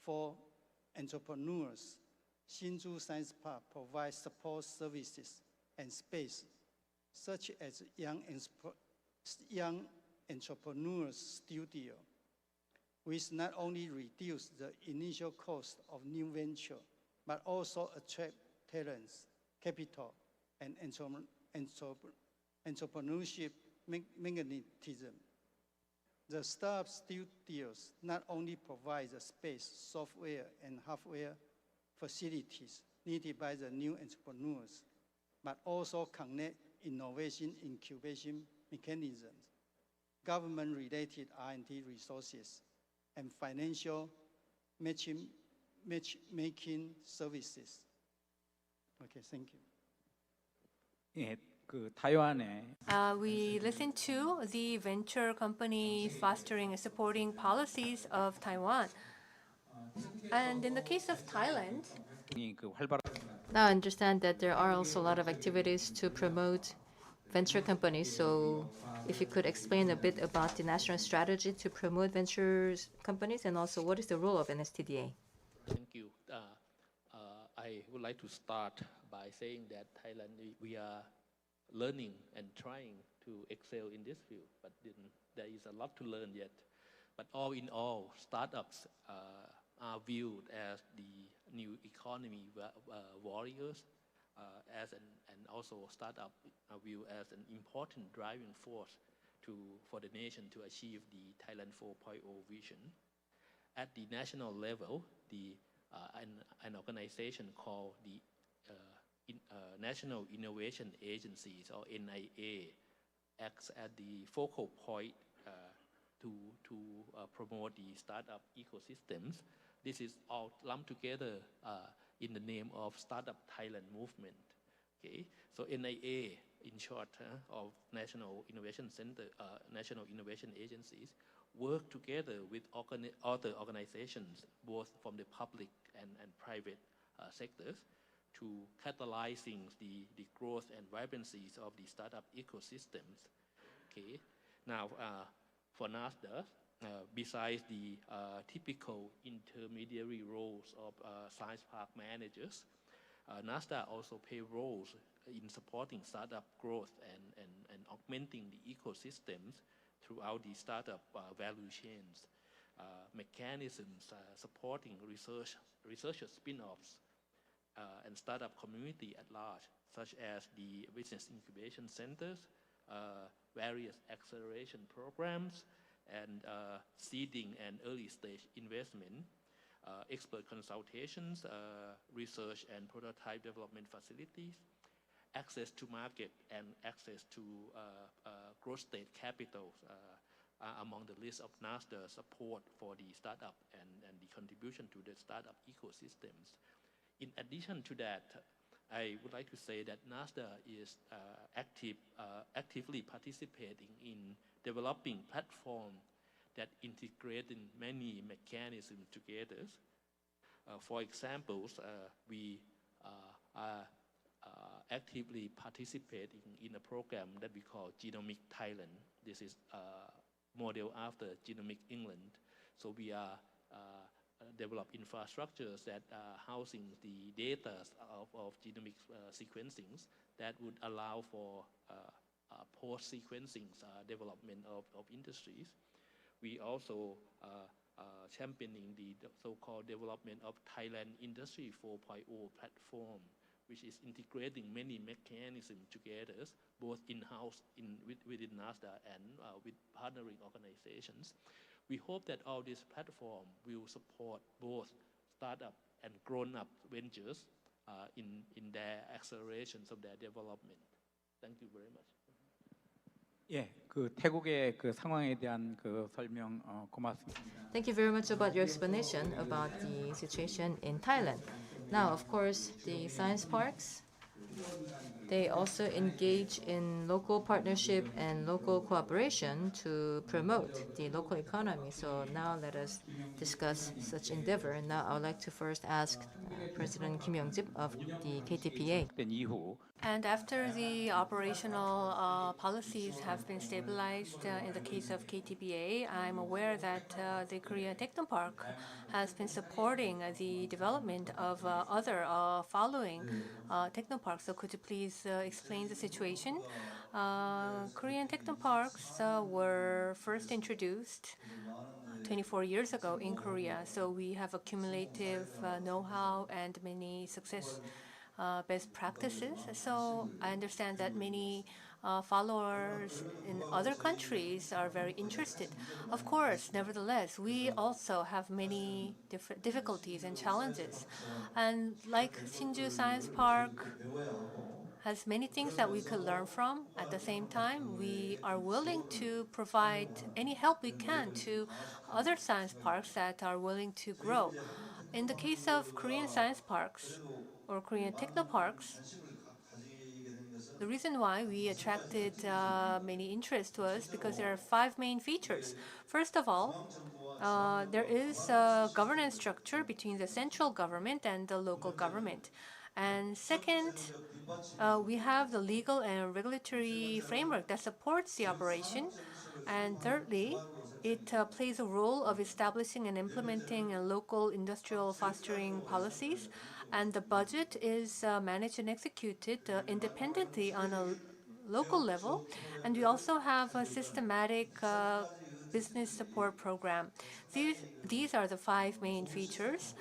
for entrepreneurs, Hsinchu Science Park provides support services and space, such as young entrepreneurs studio, which not only reduce the initial cost of new venture, but also attract talents, capital, and entrepreneurship magnetism. The startup studios not only provide the space, software, and hardware facilities needed by the new entrepreneurs, but also connect innovation incubation mechanisms, government-related R&D resources, and financial matchmaking services. Okay, thank you. 예, 그 타이완의 We listened to the venture company fostering and supporting policies of Taiwan. And in the case of Thailand, 그 활발한 Now I understand that there are also a lot of activities to promote venture companies. So if you could explain a bit about the national strategy to promote venture companies, and also what is the role of NSTDA? Thank you. I would like to start by saying that Thailand, we are learning and trying to excel in this field, but there is a lot to learn yet. But all in all, startups are viewed as the new economy warriors, and also startup are viewed as an important driving force for the nation to achieve the Thailand 4.0 vision. At the national level, an organization called the National Innovation Agencies, or NIA, acts as the focal point to promote the startup ecosystems. This is all lumped together in the name of Startup Thailand Movement. Okay, so NIA, in short, of National Innovation Center, National Innovation Agencies, work together with other organizations, both from the public and private sectors, to catalyzing the growth and vibrancies of the startup ecosystems. Okay, now for NASDA, besides the typical intermediary roles of science park managers, NASDA also play roles in supporting startup growth and augmenting the ecosystems throughout the startup value chains, mechanisms supporting researcher spin-offs, and startup community at large, such as the business incubation centers, various acceleration programs, and seeding and early stage investment, expert consultations, research and prototype development facilities, access to market and access to growth stage capital are among the list of NASDA support for the startup and the contribution to the startup ecosystems. In addition to that, I would like to say that NASDA is actively participating in developing platforms that integrate in many mechanisms together. For example, we are actively participating in a program that we call Genomic Thailand. This is modeled after Genomic England. So we are develop infrastructures that are housing the data of genomic sequencing that would allow for post-sequencing development of industries. We also championing the so-called development of Thailand Industry 4.0 platform, which is integrating many mechanisms together, both in-house within NASDA and with partnering organizations. We hope that all these platforms will support both startup and grown-up ventures in their accelerations of their development. Thank you very much. 예, 그 태국의 그 상황에 대한 그 설명 고맙습니다. Thank you very much about your explanation about the situation in Thailand. Now, of course, the science parks They also engage in local partnership and local cooperation to promote the local economy. So now let us discuss such endeavor. Now I would like to first ask President Kim Young-jip of the KTPA. 된 이후 And after the operational policies have been stabilized in the case of KTBA, I'm aware that the Korean Technopark has been supporting the development of other following technoparks. So could you please explain the situation? Korean technoparks were first introduced 24 years ago in Korea. So we have accumulative know-how and many success best practices. So I understand that many followers in other countries are very interested. Of course, nevertheless, we also have many difficulties and challenges. And like Sinju Science Park has many things that we could learn from. At the same time, we are willing to provide any help we can to other science parks that are willing to grow. In the case of Korean science parks or Korean technoparks, the reason why we attracted many interest was because there are 5 main features. First of all, there is a governance structure between the central government and the local government. And second, we have the legal and regulatory framework that supports the operation. And thirdly, it plays a role of establishing and implementing local industrial fostering policies. And the budget is managed and executed independently on a local level. And we also have a systematic business support program. These are the 5 main features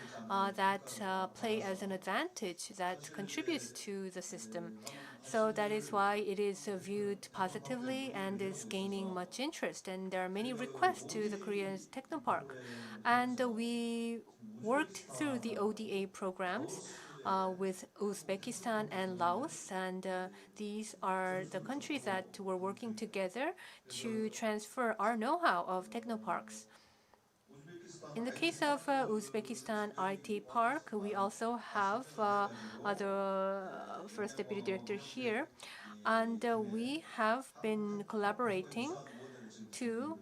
that play as an advantage that contributes to the system. So that is why it is viewed positively and is gaining much interest. And there are many requests to the Korean Technopark. And we worked through the ODA programs with Uzbekistan and Laos. And these are the countries that were working together to transfer our know-how of technoparks. In the case of Uzbekistan IT Park, we also have the first deputy director here, and we have been collaborating to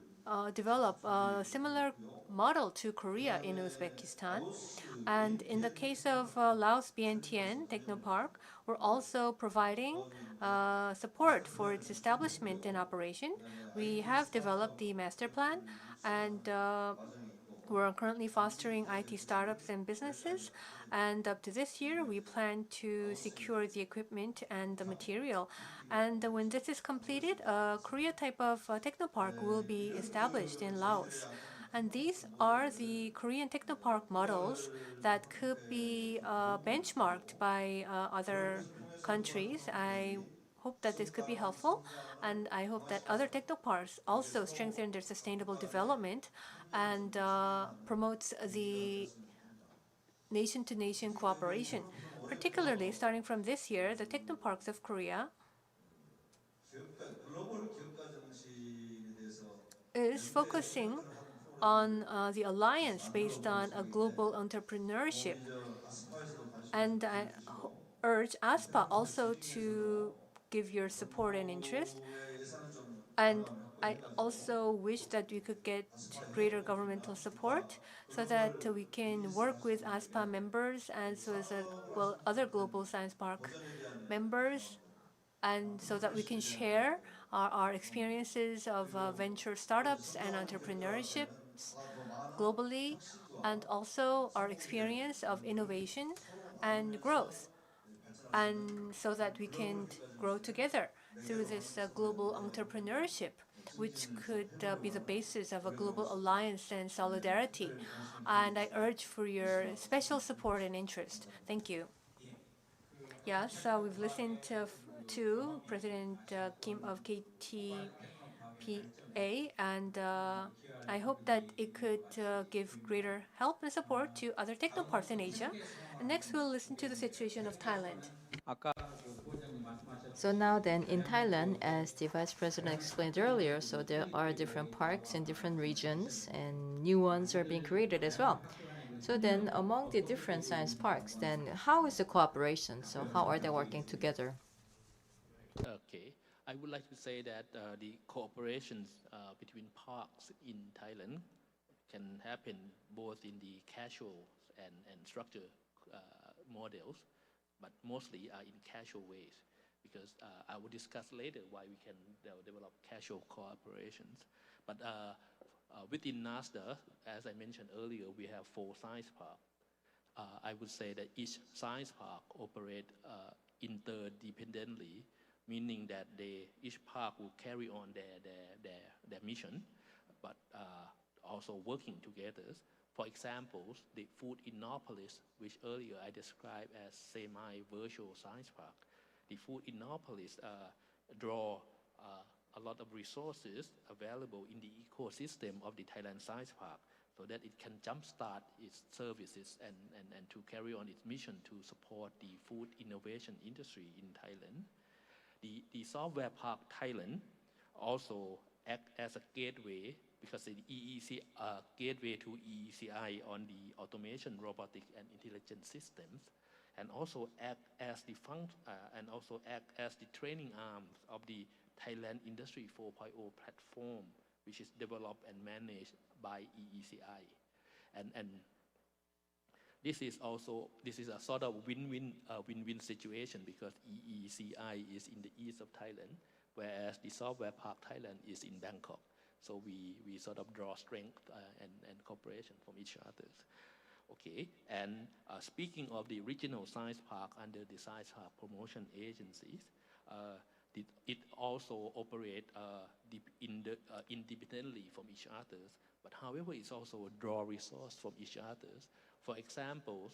develop a similar model to Korea in Uzbekistan. And in the case of Laos BNTN Technopark, we're also providing support for its establishment and operation. We have developed the master plan, and we're currently fostering IT startups and businesses. And up to this year, we plan to secure the equipment and the material. And when this is completed, a Korea type of technopark will be established in Laos. And these are the Korean technopark models that could be benchmarked by other countries. I hope that this could be helpful, and I hope that other technoparks also strengthen their sustainable development and promotes the nation-to-nation cooperation. Particularly, starting from this year, the technoparks of Korea is focusing on the alliance based on a global entrepreneurship. And I urge ASPA also to give your support and interest. And I also wish that we could get greater governmental support so that we can work with ASPA members and so as well other global science park members, and so that we can share our experiences of venture startups and entrepreneurships globally, and also our experience of innovation and growth, and so that we can grow together through this global entrepreneurship, which could be the basis of a global alliance and solidarity. And I urge for your special support and interest. Thank you. Yes, we've listened to President Kim of KTPA, and I hope that it could give greater help and support to other technoparks in Asia. And next, we'll listen to the situation of Thailand. 아까 So now then, in Thailand, as the Vice President explained earlier, so there are different parks in different regions, and new ones are being created as well. So then, among the different science parks, then how is the cooperation? So how are they working together? Okay, I would like to say that the cooperations between parks in Thailand can happen both in the casual and structured models, but mostly are in casual ways, because I will discuss later why we can develop casual cooperations. But within NASDA, as I mentioned earlier, we have 4 science parks. I would say that each science park operate interdependently, meaning that each park will carry on their mission, but also working together. For example, the Food Innopolis, which earlier I described as semi-virtual science park. The Food Innopolis draw a lot of resources available in the ecosystem of the Thailand Science Park, so that it can jumpstart its services and to carry on its mission to support the food innovation industry in Thailand. The Software Park Thailand also act as a gateway, because the gateway to EECI on the automation, robotic, and intelligent systems, and also act as the training arms of the Thailand Industry 4.0 platform, which is developed and managed by EECI. And this is a sort of win-win situation, because EECI is in the east of Thailand, whereas the Software Park Thailand is in Bangkok. So we sort of draw strength and cooperation from each other. Okay, and speaking of the regional science park under the Science Park Promotion Agencies, it also operates independently from each other, but however, it's also draw resource from each other. For example,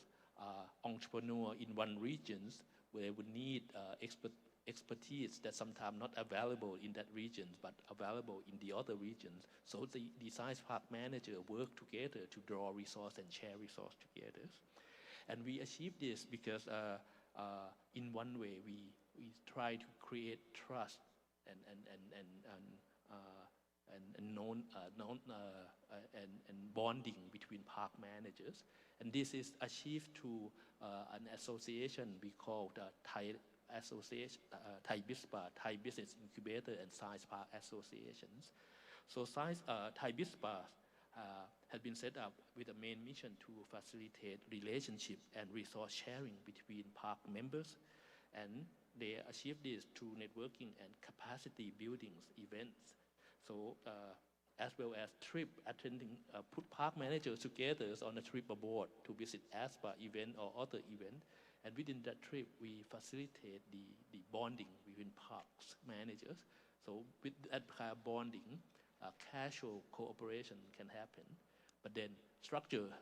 entrepreneur in one region where would need expertise that sometimes not available in that region, but available in the other regions. So the science park manager work together to draw resource and share resource together. And we achieve this because in one way we try to create trust and bonding between park managers. And this is achieved through an association we call the Thai Association, Thai BISPA, Thai Business Incubator and Science Park Associations. So Thai BISPA has been set up with a main mission to facilitate relationship and resource sharing between park members, and they achieve this through networking and capacity building events. So as well as trip attending, put park managers together on a trip abroad to visit ASPA event or other event. And within that trip, we facilitate the bonding between parks managers. So with that kind of bonding, casual cooperation can happen. But then structured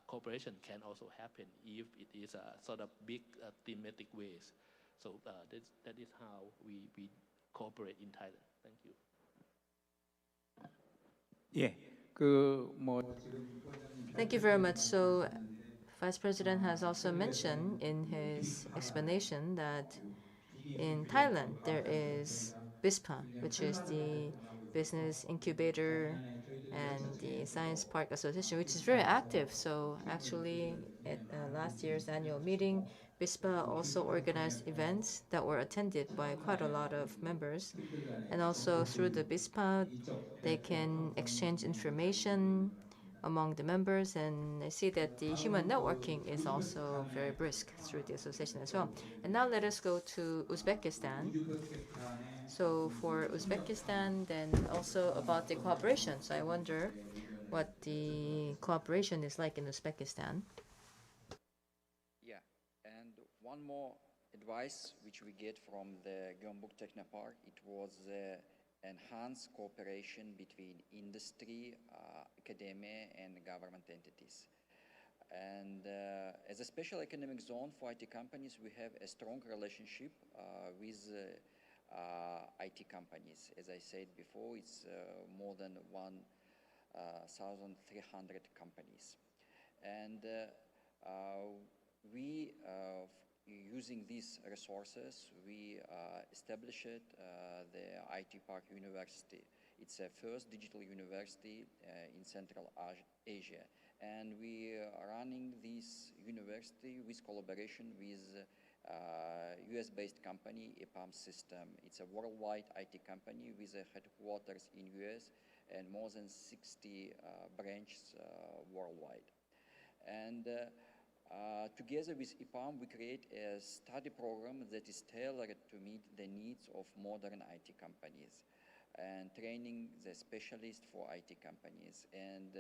cooperation can also happen if it is a sort of big thematic ways. So that is how we cooperate in Thailand. Thank you. 예, Thank you very much. So, Vice President has also mentioned in his explanation that in Thailand there is BISPA, which is the Business Incubator and the Science Park Association, which is very active. So actually, at last year's annual meeting, BISPA also organized events that were attended by quite a lot of members. And also through the BISPA, they can exchange information among the members, and I see that the human networking is also very brisk through the association as well. And now let us go to Uzbekistan. So for Uzbekistan, then also about the cooperation. So I wonder what the cooperation is like in Uzbekistan. Yeah, and one more advice which we get from the Gyeongbuk Technopark, it was enhanced cooperation between industry, academia, and government entities. And as a special economic zone for IT companies, we have a strong relationship with IT companies. As I said before, it's more than 1,300 companies. And we, using these resources, we established the IT Park University. It's a first digital university in Central Asia. And we are running this university with collaboration with US-based company, EPAM System. It's a worldwide IT company with a headquarters in US and more than 60 branches worldwide. And together with EPAM, we create a study program that is tailored to meet the needs of modern IT companies and training the specialists for IT companies. And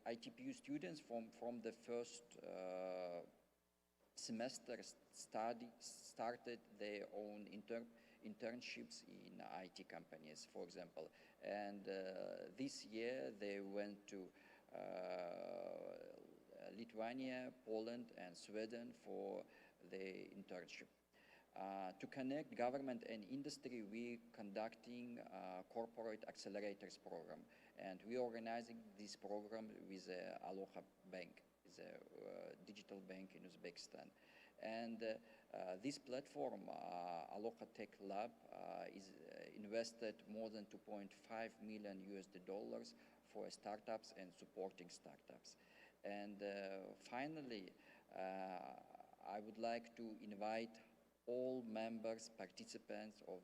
ITPU students from the first semester started their own internships in IT companies, for example. And this year they went to Lithuania, Poland, and Sweden for the internship. To connect government and industry, we're conducting a corporate accelerators program, and we're organizing this program with Aloha Bank, it's a digital bank in Uzbekistan. And this platform, Aloha Tech Lab, is invested more than $2.5 million for startups and supporting startups. And finally, I would like to invite all members, participants of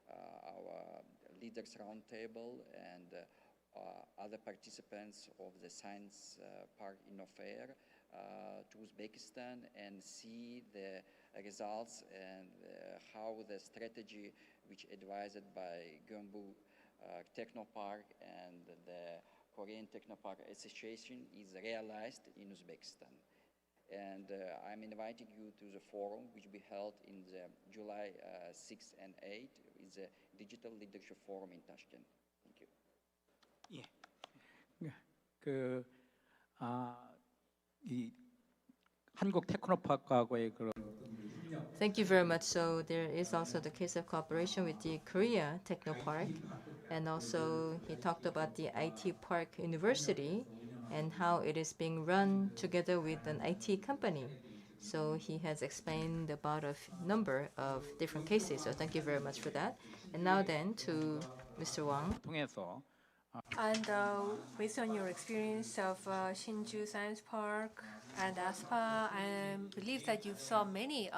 our Leaders Roundtable and other participants of the Science Park Innofair to Uzbekistan and see the results and how the strategy which advised by Gyeongbu Technopark and the Korean Technopark Association is realized in Uzbekistan. And I'm inviting you to the forum which will be held in the July 6th and 8th. It's a Digital Leadership Forum in Tashkent. Thank you. 예. 이 한국 테크노파크하고의 그런 Thank you very much. So there is also the case of cooperation with the Korea Technopark, and also he talked about the IT Park University and how it is being run together with an IT company. So he has explained about a number of different cases. So thank you very much for that. And now then to Mr. Wang. 통해서 And based on your experience of Shinju Science Park and ASPA, I believe that you saw many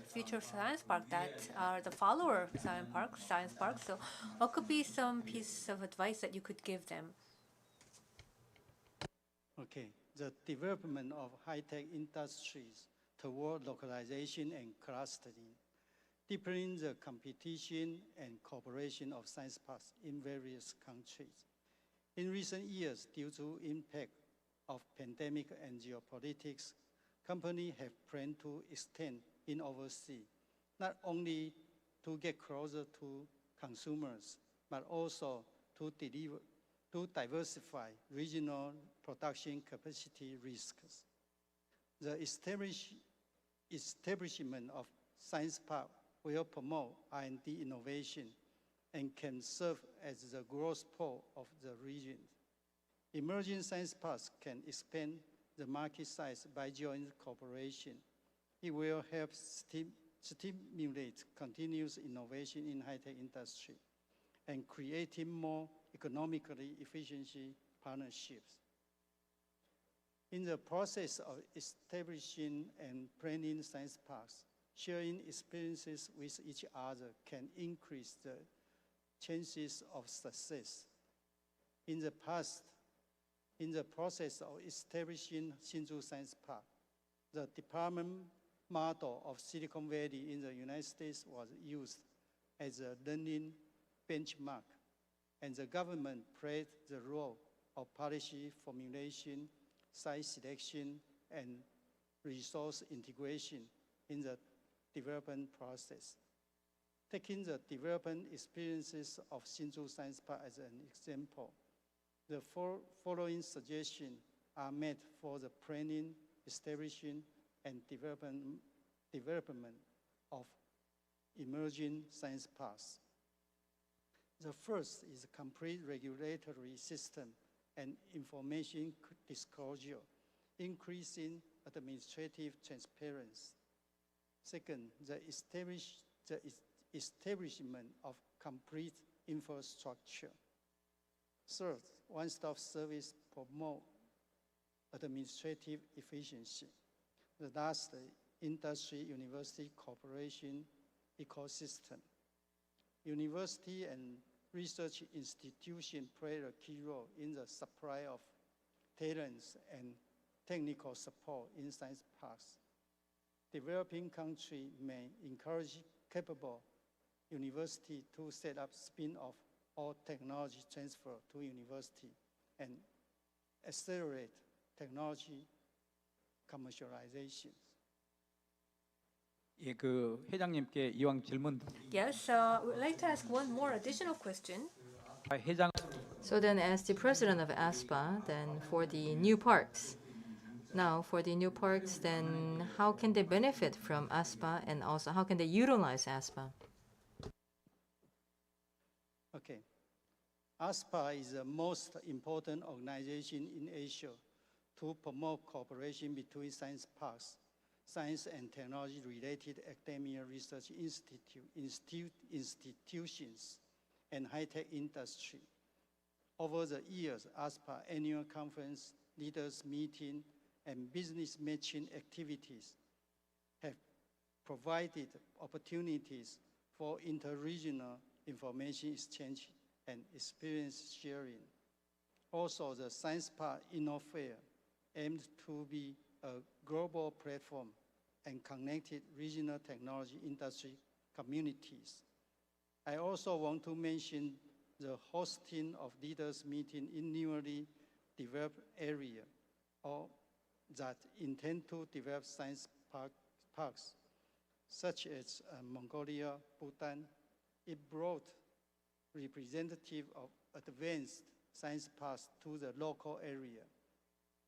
future science parks that are the follower science parks. So what could be some piece of advice that you could give them? Okay, the development of high-tech industries toward localization and clustering, deepening the competition and cooperation of science parks in various countries. In recent years, due to impact of pandemic and geopolitics, companies have planned to extend in overseas, not only to get closer to consumers, but also to diversify regional production capacity risks. The establishment of science park will promote R&D innovation and can serve as the growth pole of the region. Emerging science parks can expand the market size by joint cooperation. It will help stimulate continuous innovation in high-tech industry and creating more economically efficient partnerships. In the process of establishing and planning science parks, sharing experiences with each other can increase the chances of success. In the past, in the process of establishing Hsinchu Science Park, the department model of Silicon Valley in the United States was used as a learning benchmark, and the government played the role of policy formulation, site selection, and resource integration in the development process. Taking the development experiences of Hsinchu Science Park as an example, the following suggestions are made for the planning, establishing, and development of emerging science parks. The first is a complete regulatory system and information disclosure, increasing administrative transparency. Second, the establishment of complete infrastructure. Third, one-stop service promote administrative efficiency. The last, industry-university cooperation ecosystem. University and research institutions play a key role in the supply of talents and technical support in science parks. Developing countries may encourage capable university to set up spin-off or technology transfer to university and accelerate technology commercialization. 예, 그 회장님께 이왕 질문 Yes, we'd like to ask one more additional question. 회장 So then, as the president of ASPA, then for the new parks, now for the new parks, then how can they benefit from ASPA, and also how can they utilize ASPA? Okay. ASPA is the most important organization in Asia to promote cooperation between science parks, science and technology-related academia research institutions, and high-tech industry. Over the years, ASPA annual conference, leaders meeting, and business matching activities have provided opportunities for interregional information exchange and experience sharing. Also, the Science Park InnoFair aimed to be a global platform and connected regional technology industry communities. I also want to mention the hosting of leaders meeting in newly developed area or that intend to develop science parks, such as Mongolia, Bhutan. It brought representatives of advanced science parks to the local area,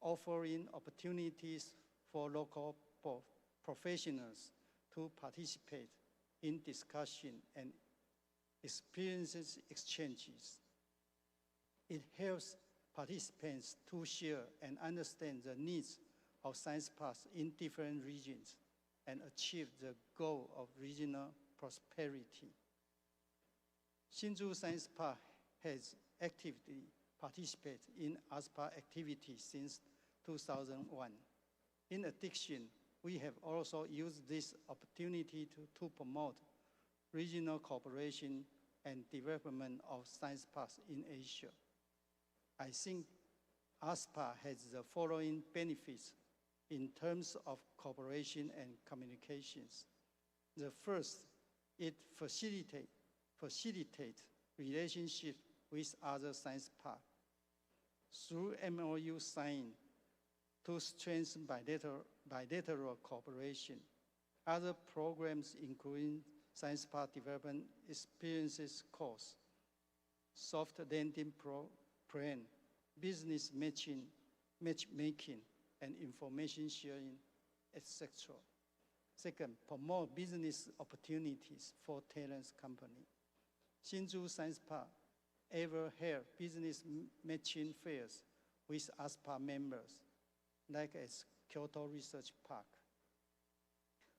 offering opportunities for local professionals to participate in discussion and experiences exchanges. It helps participants to share and understand the needs of science parks in different regions and achieve the goal of regional prosperity. Hsinchu Science Park has actively participated in ASPA activities since 2001. In addition, we have also used this opportunity to promote regional cooperation and development of science parks in Asia. I think ASPA has the following benefits in terms of cooperation and communications. The first, it facilitates relationships with other science parks. Through MOU signing to strengthen bilateral cooperation, other programs including Science Park Development Experiences course, soft landing plan, business matchmaking, and information sharing, etc. Second, promote business opportunities for talents company. Hsinchu Science Park ever held business matching fairs with ASPA members, like as Kyoto Research Park.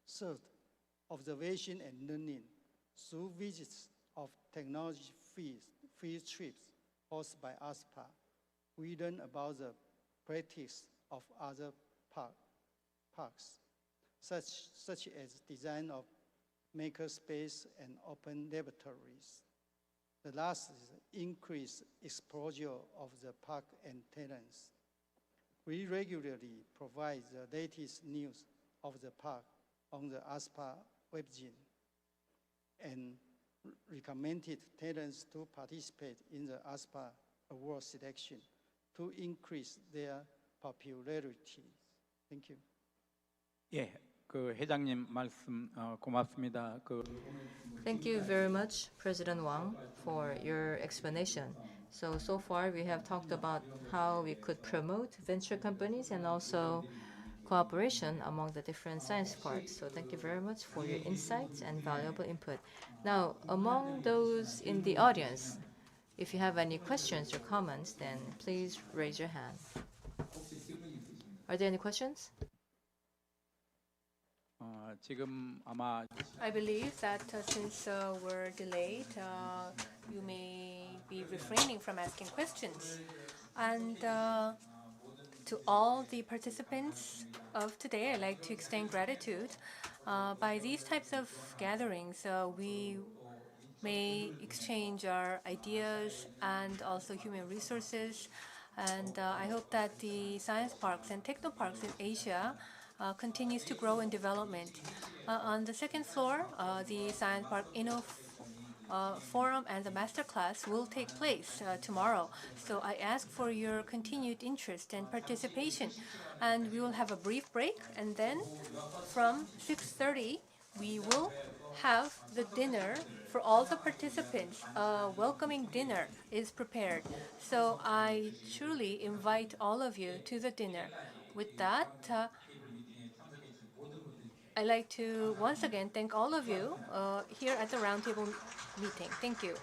Third, observation and learning. Through visits of technology field trips hosted by ASPA, we learn about the practice of other parks, such as design of makerspace and open laboratories. The last is increased exposure of the park and talents. We regularly provide the latest news of the park on the ASPA webzine and recommended talents to participate in the ASPA award selection to increase their popularity. Thank you. 예, 그 회장님 말씀 고맙습니다. Thank you very much, President Wang, for your explanation. So far we have talked about how we could promote venture companies and also cooperation among the different science parks. So thank you very much for your insights and valuable input. Now, among those in the audience, if you have any questions or comments, then please raise your hand. Are there any questions? 지금 아마 I believe that since we're delayed, you may be refraining from asking questions. And to all the participants of today, I'd like to extend gratitude. By these types of gatherings, we may exchange our ideas and also human resources. And I hope that the science parks and techno parks in Asia continues to grow in development. On the second floor, the Science Park Forum and the masterclass will take place tomorrow. So I ask for your continued interest and participation. And we will have a brief break, and then from 6:30, we will have the dinner for all the participants. A welcoming dinner is prepared. So I truly invite all of you to the dinner. With that, I'd like to once again thank all of you here at the roundtable meeting. Thank you.